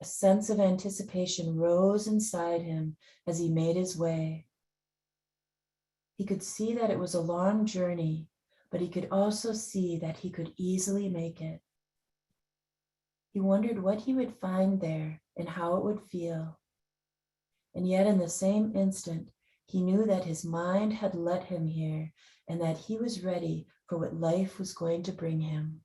A sense of anticipation rose inside him as he made his way. He could see that it was a long journey, but he could also see that he could easily make it. He wondered what he would find there and how it would feel. And yet in the same instant, he knew that his mind had led him here and that he was ready for what life was going to bring him.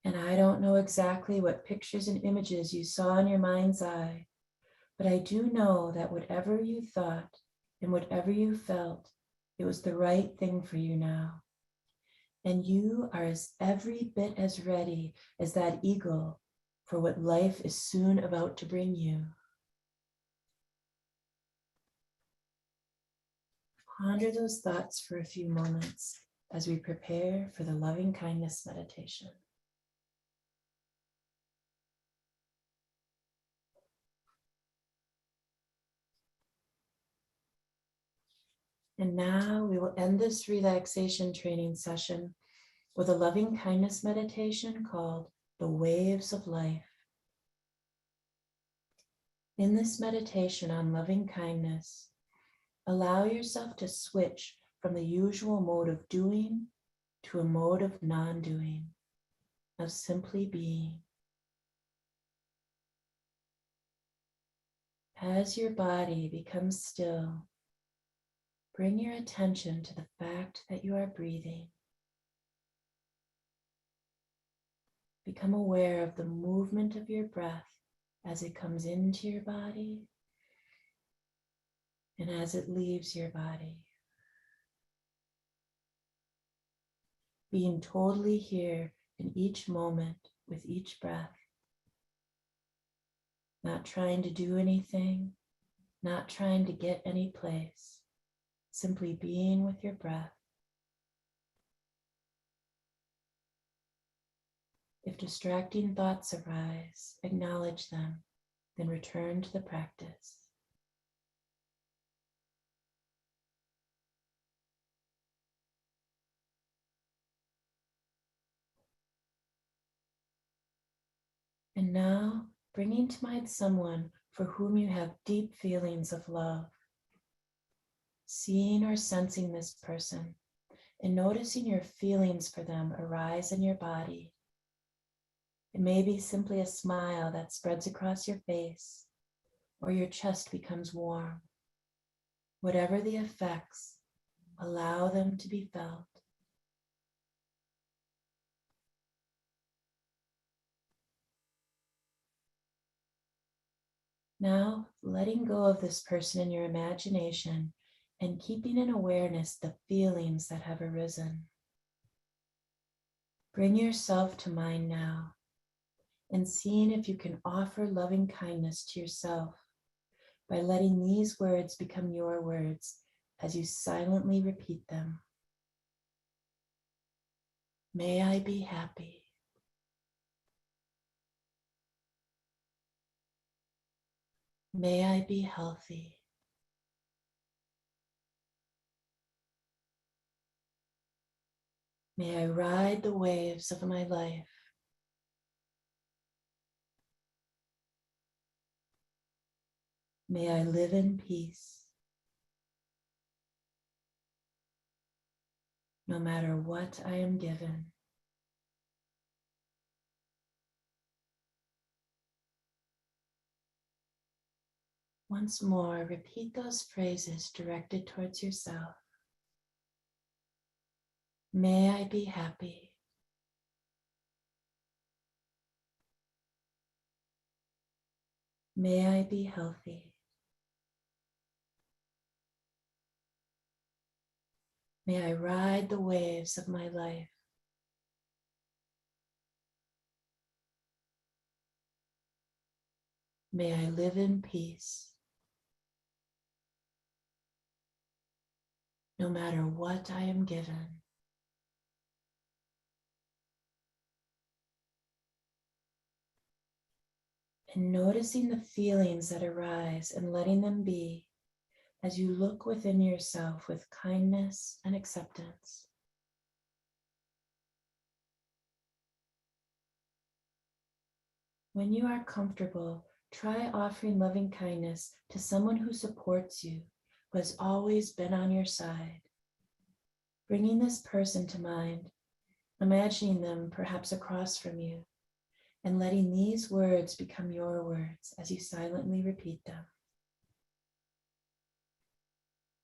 And I don't know exactly what pictures and images you saw in your mind's eye, but I do know that whatever you thought and whatever you felt, it was the right thing for you now. And you are every bit as ready as that eagle for what life is soon about to bring you. Ponder those thoughts for a few moments as we prepare for the loving kindness meditation. And now we will end this relaxation training session with a loving kindness meditation called the Waves of Life. In this meditation on loving kindness, allow yourself to switch from the usual mode of doing to a mode of non-doing, of simply being. As your body becomes still, bring your attention to the fact that you are breathing. Become aware of the movement of your breath as it comes into your body and as it leaves your body. Being totally here in each moment with each breath. Not trying to do anything, not trying to get any place, simply being with your breath. If distracting thoughts arise, acknowledge them, then return to the practice. And now, bringing to mind someone for whom you have deep feelings of love. Seeing or sensing this person and noticing your feelings for them arise in your body. It may be simply a smile that spreads across your face, or your chest becomes warm. Whatever the effects, allow them to be felt. Now, letting go of this person in your imagination and keeping in awareness the feelings that have arisen. Bring yourself to mind now and seeing if you can offer loving kindness to yourself by letting these words become your words as you silently repeat them. May I be happy. May I be healthy. May I ride the waves of my life. May I live in peace. No matter what I am given. Once more, repeat those phrases directed towards yourself. May I be happy. May I be healthy. May I ride the waves of my life. May I live in peace. no matter what I am given. And noticing the feelings that arise and letting them be as you look within yourself with kindness and acceptance. When you are comfortable, try offering loving kindness to someone who supports you, who has always been on your side. Bringing this person to mind, imagining them perhaps across from you, and letting these words become your words as you silently repeat them.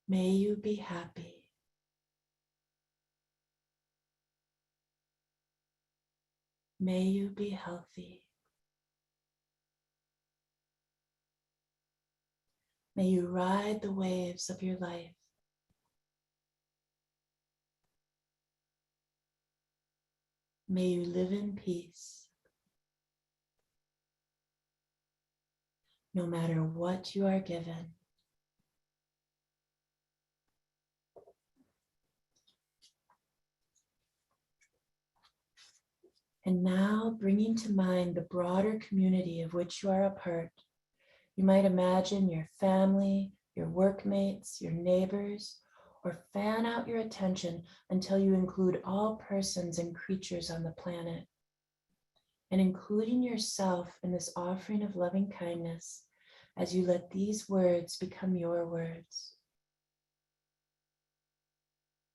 May you be happy. May you be healthy. May you ride the waves of your life. May you live in peace. No matter what you are given. And now, bringing to mind the broader community of which you are a part, you might imagine your family, your workmates, your neighbors, or fan out your attention until you include all persons and creatures on the planet. And including yourself in this offering of loving kindness as you let these words become your words.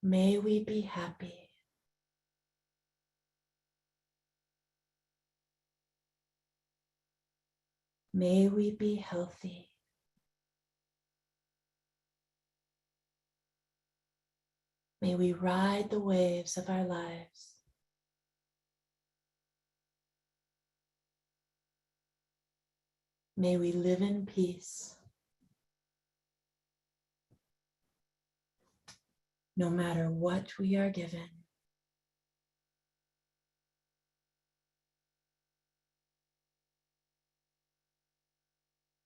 May we be happy. May we be healthy. May we ride the waves of our lives. May we live in peace. No matter what we are given.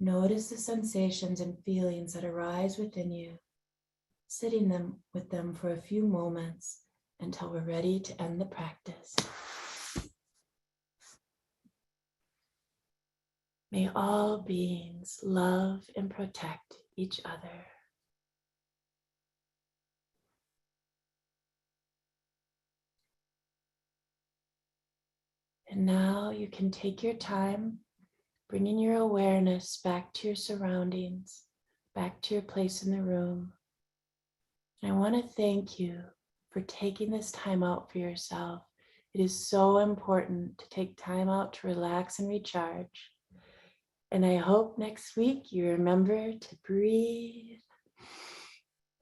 Notice the sensations and feelings that arise within you, sitting with them for a few moments until we're ready to end the practice. May all beings love and protect each other. And now you can take your time, bringing your awareness back to your surroundings, back to your place in the room. And I want to thank you for taking this time out for yourself. It is so important to take time out to relax and recharge. And I hope next week you remember to breathe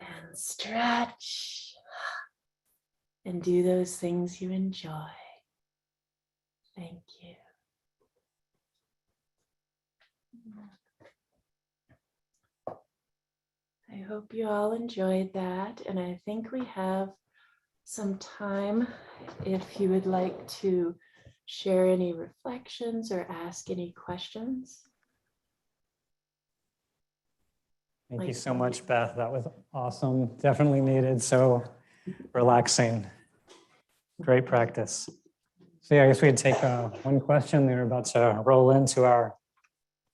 and stretch and do those things you enjoy. Thank you. I hope you all enjoyed that, and I think we have some time if you would like to share any reflections or ask any questions. Thank you so much, Beth. That was awesome. Definitely needed. So relaxing. Great practice. So yeah, I guess we could take one question. They're about to roll into our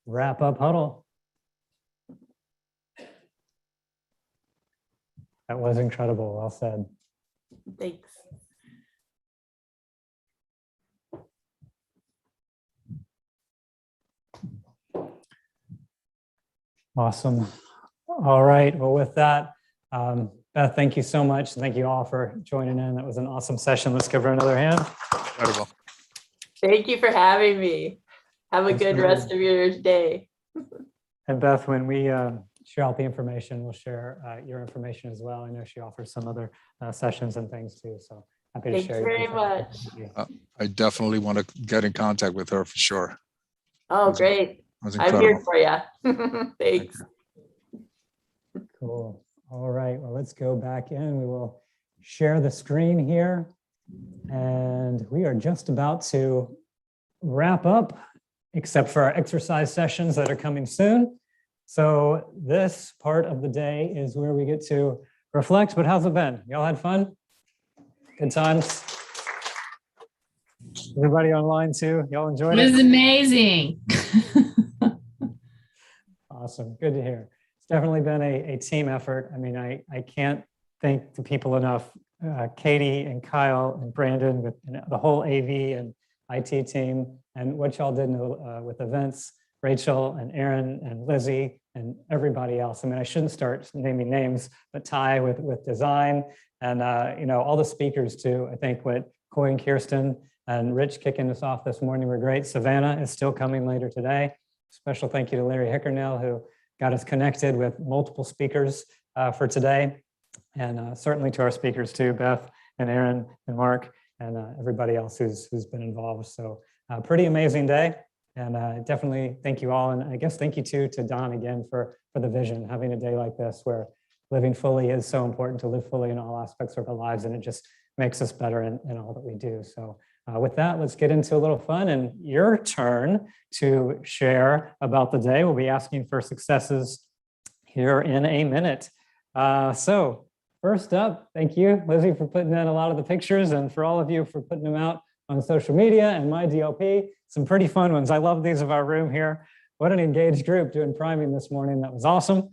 wrap-up huddle. That was incredible. Well said. Thanks. Awesome. All right. Well, with that, Beth, thank you so much. Thank you all for joining in. That was an awesome session. Let's give her another hand. Incredible. Thank you for having me. Have a good rest of your day. And Beth, when we share out the information, we'll share your information as well. I know she offers some other sessions and things too. So happy to Thanks share. very much. I definitely want to get in contact with her for sure. Oh, great. I'm here for you. Thanks. Cool. All right. Well, let's go back in. We will share the screen here. And we are just about to wrap up, except for our exercise sessions that are coming soon. So this part of the day is where we get to reflect, but how's it been? Y'all had fun? Good times? Everybody online too? Y'all enjoyed it? It was amazing. Awesome. Good to hear. It's definitely been a team effort. I mean, I can't thank the people enough. Katie and Kyle and Brandon with and the whole AV and IT team and what y'all did with events, Rachel and Aaron and Lizzie and everybody else. I mean, I shouldn't start naming names, but Ty with design and, you know, all the speakers too. I think what Coy and Kirsten and Rich kicking us off this morning were great. Savannah is still coming later today. Special thank you to Larry Hickernell, who got us connected with multiple speakers for today. And certainly to our speakers too, Beth and Aaron and Mark and everybody else who's been involved. So pretty amazing day. And definitely thank you all. And I guess thank you too to Don again for the vision, having a day like this where living fully is so important, to live fully in all aspects of our lives. And it just makes us better in all that we do. So with that, let's get into a little fun, and your turn to share about the day. We'll be asking for successes here in a minute. So first up, thank you, Lizzie, for putting in a lot of the pictures, and for all of you for putting them out on social media and my DLP. Some pretty fun ones. I love these of our room here. What an engaged group doing priming this morning. That was awesome.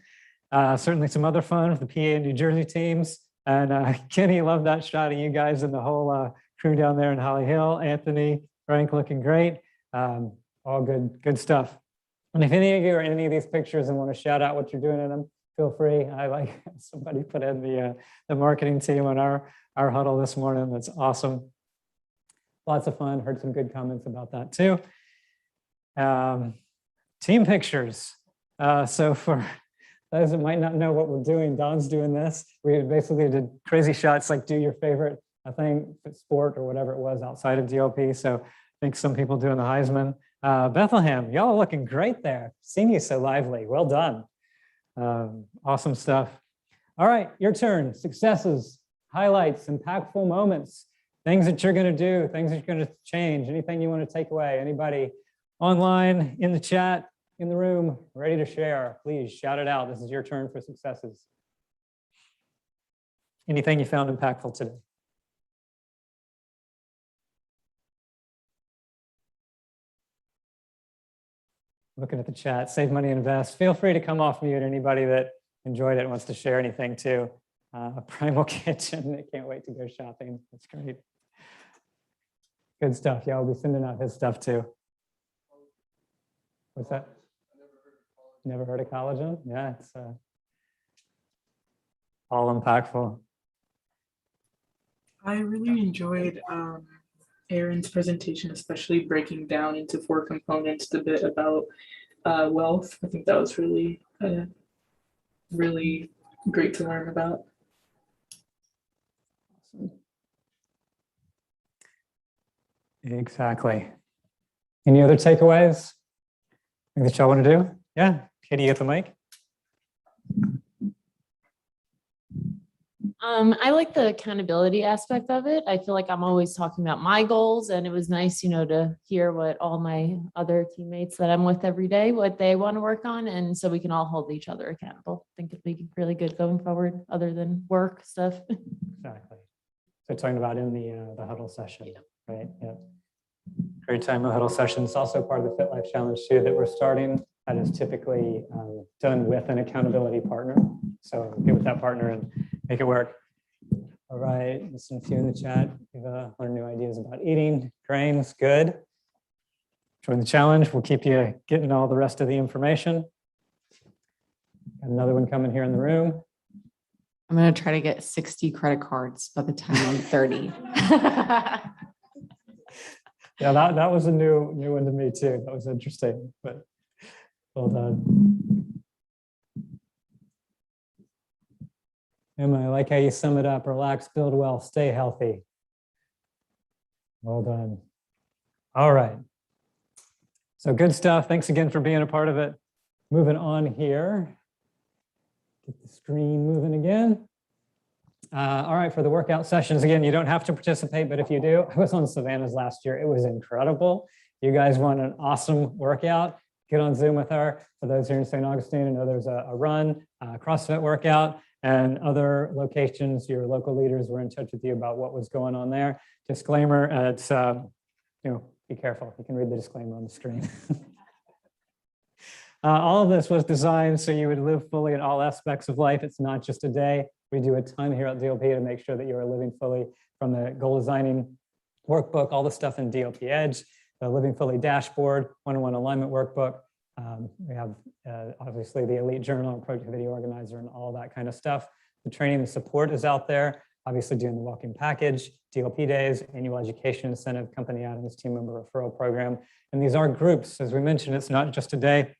Certainly some other fun with the PA and New Jersey teams. And Kenny, love that shot of you guys and the whole crew down there in Holly Hill. Anthony, Frank looking great. All good stuff. And if any of you are in any of these pictures and want to shout out what you're doing in them, feel free. I like somebody put in the marketing team on our huddle this morning. That's awesome. Lots of fun. Heard some good comments about that too. Team pictures. So for those that might not know what we're doing, Don's doing this. We basically did crazy shots, like do your favorite thing, sport or whatever it was outside of DLP. So I think some people doing the Heisman. Bethlehem, y'all are looking great there. Seen you so lively. Well done. Awesome stuff. All right, your turn. Successes, highlights, impactful moments, things that you're going to do, things that you're going to change, anything you want to take away. Anybody online, in the chat, in the room, ready to share, please shout it out. This is your turn for successes. Anything you found impactful today? Looking at the chat, save money, invest. Feel free to come off mute. Anybody that enjoyed it wants to share anything too. Primal Kitchen, I can't wait to go shopping. That's great. Good stuff. Yeah, I'll be sending out his stuff too. What's that? Never heard of collagen? Yeah, it's all impactful. I really enjoyed Aaron's presentation, especially breaking down into 4 components the bit about wealth. I think that was really, really great to learn about. Exactly. Any other takeaways? Anything that y'all want to do? Yeah, Katie, you get the mic. I like the accountability aspect of it. I feel like I'm always talking about my goals, and it was nice, you know, to hear what all my other teammates that I'm with every day, what they want to work on. And so we can all hold each other accountable. I think it'd be really good going forward, other than work stuff. Exactly. So talking about in the huddle session, yeah. Right? Yeah. Great time of huddle session. It's also part of the Fitlife Challenge too that we're starting. That is typically done with an accountability partner. So get with that partner and make it work. All right, listen a few in the chat. We've learned new ideas about eating, grains, good. Join the challenge. We'll keep you getting all the rest of the information. Got another one coming here in the room. I'm going to try to get 60 credit cards by the time I'm 30. Yeah, that was a new one to me too. That was interesting, but well done. Emma, I like how you sum it up. Relax, build wealth, stay healthy. Well done. All right. So good stuff. Thanks again for being a part of it. Moving on here. Get the screen moving again. All right, for the workout sessions, again, you don't have to participate, but if you do, I was on Savannah's last year. It was incredible. You guys want an awesome workout, get on Zoom with her. For those here in St. Augustine, I know there's a run, CrossFit workout. and other locations, your local leaders were in touch with you about what was going on there. Disclaimer, it's, be careful. You can read the disclaimer on the screen. All of this was designed so you would live fully in all aspects of life. It's not just a day. We do a ton here at DLP to make sure that you are living fully, from the goal designing workbook, all the stuff in DLP Edge, the Living Fully dashboard, one-on-one alignment workbook. We have obviously the Elite Journal and Productivity Organizer and all that kind of stuff. The training and support is out there. Obviously doing the walk-in package, DLP days, annual education incentive, company items, team member referral program. And these are groups. As we mentioned, it's not just a day.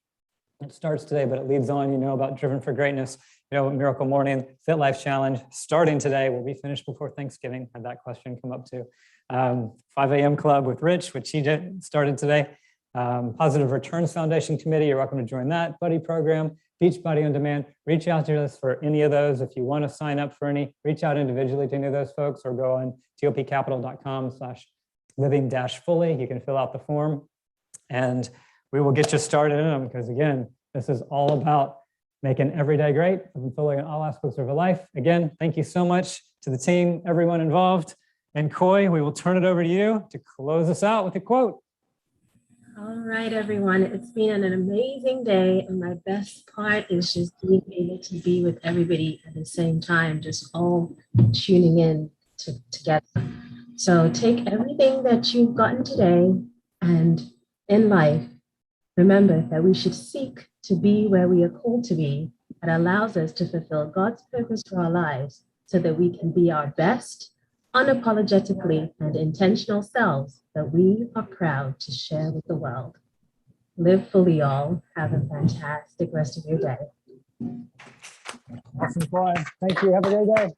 It starts today, but it leads on. You know about Driven for Greatness, Miracle Morning, Fitlife Challenge, starting today. We'll be finished before Thanksgiving. Had that question come up too. 5 a.m. Club with Rich, which he started today. Positive Returns Foundation Committee, you're welcome to join that. Buddy Program, Beach Body on Demand. Reach out to us for any of those. If you want to sign up for any, reach out individually to any of those folks, or go on tlpcapital.com/living-fully. You can fill out the form and we will get you started in them, because again, this is all about making every day great, living fully in all aspects of our life. Again, thank you so much to the team, everyone involved. And Coy, we will turn it over to you to close us out with a quote. All right, everyone. It's been an amazing day. And my best part is just being able to be with everybody at the same time, just all tuning in together. So take everything that you've gotten today, and in life, remember that we should seek to be where we are called to be. That allows us to fulfill God's purpose for our lives so that we can be our best, unapologetically and intentional selves that we are proud to share with the world. Live fully, y'all. Have a fantastic rest of your day. Awesome, Coy. Thank you. Have a great day.